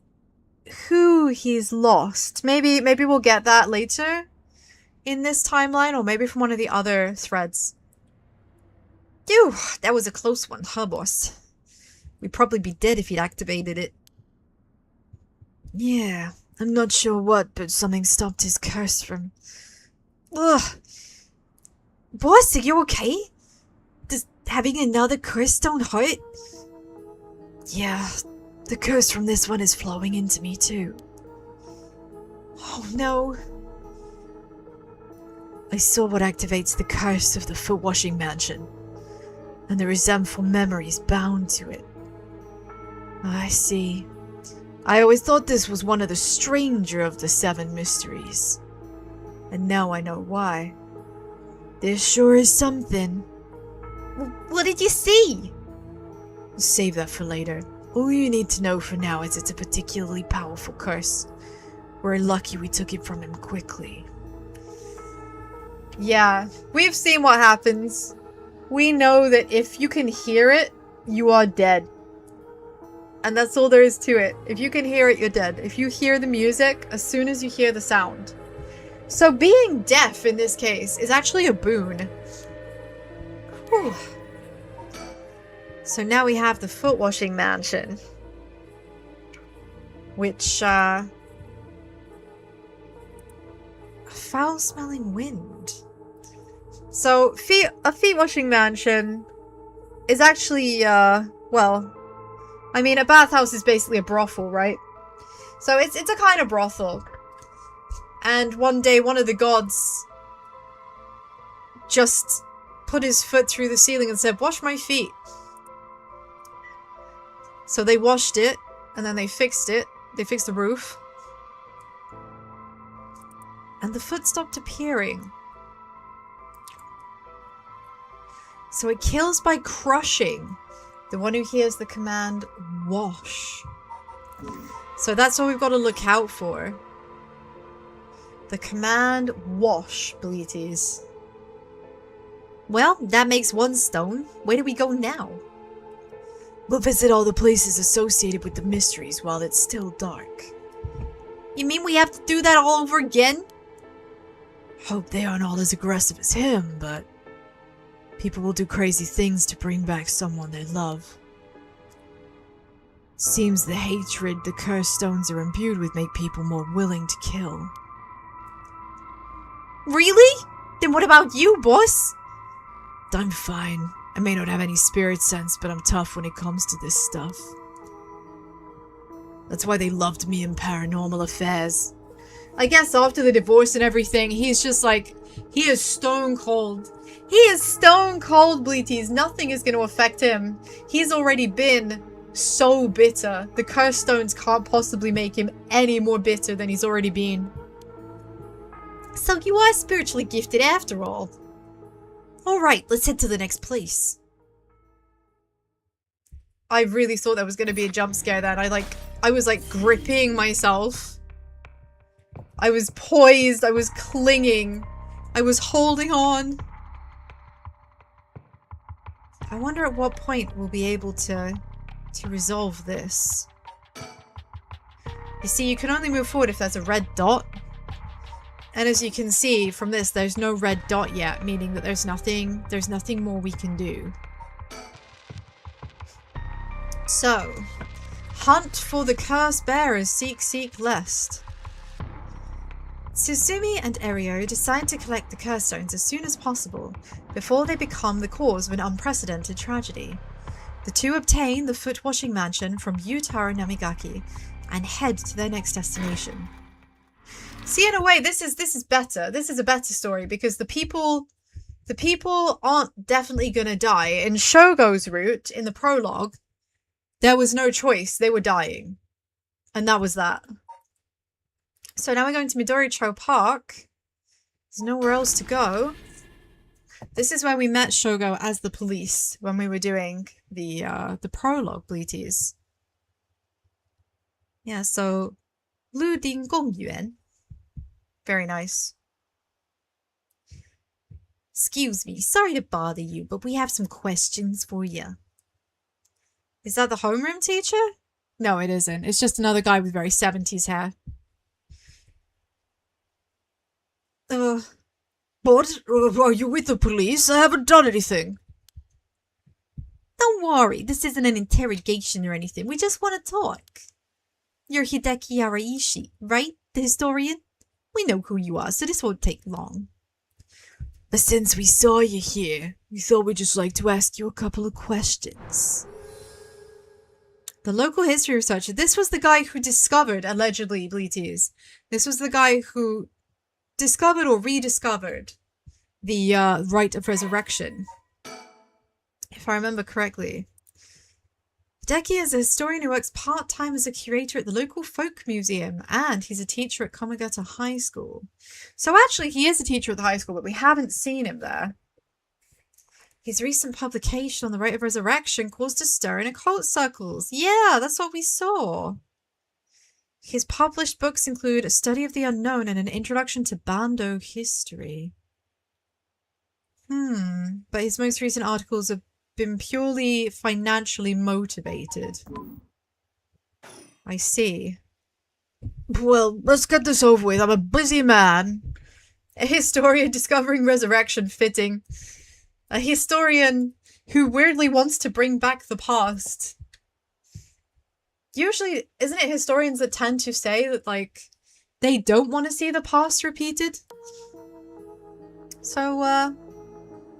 who he's lost. Maybe we'll get that later in this timeline, or maybe from one of the other threads. Phew, that was a close one, huh, boss? We'd probably be dead if he'd activated it. Yeah, I'm not sure what, but something stopped his curse from... Ugh. Boss, are you okay? Does having another curse stone hurt? Yeah, the curse from this one is flowing into me too. Oh no. I saw what activates the curse of the foot-washing mansion, and the resentful memories bound to it. I see. I always thought this was one of the stranger of the 7 mysteries. And now I know why. There sure is something. What did you see? We'll save that for later. All you need to know for now is it's a particularly powerful curse. We're lucky we took it from him quickly. Yeah, we've seen what happens. We know that if you can hear it, you are dead. And that's all there is to it. If you can hear it, you're dead. If you hear the music, as soon as you hear the sound. So being deaf in this case is actually a boon. Whew. So now we have the foot-washing mansion. Which, a foul-smelling wind. So, a feet-washing mansion is actually, well... I mean, a bathhouse is basically a brothel, right? So it's a kind of brothel. And one day, one of the gods just put his foot through the ceiling and said, "Wash my feet." So they washed it, and then they fixed it. They fixed the roof. And the foot stopped appearing. So it kills by crushing the one who hears the command, wash. So that's what we've got to look out for. The command, wash, Bleaties. Well, that makes 1 stone. Where do we go now? We'll visit all the places associated with the mysteries while it's still dark. You mean we have to do that all over again? Hope they aren't all as aggressive as him, but people will do crazy things to bring back someone they love. Seems the hatred the cursed stones are imbued with make people more willing to kill. Really? Then what about you, boss? I'm fine. I may not have any spirit sense, but I'm tough when it comes to this stuff. That's why they loved me in Paranormal Affairs. I guess after the divorce and everything, he's just like, he is stone cold. He is stone cold, Bleaties. Nothing is going to affect him. He's already been so bitter. The cursed stones can't possibly make him any more bitter than he's already been. So you are spiritually gifted after all. Alright, let's head to the next place. I really thought that was going to be a jump scare then. I was like gripping myself. I was poised. I was clinging. I was holding on. I wonder at what point we'll be able to resolve this. You see, you can only move forward if there's a red dot. And as you can see from this, there's no red dot yet, meaning that there's nothing more we can do. So, hunt for the curse bearers, seek lest. Tsustumi and Erio decide to collect the curse stones as soon as possible, before they become the cause of an unprecedented tragedy. The two obtain the foot-washing mansion from Yutaro Namigaki and head to their next destination. See, in a way, this is better. This is a better story because the people aren't definitely gonna die. In Shogo's route, in the prologue, there was no choice. They were dying. And that was that. So now we're going to Midoricho Park. There's nowhere else to go. This is where we met Shogo as the police when we were doing the prologue, Bleaties. Yeah, so Luding Gongyuan. Very nice. Excuse me, sorry to bother you, but we have some questions for you. Is that the homeroom teacher? No, it isn't. It's just another guy with very 70s hair. What? Are you with the police? I haven't done anything. Don't worry, this isn't an interrogation or anything. We just want to talk. You're Hideki Araishi, right? The historian? We know who you are, so this won't take long. But since we saw you here, we thought we'd just like to ask you a couple of questions. The local history researcher. This was the guy who discovered, allegedly, Bleaties. This was the guy who discovered or rediscovered the rite of resurrection. If I remember correctly. Hideki is a historian who works part-time as a curator at the local folk museum, and he's a teacher at Komagata High School. So actually, he is a teacher at the high school, but we haven't seen him there. His recent publication on the rite of resurrection caused a stir in occult circles. Yeah, that's what we saw. His published books include A Study of the Unknown and an Introduction to Bando History. But his most recent articles have been purely financially motivated. I see. Well, let's get this over with. I'm a busy man. A historian discovering resurrection, fitting. A historian who weirdly wants to bring back the past. Usually, isn't it historians that tend to say that, like, they don't want to see the past repeated? So,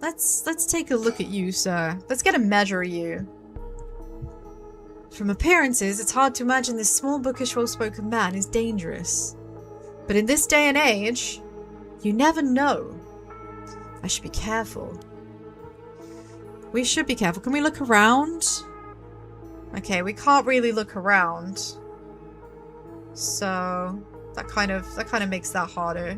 let's take a look at you, sir. Let's get a measure of you. From appearances, it's hard to imagine this small, bookish, well-spoken man is dangerous. But in this day and age, you never know. I should be careful. We should be careful. Can we look around? Okay, we can't really look around. So that kind of makes that harder.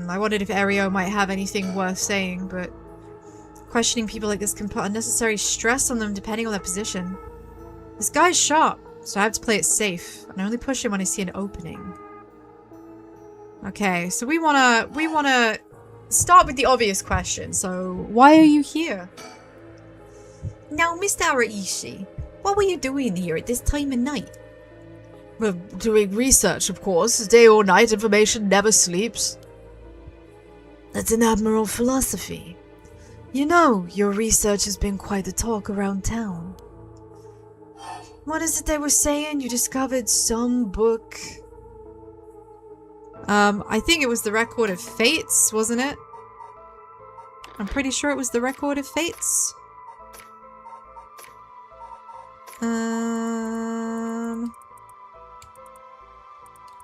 I wondered if Erio might have anything worth saying, but questioning people like this can put unnecessary stress on them depending on their position. This guy's sharp, so I have to play it safe, and I only push him when I see an opening. Okay, so we wanna start with the obvious question. So, why are you here? Now, Mr. Araishi, what were you doing here at this time of night? We're doing research, of course. Day or night, information never sleeps. That's an admirable philosophy. You know, your research has been quite the talk around town. What is it they were saying? You discovered some book? I think it was the Record of Fates, wasn't it? I'm pretty sure it was the Record of Fates.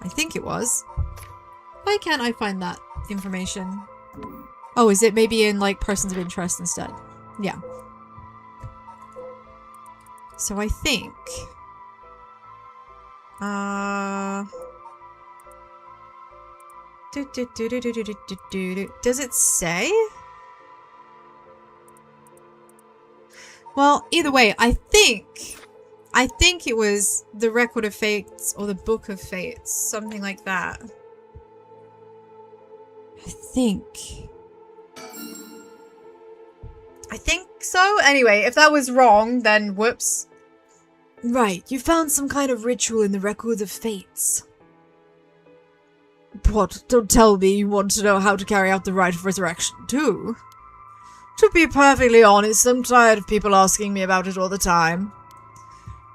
I think it was. Why can't I find that information? Oh, is it maybe in, like, persons of interest instead? Yeah. So I think... Does it say? Well, either way, I think it was the Record of Fates or the Book of Fates, something like that. I think so. Anyway, if that was wrong, then whoops. Right, you found some kind of ritual in the Record of Fates. What? Don't tell me you want to know how to carry out the rite of resurrection, too? To be perfectly honest, I'm tired of people asking me about it all the time.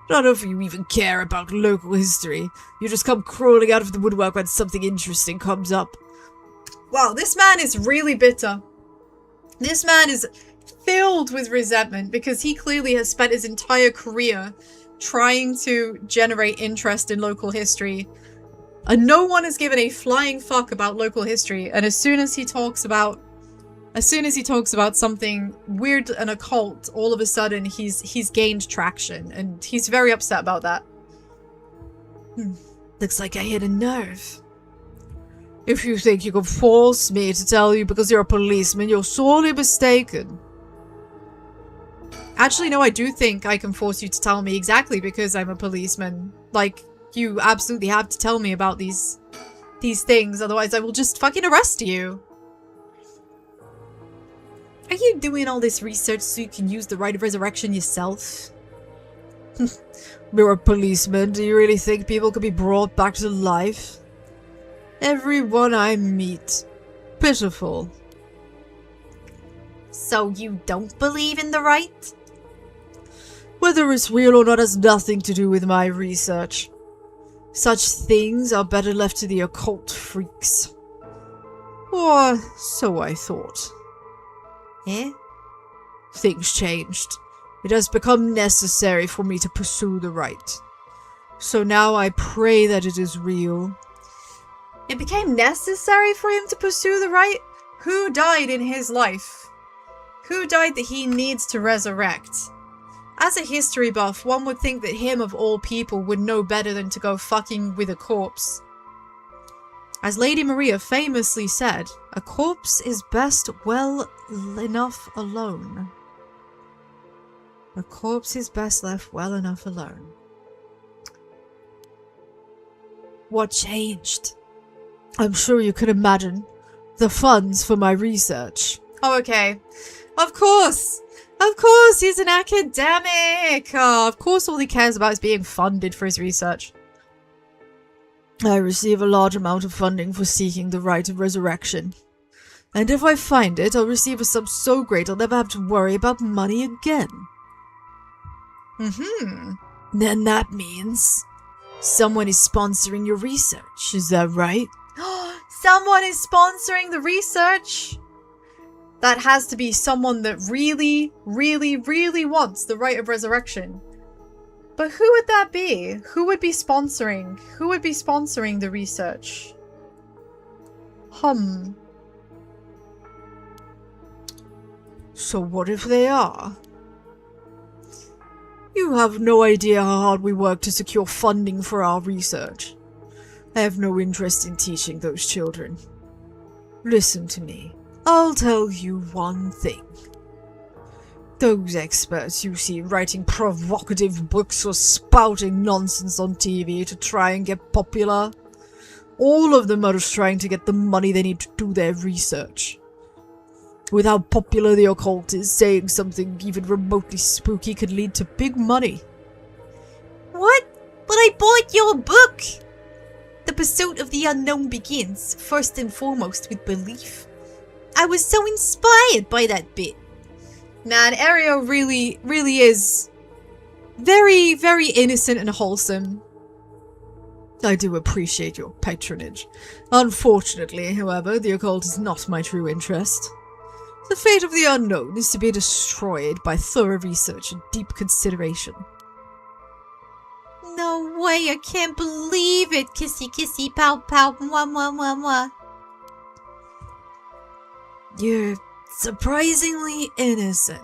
None of you even care about local history. You just come crawling out of the woodwork when something interesting comes up. Wow, this man is really bitter. This man is filled with resentment because he clearly has spent his entire career trying to generate interest in local history. And no one has given a flying fuck about local history. And as soon as he talks about something weird and occult, all of a sudden he's gained traction, and he's very upset about that. Looks like I hit a nerve. If you think you can force me to tell you because you're a policeman, you're sorely mistaken. Actually, no, I do think I can force you to tell me exactly because I'm a policeman. Like, you absolutely have to tell me about these things, otherwise I will just fucking arrest you. Are you doing all this research so you can use the rite of resurrection yourself? You're a policeman. Do you really think people can be brought back to life? Everyone I meet. Pitiful. So you don't believe in the rite? Whether it's real or not has nothing to do with my research. Such things are better left to the occult freaks. Or so I thought. Eh? Things changed. It has become necessary for me to pursue the rite. So now I pray that it is real. It became necessary for him to pursue the rite? Who died in his life? Who died that he needs to resurrect? As a history buff, one would think that him of all people would know better than to go fucking with a corpse. As Lady Maria famously said, a corpse is best well enough alone. A corpse is best left well enough alone. What changed? I'm sure you can imagine. The funds for my research. Oh, okay. Of course! Of course, he's an academic! Oh, of course all he cares about is being funded for his research. I receive a large amount of funding for seeking the rite of resurrection. And if I find it, I'll receive a sum so great I'll never have to worry about money again. Then that means someone is sponsoring your research, is that right? Someone is sponsoring the research? That has to be someone that really, really, really wants the rite of resurrection. But who would that be? Who would be sponsoring? Who would be sponsoring the research? So what if they are? You have no idea how hard we work to secure funding for our research. I have no interest in teaching those children. Listen to me. I'll tell you one thing. Those experts you see writing provocative books or spouting nonsense on TV to try and get popular, all of them are just trying to get the money they need to do their research. With how popular the occult is, saying something even remotely spooky could lead to big money. What? But I bought your book! The pursuit of the unknown begins, first and foremost, with belief. I was so inspired by that bit. Man, Erio really is very, very innocent and wholesome. I do appreciate your patronage. Unfortunately, however, the occult is not my true interest. The fate of the unknown is to be destroyed by thorough research and deep consideration. No way, I can't believe it. Kissy, kissy, pow, pow, mwah, mwah, mwah, mwah. You're surprisingly innocent.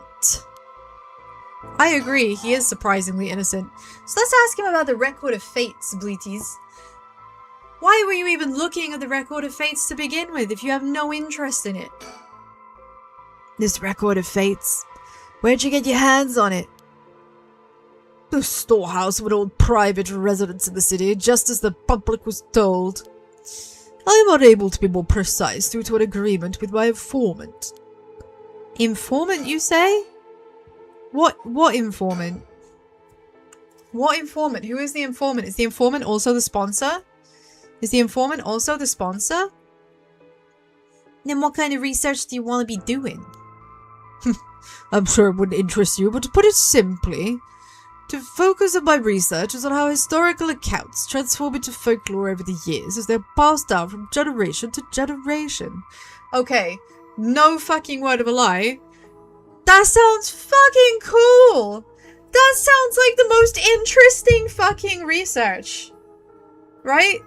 I agree, he is surprisingly innocent. So let's ask him about the Record of Fates, Bleaties. Why were you even looking at the Record of Fates to begin with if you have no interest in it? This Record of Fates? Where'd you get your hands on it? The storehouse of an old private residence in the city, just as the public was told. I am unable to be more precise due to an agreement with my informant. Informant, you say? What informant? What informant? Who is the informant? Is the informant also the sponsor? Is the informant also the sponsor? Then what kind of research do you want to be doing? I'm sure it wouldn't interest you, but to put it simply, the focus of my research is on how historical accounts transform into folklore over the years as they're passed down from generation to generation. Okay, no fucking word of a lie. That sounds fucking cool! That sounds like the most interesting fucking research. Right?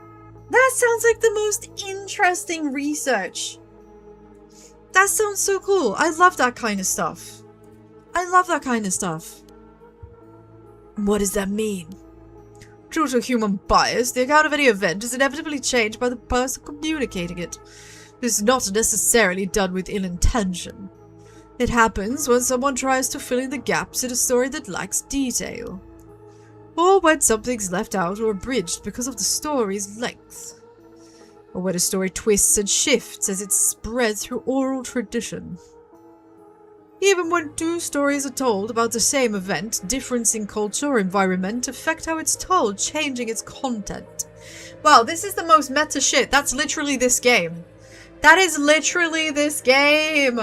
That sounds like the most interesting research. That sounds so cool. I love that kind of stuff. I love that kind of stuff. What does that mean? Due to human bias, the account of any event is inevitably changed by the person communicating it. This is not necessarily done with ill intention. It happens when someone tries to fill in the gaps in a story that lacks detail. Or when something's left out or abridged because of the story's length. Or when a story twists and shifts as it's spread through oral tradition. Even when two stories are told about the same event, difference in culture or environment affect how it's told, changing its content. Wow, this is the most meta shit. That's literally this game. That is literally this game!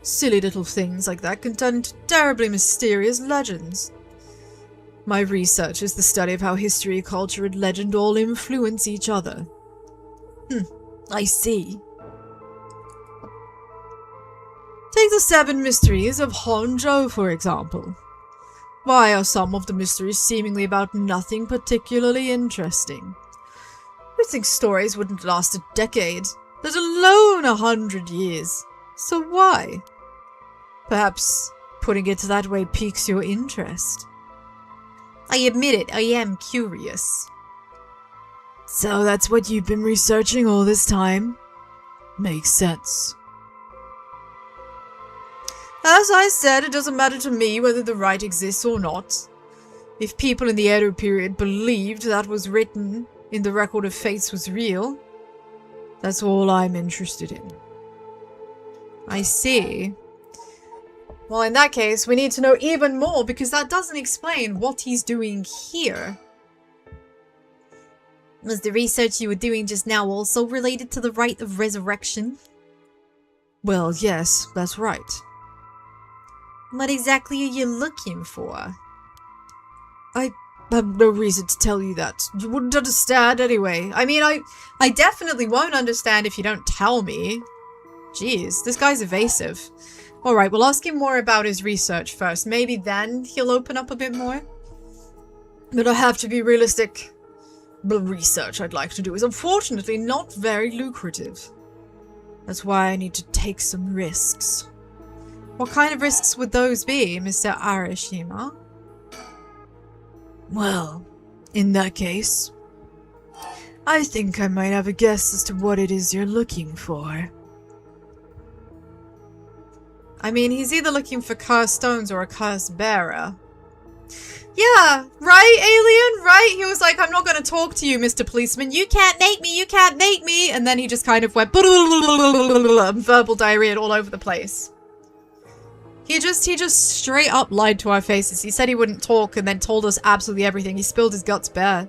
Silly little things like that can turn into terribly mysterious legends. My research is the study of how history, culture, and legend all influence each other. I see. Take the 7 mysteries of Honjo, for example. Why are some of the mysteries seemingly about nothing particularly interesting? You'd think stories wouldn't last a decade, let alone 100 years. So why? Perhaps putting it that way piques your interest. I admit it, I am curious. So that's what you've been researching all this time? Makes sense. As I said, it doesn't matter to me whether the right exists or not. If people in the Edo period believed that was written in the Record of Fates was real, that's all I'm interested in. I see. Well, in that case, we need to know even more because that doesn't explain what he's doing here. Was the research you were doing just now also related to the rite of resurrection? Well, yes, that's right. What exactly are you looking for? I have no reason to tell you that. You wouldn't understand anyway. I mean, I definitely won't understand if you don't tell me. Jeez, this guy's evasive. Alright, we'll ask him more about his research first. Maybe then he'll open up a bit more. But I have to be realistic. The research I'd like to do is unfortunately not very lucrative. That's why I need to take some risks. What kind of risks would those be, Mr. Arashima? Well, in that case, I think I might have a guess as to what it is you're looking for. I mean, he's either looking for cursed stones or a cursed bearer. Yeah, right, alien? Right? He was like, I'm not going to talk to you, Mr. Policeman. You can't make me, you can't make me. And then he just kind of went verbal diarrhea all over the place. He just straight up lied to our faces. He said he wouldn't talk and then told us absolutely everything. He spilled his guts bare.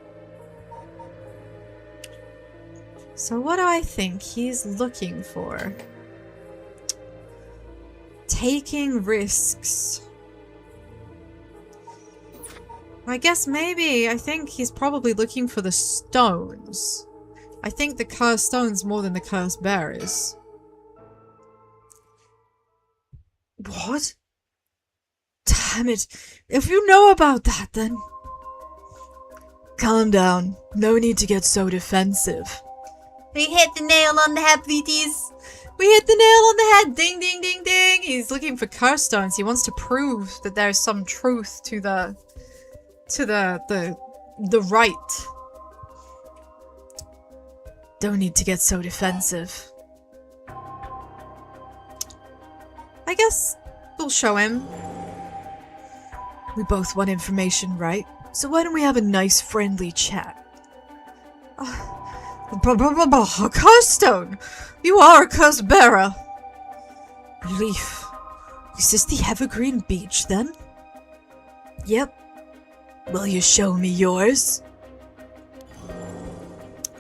So what do I think he's looking for? Taking risks. I guess maybe, I think he's probably looking for the stones. I think the cursed stones more than the cursed berries. What? Damn it. If you know about that, then... Calm down. No need to get so defensive. We hit the nail on the head, please. We hit the nail on the head. Ding, ding, ding, ding. He's looking for cursed stones. He wants to prove that there's some truth to the right. Don't need to get so defensive. I guess we'll show him. We both want information, right? So why don't we have a nice friendly chat? A cursed stone! You are a cursed bearer! Relief. Is this the Evergreen Beach then? Yep. Will you show me yours?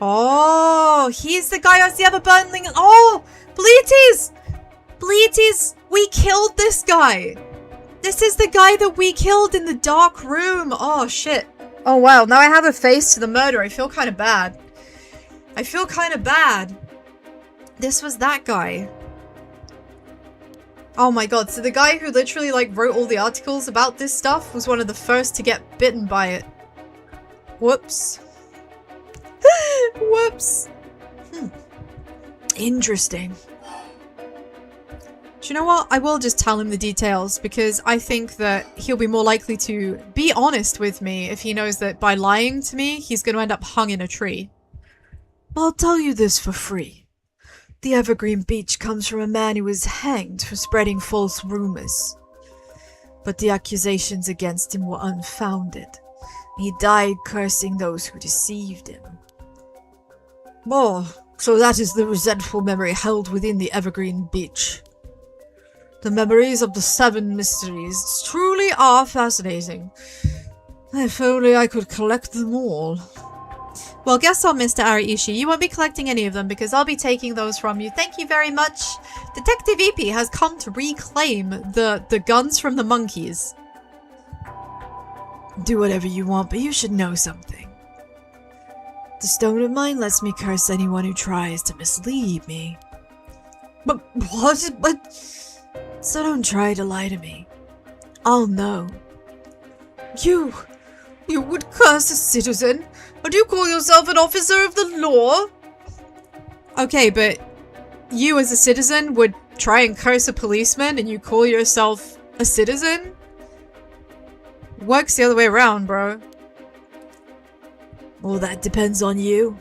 Oh, he's the guy I see ever burning. Oh, Bleaties! Bleaties, we killed this guy. This is the guy that we killed in the dark room. Oh, shit. Oh, wow. Now I have a face to the murder. I feel kind of bad. I feel kind of bad. This was that guy. Oh my god. So the guy who literally, like, wrote all the articles about this stuff was one of the first to get bitten by it. Whoops. Whoops. Interesting. Do you know what? I will just tell him the details because I think that he'll be more likely to be honest with me if he knows that by lying to me, he's going to end up hung in a tree. I'll tell you this for free. The Evergreen Beach comes from a man who was hanged for spreading false rumors. But the accusations against him were unfounded. He died cursing those who deceived him. Oh, so that is the resentful memory held within the Evergreen Beach. The memories of the 7 mysteries truly are fascinating. If only I could collect them all. Well, guess what, Mr. Ariishi? You won't be collecting any of them because I'll be taking those from you. Thank you very much. Detective EP has come to reclaim the guns from the monkeys. Do whatever you want, but you should know something. The stone of mine lets me curse anyone who tries to mislead me. But what? But... So don't try to lie to me. I'll know. You would curse a citizen? Or do you call yourself an officer of the law? Okay, but you as a citizen would try and curse a policeman and you call yourself a citizen? Works the other way around, bro. Well, that depends on you.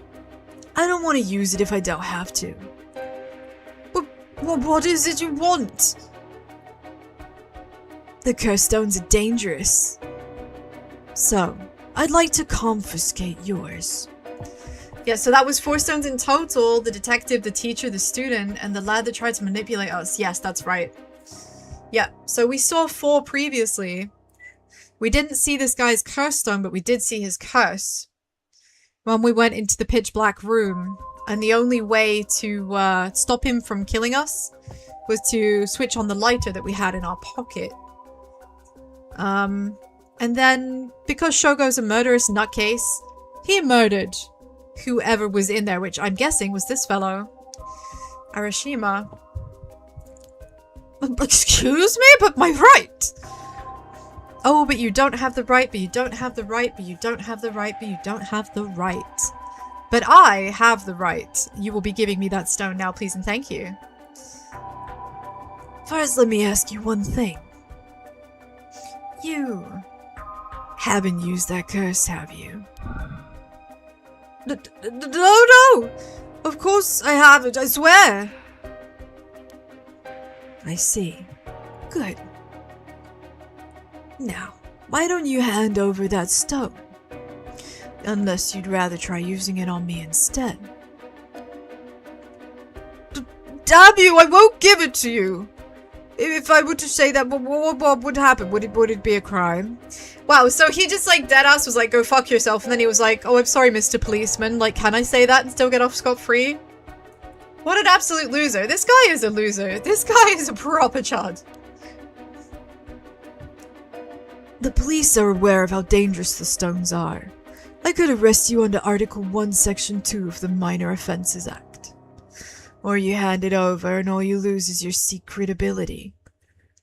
I don't want to use it if I don't have to. But what is it you want? The cursed stones are dangerous. So, I'd like to confiscate yours. Yeah, so that was 4 stones in total. The detective, the teacher, the student, and the lad that tried to manipulate us. Yes, that's right. Yeah, so we saw 4 previously. We didn't see this guy's curse stone, but we did see his curse. When we went into the pitch black room, and the only way to stop him from killing us was to switch on the lighter that we had in our pocket. And then, because Shogo's a murderous nutcase, he murdered whoever was in there, which I'm guessing was this fellow. Arashima. Excuse me? But my right! Oh, but you don't have the right, but you don't have the right, but you don't have the right, but you don't have the right. But I have the right. You will be giving me that stone now, please and thank you. First, let me ask you one thing. You haven't used that curse, have you? No! Of course I haven't, I swear! I see. Good. Now, why don't you hand over that stone? Unless you'd rather try using it on me instead. Damn you, I won't give it to you! If I were to say that, what would happen? Would it be a crime? Wow, so he just like deadass was like, go fuck yourself, and then he was like, oh, I'm sorry, Mr. Policeman. Like, can I say that and still get off scot-free? What an absolute loser. This guy is a loser. This guy is a proper chud. The police are aware of how dangerous the stones are. I could arrest you under Article 1, Section 2 of the Minor Offences Act. Or you hand it over and all you lose is your secret ability.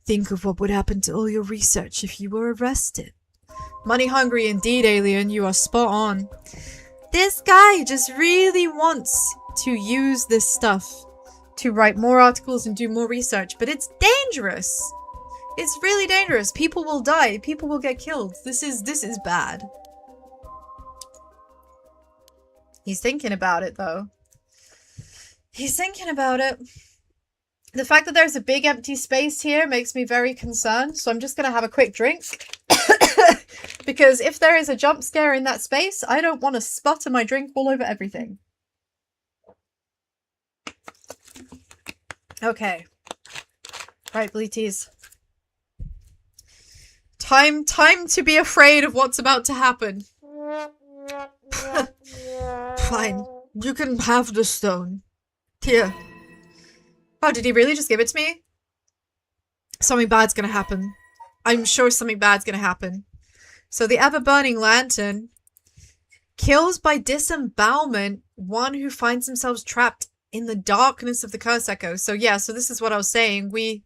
Think of what would happen to all your research if you were arrested. Money hungry indeed, alien. You are spot on. This guy just really wants to use this stuff to write more articles and do more research, but it's dangerous. It's really dangerous. People will die. People will get killed. This is bad. He's thinking about it, though. He's thinking about it. The fact that there's a big empty space here makes me very concerned, so I'm just going to have a quick drink. Because if there is a jump scare in that space, I don't want to sputter my drink all over everything. Okay. Right, Bleaties. Time to be afraid of what's about to happen. Fine. You can have the stone. Here. Oh, did he really just give it to me? Something bad's gonna happen. I'm sure something bad's gonna happen. So the ever-burning lantern kills by disembowelment one who finds themselves trapped in the darkness of the curse echo. So yeah, so this is what I was saying. We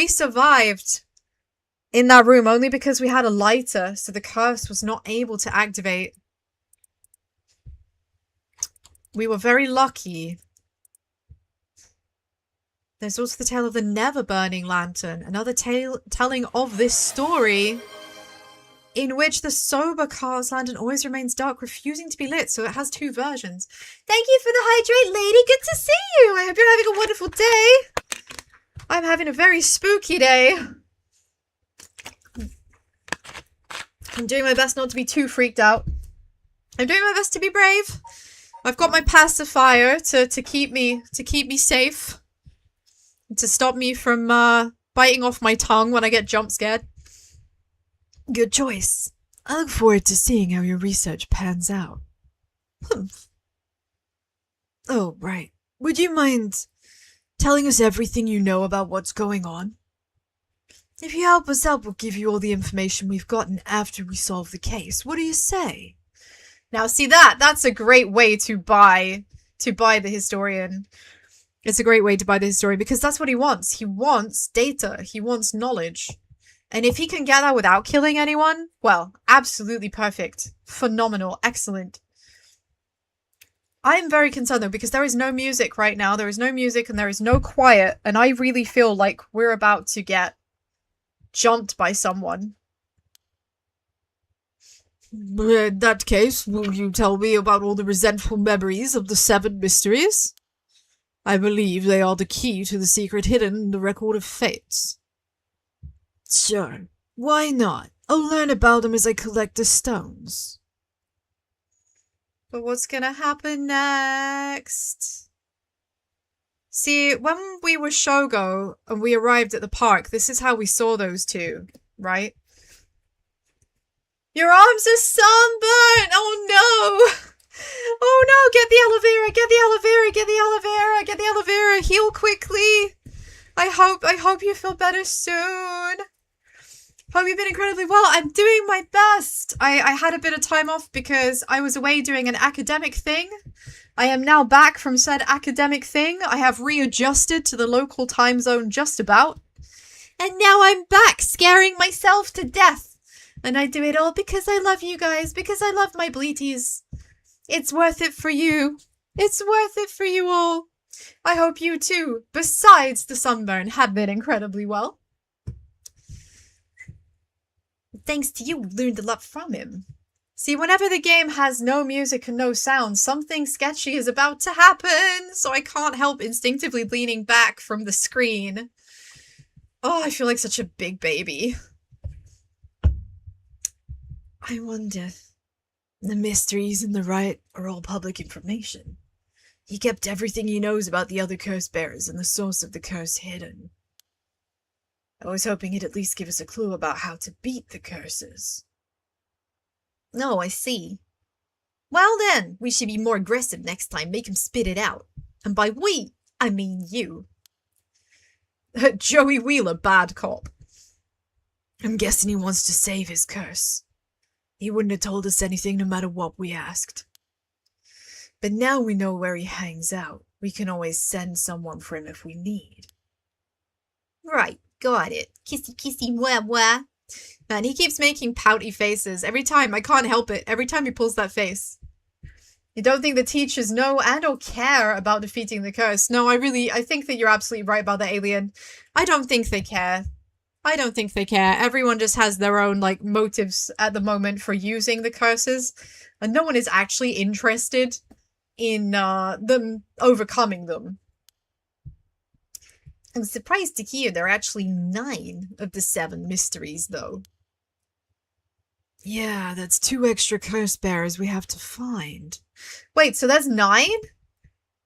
survived in that room only because we had a lighter, so the curse was not able to activate. We were very lucky. There's also the tale of the never-burning lantern, another telling of this story in which the sober car's lantern always remains dark, refusing to be lit, so it has two versions. Thank you for the hydrate, lady. Good to see you. I hope you're having a wonderful day. I'm having a very spooky day. I'm doing my best not to be too freaked out. I'm doing my best to be brave. I've got my pacifier to keep me safe. To stop me from biting off my tongue when I get jump scared. Good choice. I look forward to seeing how your research pans out. Oh, right. Would you mind telling us everything you know about what's going on? If you help us out, we'll give you all the information we've gotten after we solve the case. What do you say? Now, see that's a great way to buy the historian. It's a great way to buy the historian because that's what he wants. He wants data. He wants knowledge. And if he can get that without killing anyone, well, absolutely perfect. Phenomenal. Excellent. I'm very concerned though because there is no music right now. There is no music and there is no quiet. And I really feel like we're about to get jumped by someone. In that case, will you tell me about all the resentful memories of the 7 mysteries? I believe they are the key to the secret hidden in the Record of Fates. Sure, why not? I'll learn about them as I collect the stones. But what's gonna happen next? See, when we were Shogo and we arrived at the park, this is how we saw those two, right? Your arms are sunburned! Oh no! Oh no, get the aloe vera, get the aloe vera, get the aloe vera, get the aloe vera, heal quickly. I hope you feel better soon. Hope you've been incredibly well. I'm doing my best. I had a bit of time off because I was away doing an academic thing. I am now back from said academic thing. I have readjusted to the local time zone just about. And now I'm back scaring myself to death. And I do it all because I love you guys, because I love my bleaties. It's worth it for you. It's worth it for you all. I hope you too, besides the sunburn, have been incredibly well. Thanks to you, learned a lot from him. See, whenever the game has no music and no sound, something sketchy is about to happen, so I can't help instinctively leaning back from the screen. Oh, I feel like such a big baby. I wonder... The mysteries and the riot are all public information. He kept everything he knows about the other curse bearers and the source of the curse hidden. I was hoping he'd at least give us a clue about how to beat the curses. No, I see. Well then, we should be more aggressive next time, make him spit it out. And by we, I mean you. Joey Wheeler, bad cop. I'm guessing he wants to save his curse. He wouldn't have told us anything no matter what we asked. But now we know where he hangs out. We can always send someone for him if we need. Right, got it. Kissy kissy wah wah. Man, he keeps making pouty faces every time. I can't help it. Every time he pulls that face. You don't think the teachers know and or care about defeating the curse? No, I think that you're absolutely right about the alien. I don't think they care. I don't think they care. Everyone just has their own, like, motives at the moment for using the curses. And no one is actually interested in, them overcoming them. I'm surprised to hear there are actually 9 of the 7 mysteries, though. Yeah, that's 2 extra curse bearers we have to find. Wait, so that's 9?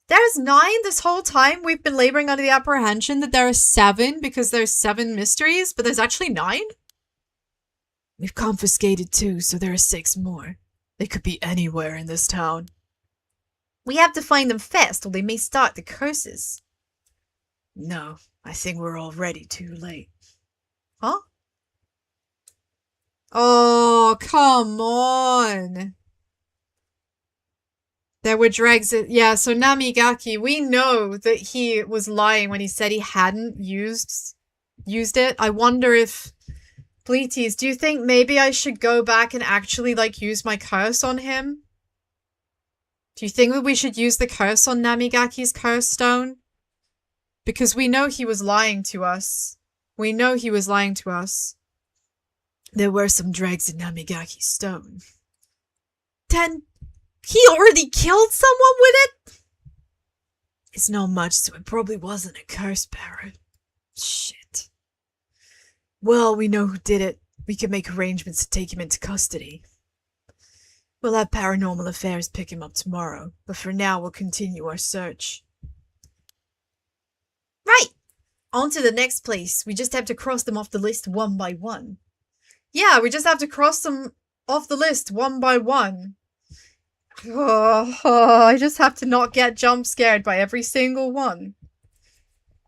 There's 9 this whole time? We've been laboring under the apprehension that there are 7 because there's 7 mysteries, but there's actually 9? We've confiscated 2, so there are 6 more. They could be anywhere in this town. We have to find them fast or they may start the curses. No, I think we're already too late. Huh? Oh, come on. There were dregs. Yeah, so Namigaki, we know that he was lying when he said he hadn't used it. I wonder if... Bleaties, do you think maybe I should go back and actually, like, use my curse on him? Do you think that we should use the curse on Namigaki's curse stone? Because we know he was lying to us. We know he was lying to us. There were some dregs in Namigaki's stone. Then he already killed someone with it? It's not much, so it probably wasn't a curse bearer. Shit. Well, we know who did it. We can make arrangements to take him into custody. We'll have Paranormal Affairs pick him up tomorrow, but for now we'll continue our search. Right! On to the next place. We just have to cross them off the list one by one. Yeah, we just have to cross them off the list one by one. I just have to not get jump scared by every single one.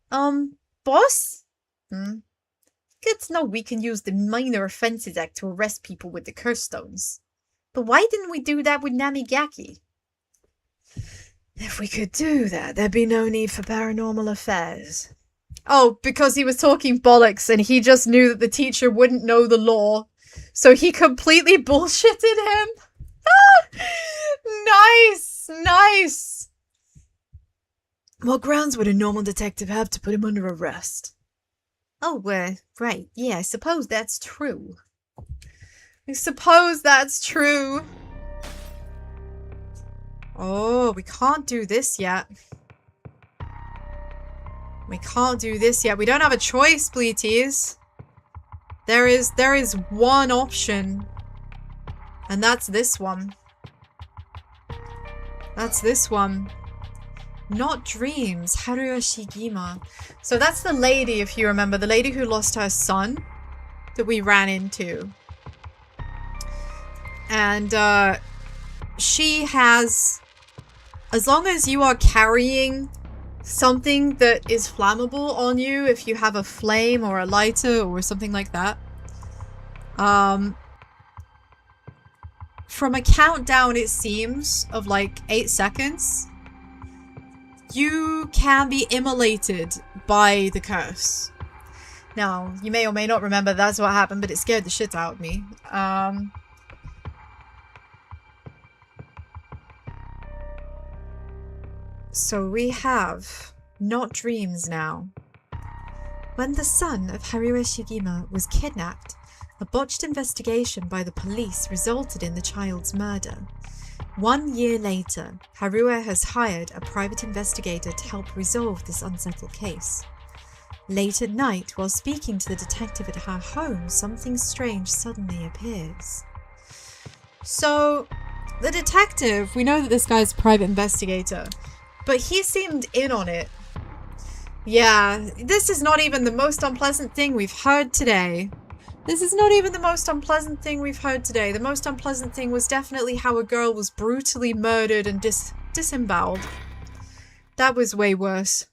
Boss? Good to know we can use the Minor Offences Act to arrest people with the curse stones. But why didn't we do that with Namigaki? If we could do that, there'd be no need for Paranormal Affairs. Oh, because he was talking bollocks and he just knew that the teacher wouldn't know the law. So he completely bullshitted him. Nice! Nice! What grounds would a normal detective have to put him under arrest? Oh, right. Yeah, I suppose that's true. I suppose that's true. Oh, we can't do this yet. We can't do this yet. We don't have a choice, Bleaties. There is one option. And that's this one. That's this one. Not dreams. Hurue Shigima. So that's the lady, if you remember. The lady who lost her son that we ran into. And, she has... As long as you are carrying something that is flammable on you, if you have a flame or a lighter or something like that, from a countdown, it seems, of like 8 seconds, you can be immolated by the curse. Now, you may or may not remember that's what happened, but it scared the shit out of me. So we have not dreams now. When the son of Hurue Shigima was kidnapped, a botched investigation by the police resulted in the child's murder. 1 year later, Hurue has hired a private investigator to help resolve this unsettled case. Late at night, while speaking to the detective at her home, something strange suddenly appears. So, the detective, we know that this guy's a private investigator, but he seemed in on it. Yeah, this is not even the most unpleasant thing we've heard today. This is not even the most unpleasant thing we've heard today. The most unpleasant thing was definitely how a girl was brutally murdered and disemboweled. That was way worse.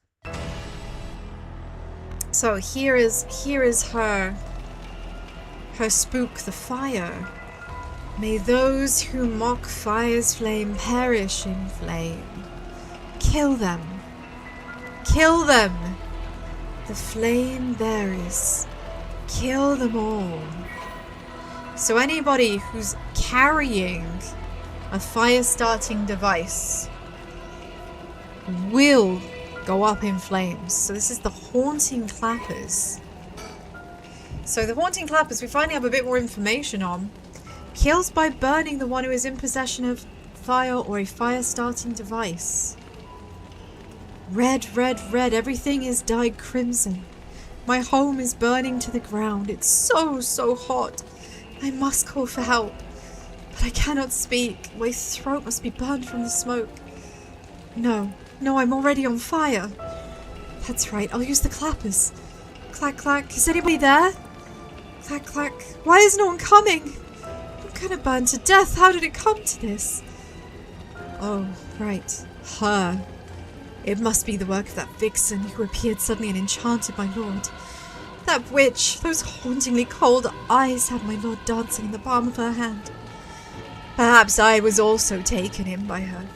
So here is her spook, the fire. May those who mock fire's flame perish in flame. Kill them. Kill them. The flame varies. Kill them all. So anybody who's carrying a fire-starting device will go up in flames. So this is the Haunting Clappers. So the Haunting Clappers, we finally have a bit more information on. Kills by burning the one who is in possession of fire or a fire-starting device. Red, red, red. Everything is dyed crimson. My home is burning to the ground. It's so, so hot. I must call for help. But I cannot speak. My throat must be burned from the smoke. No, no, I'm already on fire. That's right, I'll use the clappers. Clack, clack. Is anybody there? Clack, clack. Why is no one coming? I'm gonna burn to death. How did it come to this? Oh, right. Her. It must be the work of that vixen who appeared suddenly and enchanted my lord. That witch, those hauntingly cold eyes had my lord dancing in the palm of her hand. Perhaps I was also taken in by her.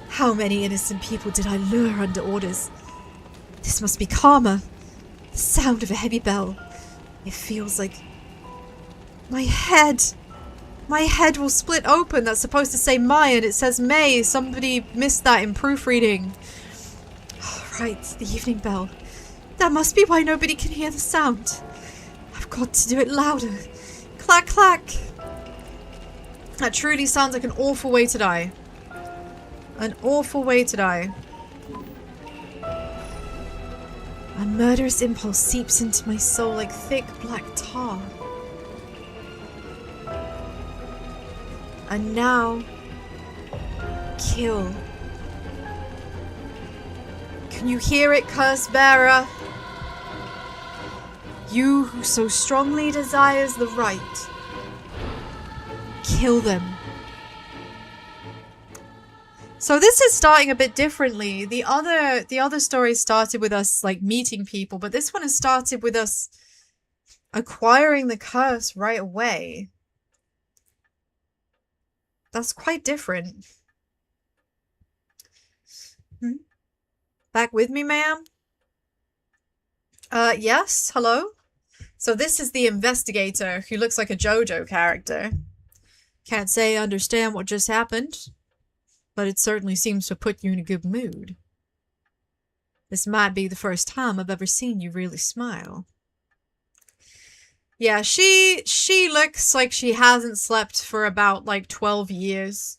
How many innocent people did I lure under orders? This must be karma. The sound of a heavy bell. It feels like... My head will split open. That's supposed to say my and it says May. Somebody missed that in proofreading. Right, the evening bell. That must be why nobody can hear the sound. I've got to do it louder. Clack, clack. That truly sounds like an awful way to die. An awful way to die. A murderous impulse seeps into my soul like thick black tar. And now... kill. Can you hear it, curse bearer? You who so strongly desires the right. Kill them. So this is starting a bit differently. The other story started with us like meeting people, but this one has started with us acquiring the curse right away. That's quite different. Back with me, ma'am? Yes, hello? So this is the investigator who looks like a JoJo character. Can't say I understand what just happened, but it certainly seems to put you in a good mood. This might be the first time I've ever seen you really smile. Yeah, she looks like she hasn't slept for about like 12 years.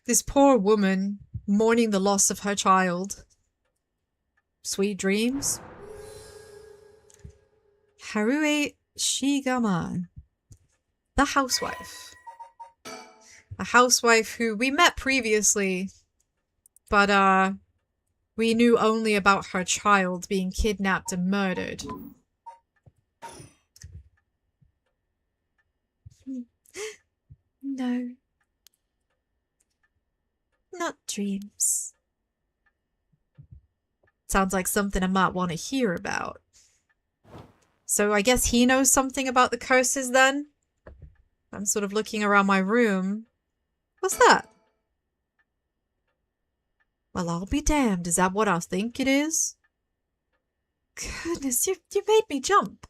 This poor woman mourning the loss of her child. Sweet dreams. Hurue Shigama. The housewife. A housewife who we met previously, but we knew only about her child being kidnapped and murdered. No. Not dreams. Sounds like something I might want to hear about. So I guess he knows something about the curses then? I'm sort of looking around my room. What's that? Well, I'll be damned. Is that what I think it is? Goodness, you made me jump.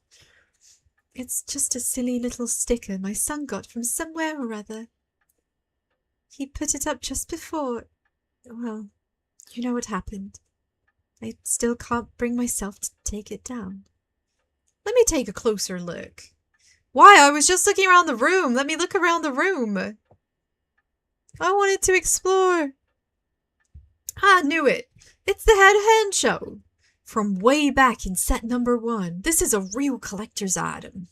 It's just a silly little sticker my son got from somewhere or other. He put it up just before... Well, you know what happened. I still can't bring myself to take it down. Let me take a closer look. Why? I was just looking around the room. Let me look around the room. I wanted to explore. I knew it. It's the head honcho. From way back in set number 1. This is a real collector's item.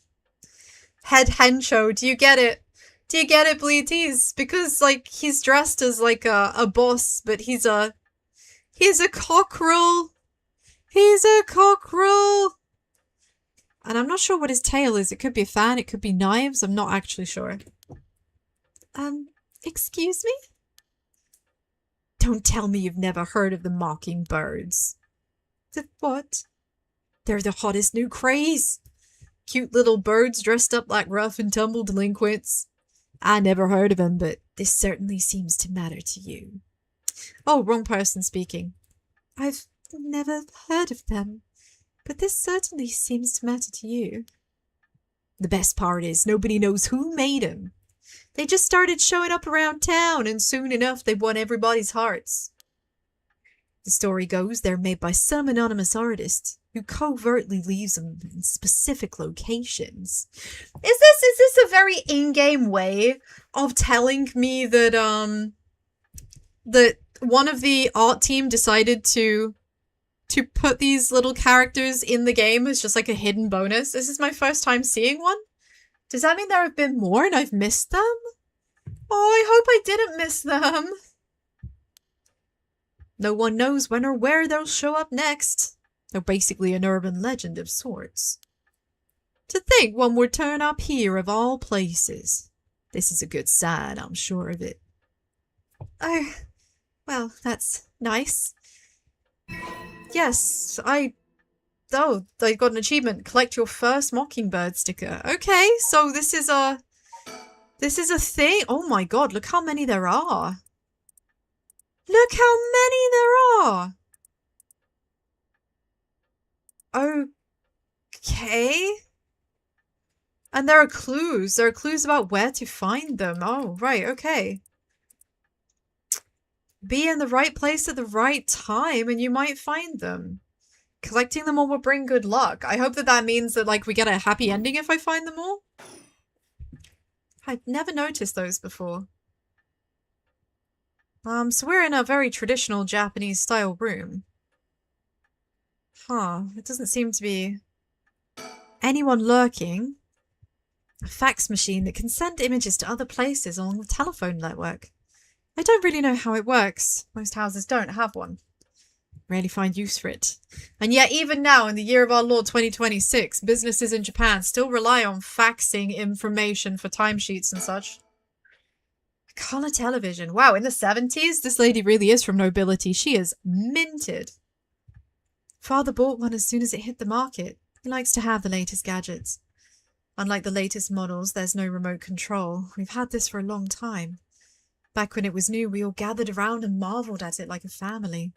Head honcho. Do you get it? Do you get it, Bleeties? Because, like, he's dressed as, like, a boss, but he's a cockerel. He's a cockerel! And I'm not sure what his tail is. It could be a fan, it could be knives. I'm not actually sure. Excuse me? Don't tell me you've never heard of the mockingbirds. The what? They're the hottest new craze. Cute little birds dressed up like rough and tumble delinquents. I never heard of them, but this certainly seems to matter to you. Oh, wrong person speaking. I've never heard of them, but this certainly seems to matter to you. The best part is nobody knows who made them. They just started showing up around town, and soon enough they won everybody's hearts. The story goes they're made by some anonymous artist who covertly leaves them in specific locations. Is this a very in-game way of telling me that that one of the art team decided to put these little characters in the game as just like a hidden bonus? This is my first time seeing one. Does that mean there have been more and I've missed them? Oh, I hope I didn't miss them. No one knows when or where they'll show up next. They're basically an urban legend of sorts. To think one would turn up here of all places. This is a good sign, I'm sure of it. Oh, well, that's nice. Yes, I got an achievement. Collect your first mockingbird sticker. Okay, so this is a thing. Oh my god, look how many there are. Look how many there are. Okay. And there are clues. There are clues about where to find them. Oh, right, okay. Be in the right place at the right time and you might find them. Collecting them all will bring good luck. I hope that means that, like, we get a happy ending if I find them all. I'd never noticed those before. So we're in a very traditional Japanese style room. Huh, it doesn't seem to be anyone lurking. A fax machine that can send images to other places along the telephone network. I don't really know how it works. Most houses don't have one. Rarely find use for it. And yet even now, in the year of our Lord 2026, businesses in Japan still rely on faxing information for timesheets and such. A color television. Wow, in the 70s? This lady really is from nobility. She is minted. Father bought one as soon as it hit the market. He likes to have the latest gadgets. Unlike the latest models, there's no remote control. We've had this for a long time. Back when it was new, we all gathered around and marveled at it like a family.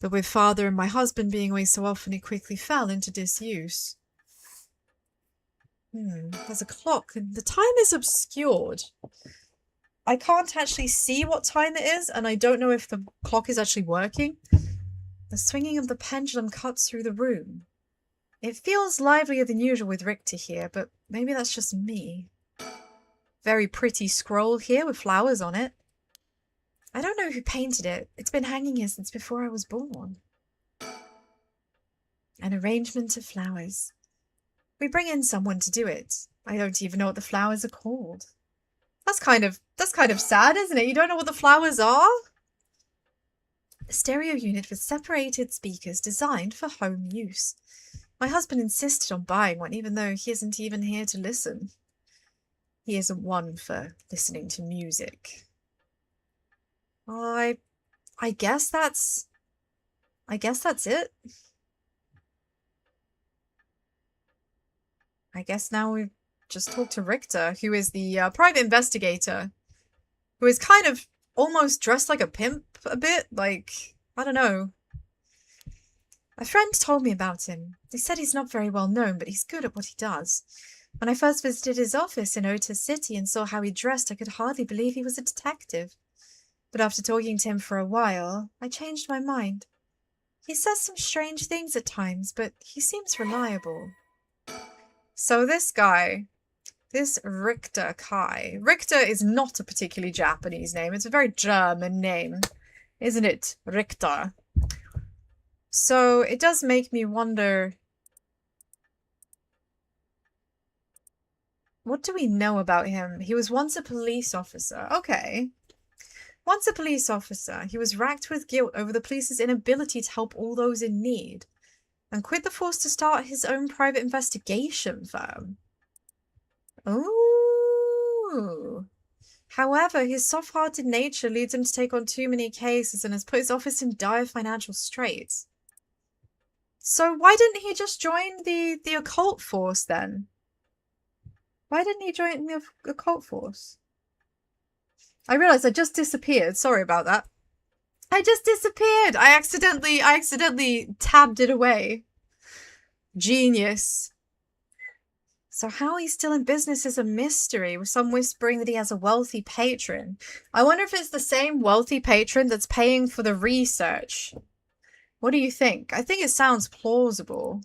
But with father and my husband being away so often, it quickly fell into disuse. There's a clock, and the time is obscured. I can't actually see what time it is, and I don't know if the clock is actually working. The swinging of the pendulum cuts through the room. It feels livelier than usual with Richter here, but maybe that's just me. Very pretty scroll here with flowers on it. I don't know who painted it. It's been hanging here since before I was born. An arrangement of flowers. We bring in someone to do it. I don't even know what the flowers are called. That's kind of sad, isn't it? You don't know what the flowers are? A stereo unit with separated speakers designed for home use. My husband insisted on buying one, even though he isn't even here to listen. He isn't one for listening to music. I guess that's it. I guess now we've just talked to Richter, who is the private investigator, who is kind of almost dressed like a pimp a bit. Like, I don't know. A friend told me about him. They said he's not very well known, but he's good at what he does. When I first visited his office in Ota City and saw how he dressed, I could hardly believe he was a detective. But after talking to him for a while, I changed my mind. He says some strange things at times, but he seems reliable. So this guy, this Richter Kai. Richter is not a particularly Japanese name. It's a very German name, isn't it? Richter. So it does make me wonder, what do we know about him? He was once a police officer. Okay. Once a police officer, he was racked with guilt over the police's inability to help all those in need. and quit the force to start his own private investigation firm. Ooh. However, his soft-hearted nature leads him to take on too many cases and has put his office in dire financial straits. So why didn't he just join the occult force then? Why didn't he join the occult force? I realized I just disappeared. Sorry about that. I just disappeared. I accidentally tabbed it away. Genius. So how he's still in business is a mystery, with some whispering that he has a wealthy patron. I wonder if it's the same wealthy patron that's paying for the research. What do you think? I think it sounds plausible.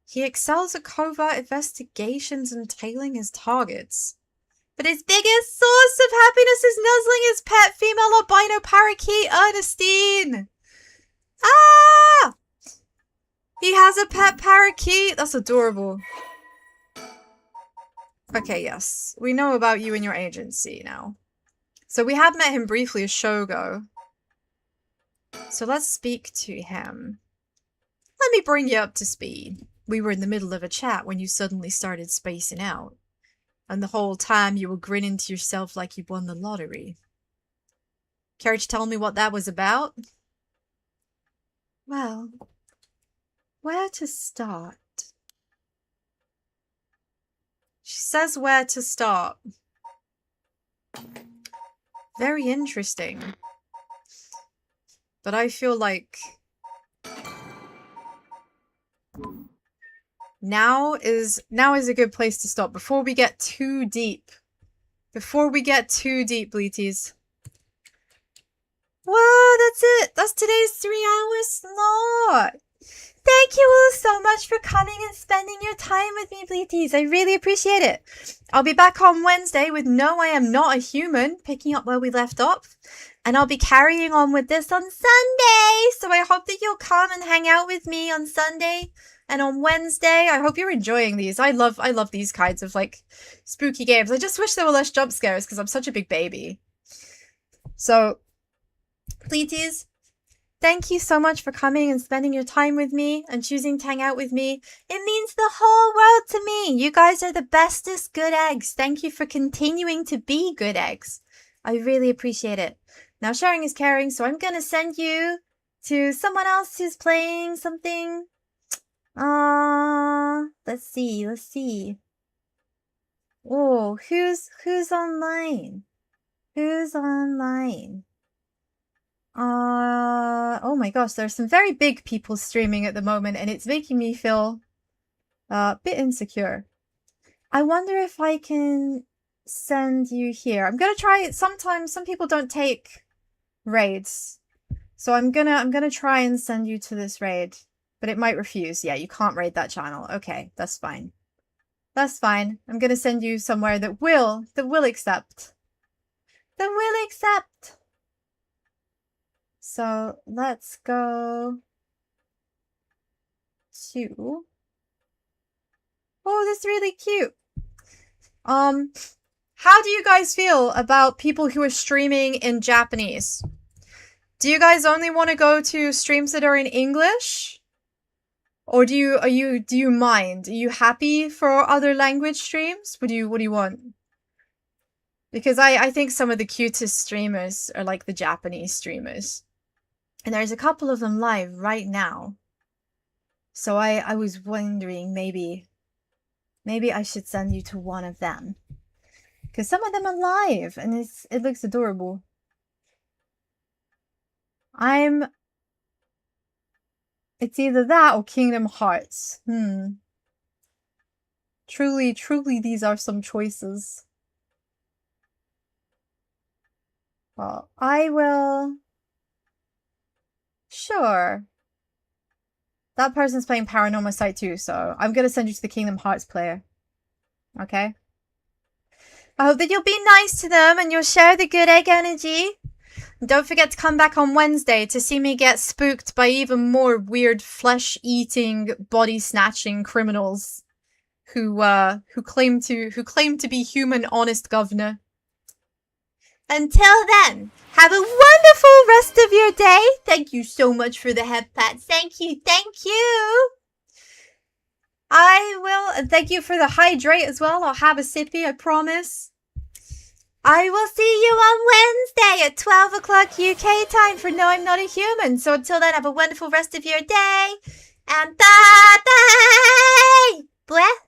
He excels at covert investigations and tailing his targets. But his biggest source of happiness is nuzzling his pet female albino parakeet, Ernestine! Ah! He has a pet parakeet! That's adorable. Okay, yes. We know about you and your agency now. So we had met him briefly as Shogo. So let's speak to him. Let me bring you up to speed. We were in the middle of a chat when you suddenly started spacing out. And the whole time you were grinning to yourself like you won the lottery. Care to tell me what that was about? Well, where to start? She says where to start. Very interesting. But I feel like now is a good place to stop before we get too deep. Before we get too deep, Bleaties. Wow, that's it. That's today's 3-hour slot. Thank you all so much for coming and spending your time with me, Bleaties. I really appreciate it. I'll be back on Wednesday with No, I Am Not a Human, picking up where we left off. And I'll be carrying on with this on Sunday. So I hope that you'll come and hang out with me on Sunday and on Wednesday. I hope you're enjoying these. I love these kinds of like spooky games. I just wish there were less jump scares because I'm such a big baby. So, Bleaties, thank you so much for coming and spending your time with me and choosing to hang out with me. It means the whole world to me. You guys are the bestest good eggs. Thank you for continuing to be good eggs. I really appreciate it. Now, sharing is caring, so I'm gonna send you to someone else who's playing something. Let's see. Oh, who's online? Who's online? Oh my gosh, there's some very big people streaming at the moment, and it's making me feel a bit insecure. I wonder if I can send you here. I'm gonna try it. Sometimes some people don't take raids, so I'm gonna try and send you to this raid, but it might refuse. Yeah, you can't raid that channel. Okay, that's fine. That's fine. I'm gonna send you somewhere that will accept. That will accept. So let's go to. Oh, that's really cute. How do you guys feel about people who are streaming in Japanese? Do you guys only want to go to streams that are in English? Or do you mind? Are you happy for other language streams? What do you want? Because I think some of the cutest streamers are like the Japanese streamers. And there's a couple of them live right now. So I was wondering maybe I should send you to one of them. Because some of them are live, and it looks adorable. It's either that or Kingdom Hearts. Truly, these are some choices. Well, I will. Sure. That person's playing Paranormal Site too, so I'm gonna send you to the Kingdom Hearts player. Okay? I hope that you'll be nice to them and you'll share the good egg energy. And don't forget to come back on Wednesday to see me get spooked by even more weird flesh-eating, body-snatching criminals who claim to be human honest governor. Until then, have a wonderful rest of your day. Thank you so much for the head pats. Thank you. I will thank you for the hydrate as well. I'll have a sippy, I promise. I will see you on Wednesday at 12 o'clock UK time for No, I'm Not a Human. So until then, have a wonderful rest of your day. And bye-bye! Bleh.